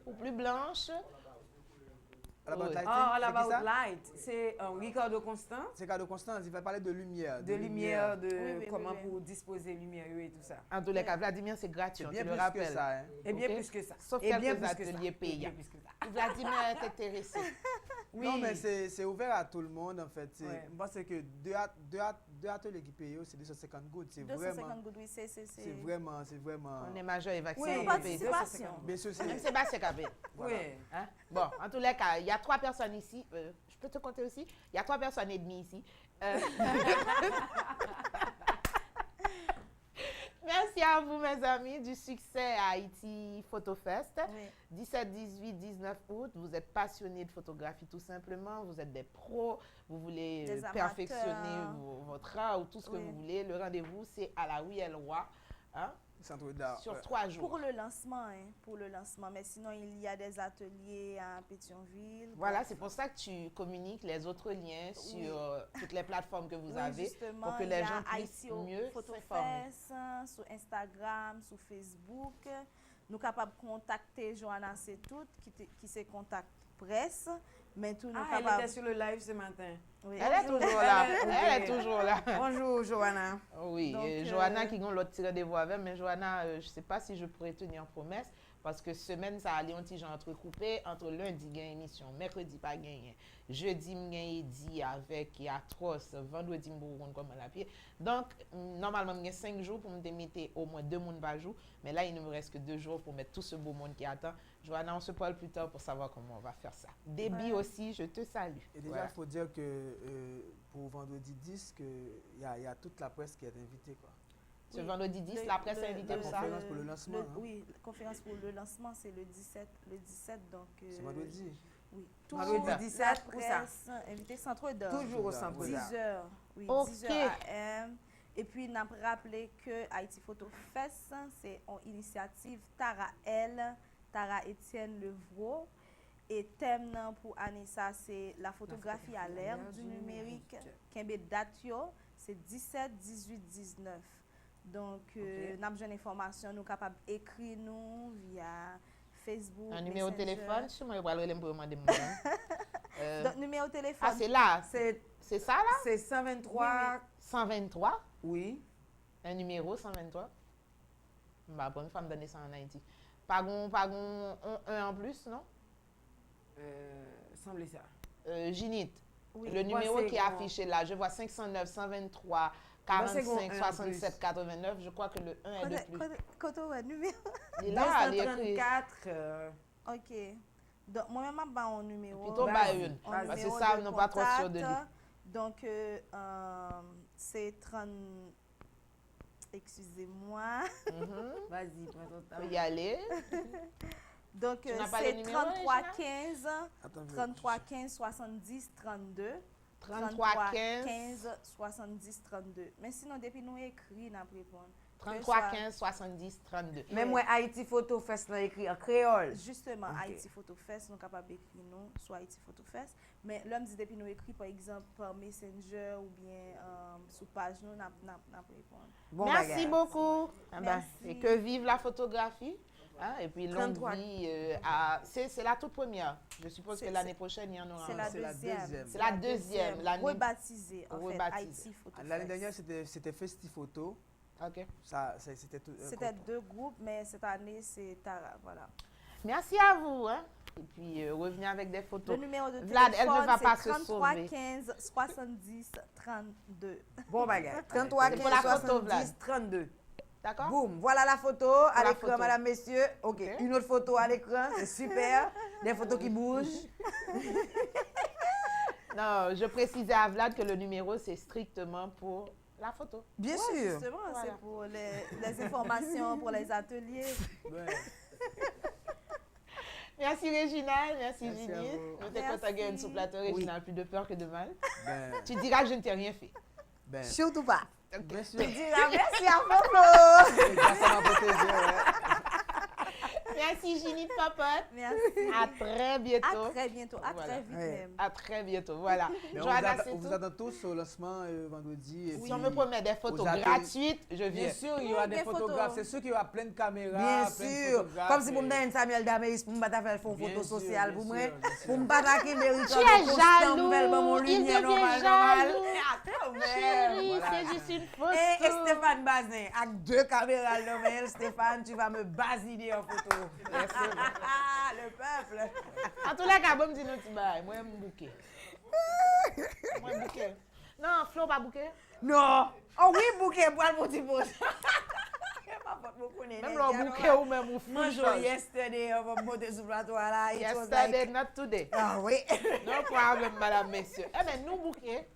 ou plus blanche. All About Light, c'est Ricardo Constant. C'est Ricardo Constant, il va parler de lumière. De lumière, de comment pour disposer lumière et tout ça. En tous les cas, Vladimir, c'est gratuit, tu le rappelles. Que ça, hein. Et bien plus que ça. Sauf quelques ateliers payants. Vladimir est intéressé. Oui. Non, mais c'est ouvert à tout le monde, en fait. Moi, c'est que deux ateliers qui payent, c'est 250 gouttes. 250 gouttes, oui, c'est vraiment... On est majeur et vacciné. Oui, participation. Bien sûr, c'est... Même Sébastien Capé. Oui. Bon, en tous les cas, il y a 3 personnes ici. Je peux te compter aussi? Il y a 3 personnes et demie ici. Merci à vous, mes amis, du succès à Haïti Photo Fest. Oui. 17, 18, 19 août, vous êtes passionnés de photographie tout simplement. Vous êtes des pros, vous voulez perfectionner votre art ou tout ce que vous voulez. Le rendez-vous, c'est à la rue Elroy. Hein? Sur 3 jours. Pour le lancement, mais sinon il y a des ateliers à Pétionville. Voilà, c'est pour ça que tu communiques les autres liens sur toutes les plateformes que vous avez pour que les gens puissent mieux s'informer. Sur Instagram, sur Facebook. Nous sommes capables de contacter Johanna Setout qui se contacte presse. Mais tout nous elle était sur le live ce matin. Oui. Elle est toujours là. Elle est toujours là. Bonjour, Johanna. Oui, donc, Johanna qui a l'autre tiré des voix avec, mais Johanna, je ne sais pas si je pourrais tenir promesse Parce que semaine, ça allait un petit genre entrecoupé. Entre lundi, il y a une émission. Mercredi, pas gagné. Jeudi, il y a Eddie avec Atroce. Vendredi, il y a comme à la pied. Donc, normalement, il y a 5 jours pour me mettre au moins 2 personnes par jour. Mais là, il ne me reste que 2 jours pour mettre tout ce beau monde qui attend. Je vais annoncer Paul plus tard pour savoir comment on va faire ça. Débit aussi, je te salue. Et déjà, il faut dire que pour vendredi 10, il y a toute la presse qui est invitée, quoi. Ce vendredi 10, la presse est invitée pour ça. La conférence pour le lancement. Oui, la conférence pour le lancement, c'est le 17. Le 17, donc... c'est vendredi. Oui. Vendredi 17, la pour ça. presse invitée Centre d'Or. Toujours au Centre d'Or. 10h. Oui, Ok. 10h AM. Et puis, nous avons rappelé que Haïti Photo Fest, c'est une initiative Tara L, Tara Étienne Levrault. Et thème pour l'année, ça, c'est la photographie à l'ère du numérique. Kembe Datio, c'est 17, 18, 19. Donc, nous avons besoin d'informations, nous sommes capables d'écrire nous via Facebook. Un numéro de téléphone, je vais aller pour demander. Donc, numéro de téléphone. Ah, c'est là. C'est ça, là? C'est 123. Oui, 123? Oui. Un numéro 123? Bah, bonne femme donner ça en Haïti. Pas un en plus, non? Semblait ça. Ginite, Oui. le numéro qui est affiché là, je vois 509, 123, 45, 67, 89. Je crois que le 1 est de plus. Quand on a numéro. Il est là, il est écrit. 234. OK. Donc, moi-même, je vais un numéro. Plutôt pas une. Parce que ça, on n'est pas trop sûr de lui. Donc, c'est 30. Excusez-moi. Vas-y, prends ton temps. On peut y aller. Donc, c'est 33 15, 33 15 70 32. 33 15 70 32. Mais sinon, depuis nous écrit, nous répondons. 33 15 70 32. Mais moi, Haïti Photo Fest, là, écrit en créole. Justement, Haïti Photo Fest, nous sommes capables d'écrire nous, soit Haïti Photo Fest. Mais l'homme dit depuis nous écrit, par exemple, par Messenger ou bien sur page, nous répondons. Bon, merci beaucoup. Merci. Et que vive la photographie. Hein, et puis longue vie, c'est la toute première. Je suppose que l'année prochaine, il y en aura. C'est la deuxième. C'est la deuxième. Rebaptisée, en fait, Haïti Photo Fest. L'année dernière, c'était Festi-Photo. OK. C'était tout. C'était 2 groupes, mais cette année, c'est Tara. Voilà. Merci à vous. Hein. Et puis, revenez avec des photos. Le numéro de Vlad, téléphone, elle ne va pas c'est se 33 sauver. 15 70 32. Bon bagage. 33 15 pour la photo, 70 Vlad. 32. D'accord? Boum. Voilà la photo à l'écran, photo. madame, messieurs. OK. Une autre photo à l'écran. C'est super. Des photos qui bougent. Non, je précisais à Vlad que le numéro, c'est strictement pour la photo. Bien Ouais, sûr. Justement, Voilà. c'est pour les informations, pour les ateliers. Merci Réginal, merci Merci Ginny. à vous. Je t'ai content de sur plateau, Réginal, plus de peur que de mal. Ben, Tu diras que je ne t'ai rien fait. ben, Surtout pas. bien sûr. Tu diras merci à Fofo. Grâce à ma protégée, ouais. Merci Ginny de Papote. Merci. À très bientôt. À très bientôt. À Voilà. très vite Ouais. même. À très bientôt, voilà. Mais Johanna, on c'est vous tout. attend tous au lancement vendredi. Et Si puis on me promet des photos aux ateliers. gratuites, je viens. Bien sûr, il y aura des photos. photographes. C'est sûr qu'il y aura plein de caméras. Bien plein de sûr. photographes, Comme si vous me et- donnez Samuel Dameis pour me battre faire une Bien photo sûr, sociale bien pour moi. sûr, bien sûr. Pour me battre avec des Tu es jaloux. Il lumière devient normal. jaloux. Ah, quand même. Chérie, Voilà. c'est juste une photo. Et Stéphane Bazin, avec 2 caméras dans main, Stéphane, tu vas me basiner en photo. Le peuple. En tous les cas, bon, me dis nous petit bail. Moi, je me bouquet. Moi, bouquet. Non, Flo, pas bouquet. Non. Oh oui, bouquet, pour le petit pot. Même le bouquet ou même au Moi, fou. yesterday, on va monter sur le plateau là. It was Yesterday, like- not today. Ah oui. No problem, madame, messieurs. Eh bien, nous bouquets.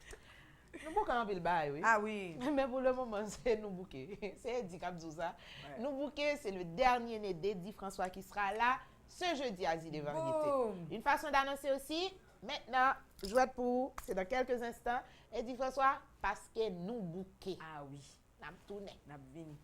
Nous bouquets en ville bail, oui. Ah oui. Mais pour le moment, c'est nous bouquets. C'est Eddie qui a dit ça. Nous bouquets, c'est le dernier né d'Eddie François qui sera là ce jeudi à Zile Variété. Boum. Une façon d'annoncer aussi, maintenant, jouette pour vous, c'est dans quelques instants. Eddie François, parce que nous bouquets. Ah oui. N'a tourné. N'a vini.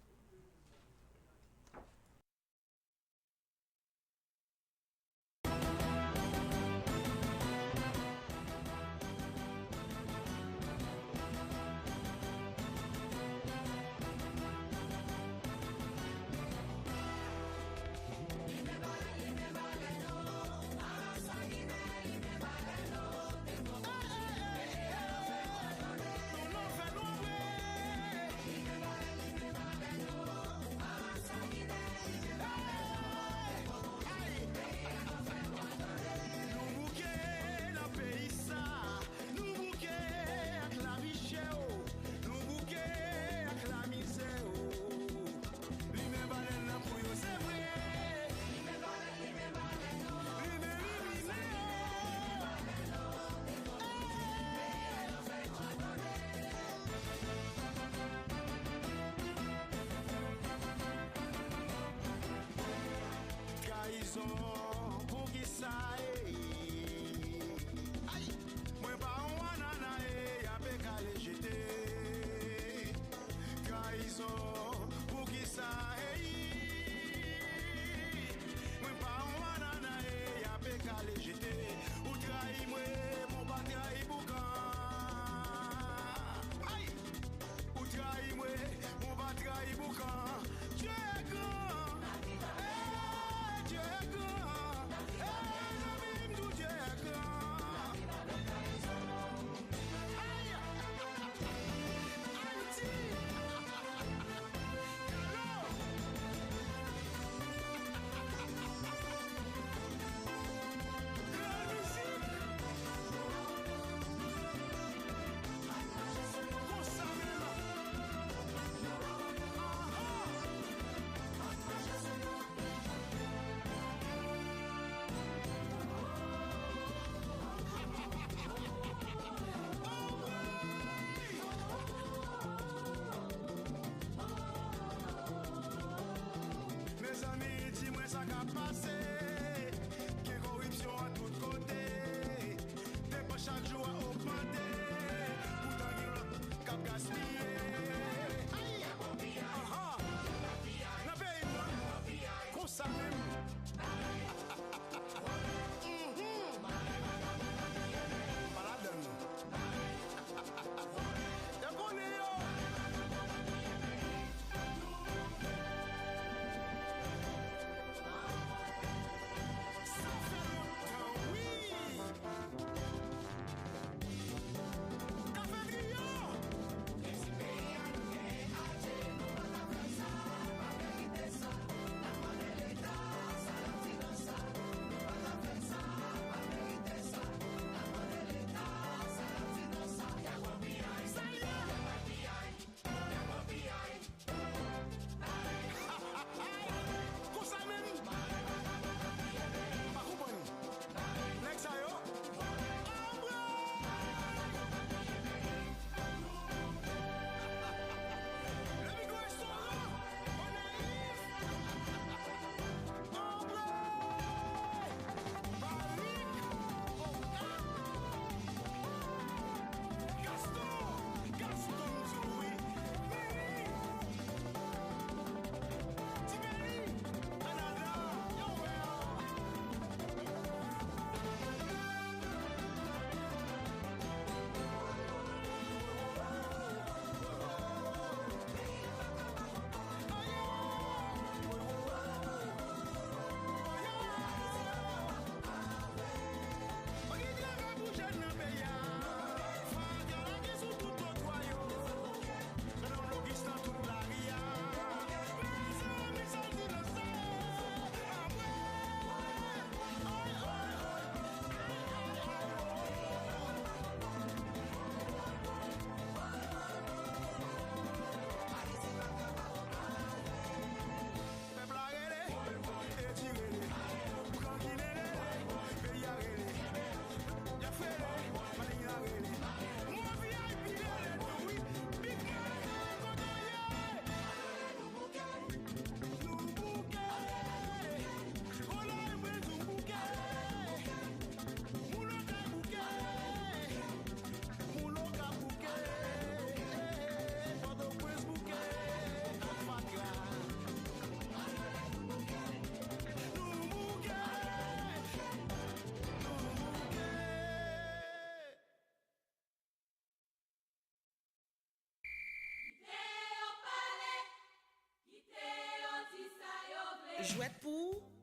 Jouet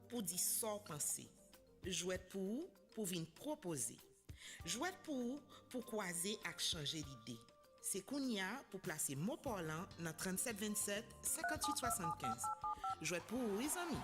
pour dire sans penser. Jouet pour venir proposer. Jouet pour croiser et changer l'idée. C'est Kounia pour placer mot parlant dans 37 27 58 75. Jouet pour les amis.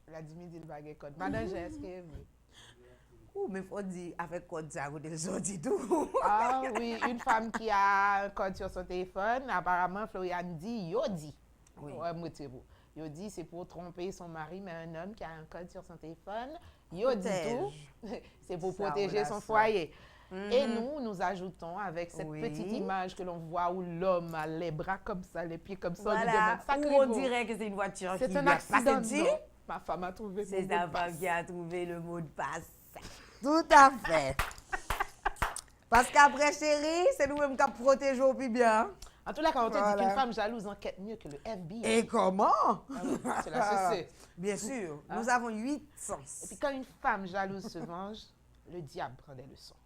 Vladimir dit le baguette code. Madame, est-ce que Ouh, mais faut dire, avec code ça, vous le dit tout. Ah oui, une femme qui a un code sur son téléphone, apparemment, Floriane dit, yo dit. Oui. Ouais, moitié beau. Yo dit, c'est pour tromper son mari, mais un homme qui a un code sur son téléphone, yo dit tout. C'est pour protéger son foyer. Et nous ajoutons avec cette petite image que l'on voit où l'homme a les bras comme ça, les pieds comme ça. Voilà, où on dirait que c'est une voiture qui c'est un lui a accident. passé. Ma femme a trouvé C'est sa femme qui a trouvé le mot de passe. Tout à fait. Parce qu'après, chérie, c'est nous-mêmes qui protégeons au plus bien. En tout cas, quand on te dit qu'une femme jalouse enquête mieux que le FBI. Et comment? C'est la CC. Bien sûr, nous avons 8 sens. Et puis quand une femme jalouse se venge, le diable prend des leçons.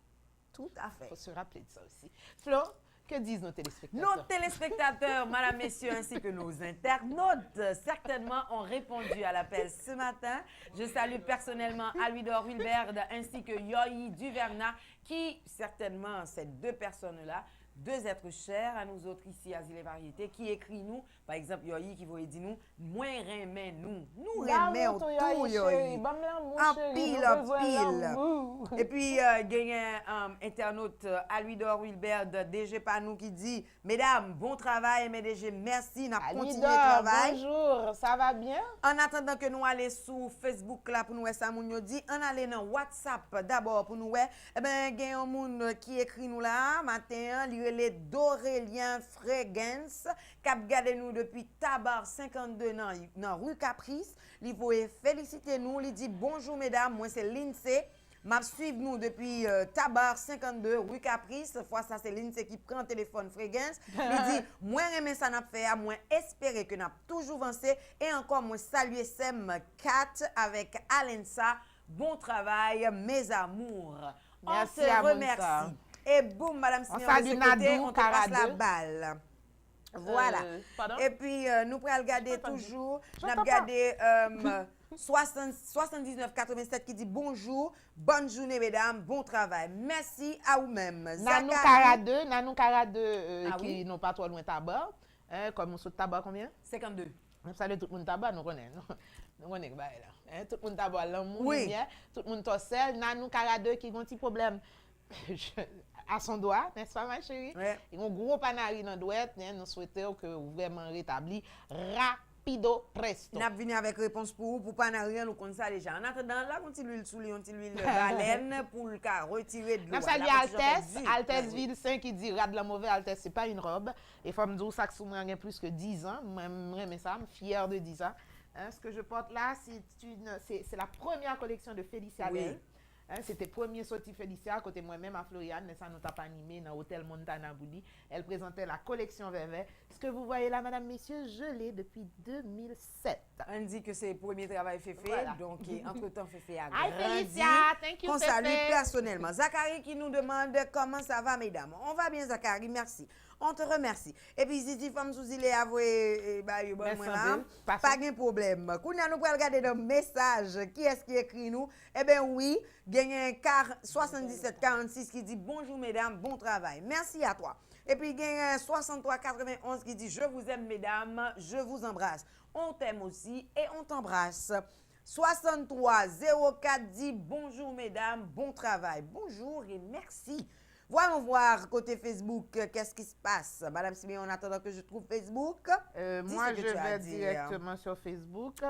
Tout à fait. Il faut se rappeler de ça aussi. Flo, que disent nos téléspectateurs? Nos téléspectateurs, madame, messieurs, ainsi que nos internautes, certainement ont répondu à l'appel ce matin. Je salue personnellement Aluidor Wilberd ainsi que Yoyi Duverna, qui, certainement, ces deux personnes-là, deux êtres chers à nous autres ici à Zile Variété, qui écrit nous, par exemple, Yoyi qui va dire nous, moins remè nous. Nous remè au tout, Yoyi. En pile. Et puis, il y a un internaute, Aluidor Wilberd, DG Panou, qui dit, mesdames, bon travail, MDG, merci, n'a continué le travail. Bonjour, ça va bien? En attendant que nous allions sur Facebook là pour nous ça moun dit, on allait dans WhatsApp d'abord pour nous eh ben il y a un monde qui écrit nous là matin, il est Dorélien Frégens qui a gardé nous depuis Tabar 52 dans rue Caprice, il veut féliciter nous, il dit bonjour mesdames, moi c'est Lindsay. M'a suivre nous depuis Tabar 52 rue Caprice. Cette fois ça c'est Lindsay qui prend le téléphone Frégens. Il dit moi aimer ça n'a fait, moi espérer que n'a toujours avancé et encore moi saluer Sem 4 avec Alensa. Bon travail mes amours. Merci on te à remercie. Et boum madame Simeon, on te passe la balle. Voilà. Et puis nous pourrons regarder toujours. Nous avons regardé 79 87 qui dit bonjour, bonne journée mesdames, bon travail. Merci à vous-même. Nanou Karadeux qui n'ont pas trop loin tabac. Comme on saute tabac combien? 52. Nous saluons tout le monde tabac, nous connaissons. Nous connaissons là. Tout le monde tabac, l'amour, lumière, tout le monde torsel. Nanou Karadeux qui a un petit problème à son doigt, n'est-ce pas ma chérie? Il y a un gros panari dans le doigt, nous souhaitons que vous vraiment rétabli rapido presto. Nous avons venu avec réponse pour vous, pas rien, nous connaissons ça déjà. En attendant, là, on t'il l'huile sous l'huile, on t'il l'huile baleine pour le cas retirer de l'eau. Nous saluons Altesse Ville 5 qui dit rad la mauvaise Altesse, c'est pas une robe. Et faut me dire ça que sous moi j'ai plus que 10 ans, moi ça, je suis fière de 10 ans. Ce que je porte là, c'est la première collection de Félicia Bell. C'était premier sorti Félicia à côté moi-même à Floriane, mais ça nous t'a pas animé dans l'hôtel Montana Bouli. Elle présentait la collection Vervet. Ce que vous voyez là, madame, messieurs, je l'ai depuis 2007. On dit que c'est le premier travail fait, voilà. Donc entre-temps fait a grandi. Félicia, thank you. On salue personnellement. Zachary qui nous demande comment ça va, mesdames. On va bien, Zachary, merci. On te remercie. Et puis, si tu femme sous il est avoué, pas de problème. Quand nous allons regarder le message, qui est-ce qui écrit nous? Eh bien, oui, il y a un 7746 qui dit bonjour, mesdames, bon travail. Merci à toi. Et puis, il y a un 6391 qui dit je vous aime, mesdames, je vous embrasse. On t'aime aussi et on t'embrasse. 6304 dit bonjour, mesdames, bon travail. Bonjour et merci. Voyons voir côté Facebook qu'est-ce qui se passe. Madame Simeon, en attendant que je trouve Facebook. Moi, je vais directement sur Facebook.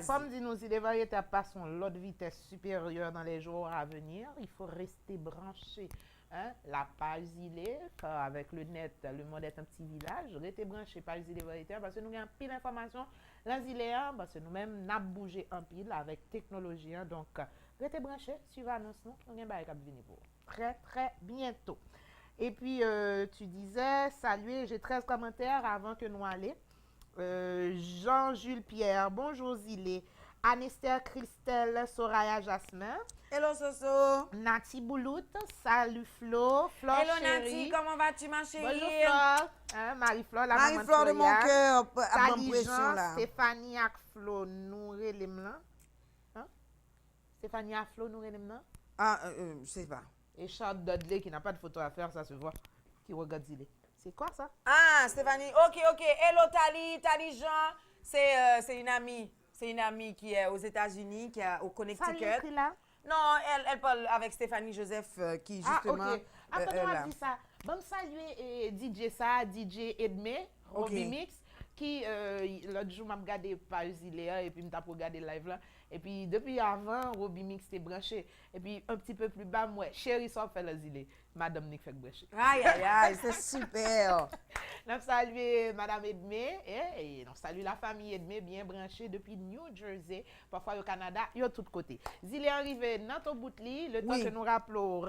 Comme dit nous, si les variétés passent l'autre vitesse supérieure dans les jours à venir, il faut rester branché Hein, la page Zilé, avec le net, le monde est un petit village. Restez branché page Zilé Variété parce que nous avons pile d'informations dans Zilé, parce que nous-mêmes, nous avons bougé en pile avec technologie. Donc, restez branché, suivez l'annonce, nous avons un bail qui venir pour très, très bientôt. Et puis, tu disais, saluer, j'ai 13 commentaires avant que nous allions. Jean-Jules Pierre, bonjour Zilé. Anesther Christelle, Soraya Jasmin. Hello Soso. Nati Boulout, salut Flo. Flore Hello chérie. Nati, comment vas-tu ma chérie? Bonjour Flore. Hein, Marie-Flore, la maman Marie-Flore de mon Florian. cœur, à Sali pression Jean, là. Stéphanie ak Flo, nous relèm là. Hein? Stéphanie ak Flo, nous relèm là. Ah, je sais pas. Et Charles Dudley, qui n'a pas de photo à faire, ça se voit, qui regarde Zilé. C'est quoi ça? Ah, Stéphanie, ok. Hello Tali Jean, c'est une amie. C'est une amie qui est aux États-Unis, qui est au Connecticut. Ça écrit là? Non, elle parle avec Stéphanie Joseph, qui justement. Ah, ok. Après, on là. a dit ça. Bon, saluer DJ ça, DJ Edmé, Ok. Robbie Mix, qui l'autre jour m'a regardé par Zilea et puis m'a regardé live là. Et puis depuis avant, Robbie Mix était branché. Et puis un petit peu plus bas, moi, chérie, ça fait le Zilé. Madame Nick fait brancher. Aïe, c'est super. Nous saluons Madame Edmé et nous saluons la famille Edmé bien branchée depuis New Jersey, parfois au Canada, et de tous côtés. Zilé arrivé dans ton bout de lit, le temps que nous rappelons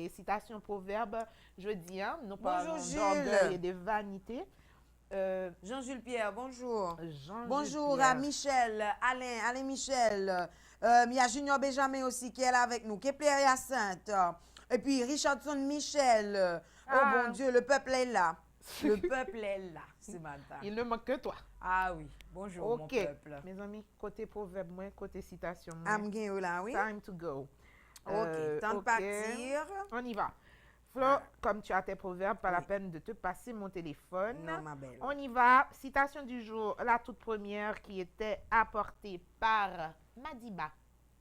citation proverbe jeudi, hein, nous parlons d'orgueil et de vanité. Jean-Jules Pierre, bonjour. Bonjour à Michel, Alain Michel. Il y a Junior Benjamin aussi qui est là avec nous. Kepler Hyacinthe. Et puis Richardson Michel. Oh bon Dieu, le peuple est là. Le peuple est là ce matin. Il ne manque que toi. Ah oui, bonjour mon peuple. Mes amis, côté proverbe, moi, côté citation. Moi. Là, oui. Time to go. Ok, temps de partir. On y va. Flo, comme tu as tes proverbes, pas la peine de te passer mon téléphone. Non, ma belle. On y va. Citation du jour, la toute première qui était apportée par Madiba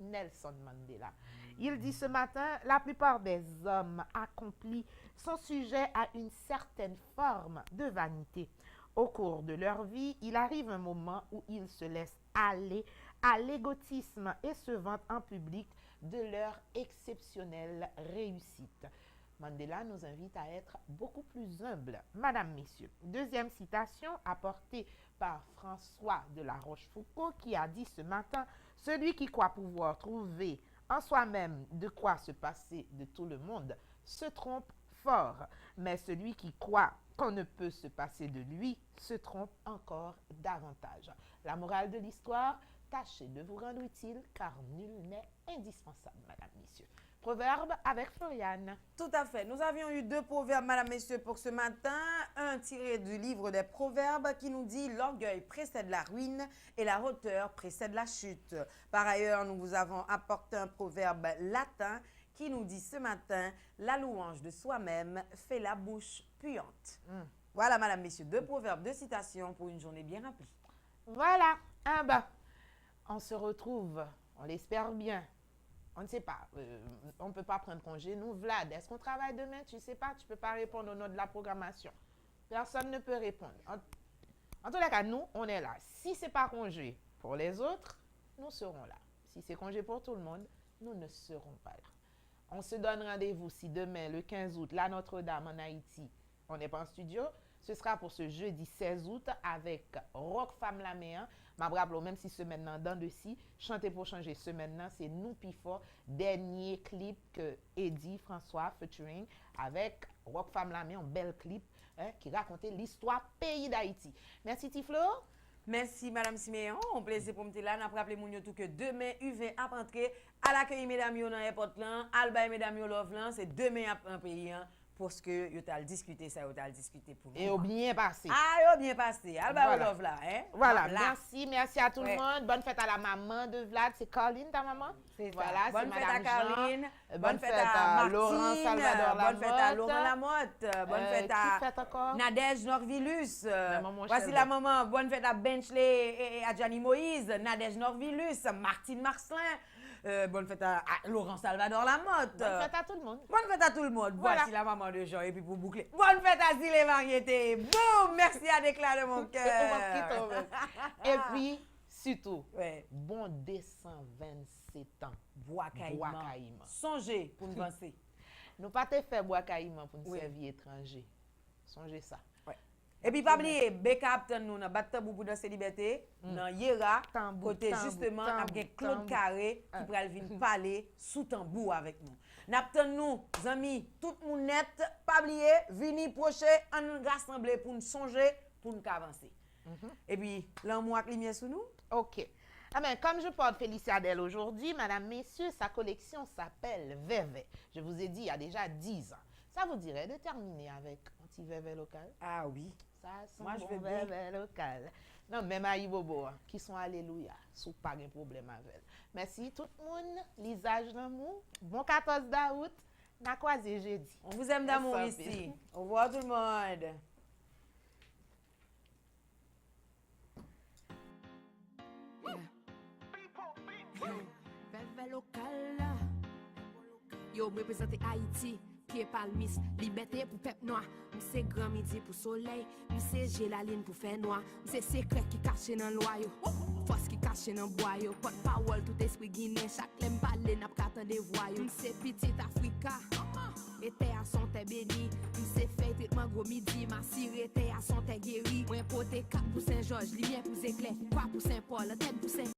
Nelson Mandela. Il dit ce matin, la plupart des hommes accomplis sont sujets à une certaine forme de vanité. Au cours de leur vie, il arrive un moment où ils se laissent aller à l'égotisme et se vantent en public de leur exceptionnelle réussite. Mandela nous invite à être beaucoup plus humbles. Madame, Messieurs, deuxième citation apportée par François de la Rochefoucauld qui a dit ce matin, « Celui qui croit pouvoir trouver en soi-même de quoi se passer de tout le monde se trompe fort, mais celui qui croit qu'on ne peut se passer de lui se trompe encore davantage. » La morale de l'histoire, tâchez de vous rendre utile car nul n'est indispensable, Madame, Messieurs. Proverbe avec Floriane. Tout à fait. Nous avions eu 2 proverbes, Madame, Messieurs, pour ce matin. Un tiré du livre des proverbes qui nous dit « L'orgueil précède la ruine et la hauteur précède la chute ». Par ailleurs, nous vous avons apporté un proverbe latin qui nous dit ce matin « La louange de soi-même fait la bouche puante ». Voilà, Madame, Messieurs, 2 proverbes, 2 citations pour une journée bien remplie. Voilà. On se retrouve, on l'espère bien. On ne sait pas, on ne peut pas prendre congé. Nous, Vlad, est-ce qu'on travaille demain? Tu ne sais pas, tu ne peux pas répondre au nom de la programmation. Personne ne peut répondre. En tous les cas, nous, on est là. Si ce n'est pas congé pour les autres, nous serons là. Si c'est congé pour tout le monde, nous ne serons pas là. On se donne rendez-vous si demain, le 15 août, la Notre-Dame en Haïti, on n'est pas en studio. Ce sera pour ce jeudi 16 août avec Rock Femme Laméen. Ma rappelons, même si semaine dans de si, Chanter pour changer semaine, c'est nous pifo, dernier clip que Eddie François featuring avec Rock Femme Laméen, un bel clip qui racontait l'histoire pays d'Haïti. Merci Tiflo. Merci Madame Siméon, un plaisir pour me là. N'a rappelé moun yo tout que demain UV a rentré à l'accueil mesdames yo dans airport là, Alba mesdames yo love là, c'est demain en pays parce que yo t'al discuter ça, yo t'al discuter pour nous. Et au bien passé. Ah, yo bien passé. Alba Voilà. love là, hein. Voilà, Là. merci à tout le monde. Bonne fête à la maman de Vlad, c'est Caroline ta maman? Voilà, c'est bonne fête à Madame Caroline, Jean. bonne fête à Martine, Laurent Salvador bonne fête à Lamotte. Laurent Lamotte, bonne fête à Qui fête encore? Nadège Norvilus. maman Voici Chelle. la maman, bonne fête à Benchley et à Gianni Moïse, Nadège Norvilus, Martine Marcelin. Bonne fête à Laurent Salvador Lamotte. Bonne fête à tout le monde. Bonne fête à tout le monde. Voilà. Voici la maman de Jean. Et puis pour boucler, bonne fête à Zilé Variété. Boum! Merci à Déclat de mon cœur. Et puis, surtout, bon décembre 27 ans. Bois Caïman. Songez pour nous penser. Nous pas te faire boire caïman pour nous Oui. servir étranger. Songez ça. Et puis, pas oublier, Beka apten nous dans Batabou pour danser liberté, dans Yera, côté justement, avec Claude Carré qui pral venir parler sous tambour avec nous. N'apten nous, amis, tout le monde net, pas oublier, vini prochain, on nous rassembler pour nous songer, pour nous avancer. Et puis, l'amour avec lumière sous nous. OK. Ah ben, comme je porte Félicia Adèle aujourd'hui, madame, messieurs, sa collection s'appelle Vévé. Je vous ai dit il y a déjà 10 ans. Ça vous dirait de terminer avec un petit Vévé local? Ah oui. Ça, c'est Moi, un je bon veux bien. Vévé local. Non, même à Ibobo, hein, qui sont alléluia, sous pas de problème avec elle. Merci tout le monde, lisage d'amour. Bon 14 d'août, n'a croisé jeudi. On vous aime d'amour ici. Au revoir tout le monde. Vévé local. Yo, me représente Haïti. Pied palmis, liberté pour peuple noir. C'est grand midi pour soleil. C'est gélaline pour faire noir. C'est secret qui caché dans l'oyo. Force qui caché dans boyo. Porte parole tout esprit guinéen. Chaque lème parler n'a pas des voyous. C'est petit Africa. Et terre à son terre béni. C'est fait traitement gros midi. Ma sire terre à son terre guéri. Moi poté 4 pour Saint-Georges. Lumière pour éclair. 3 pour Saint-Paul. Tête pour Saint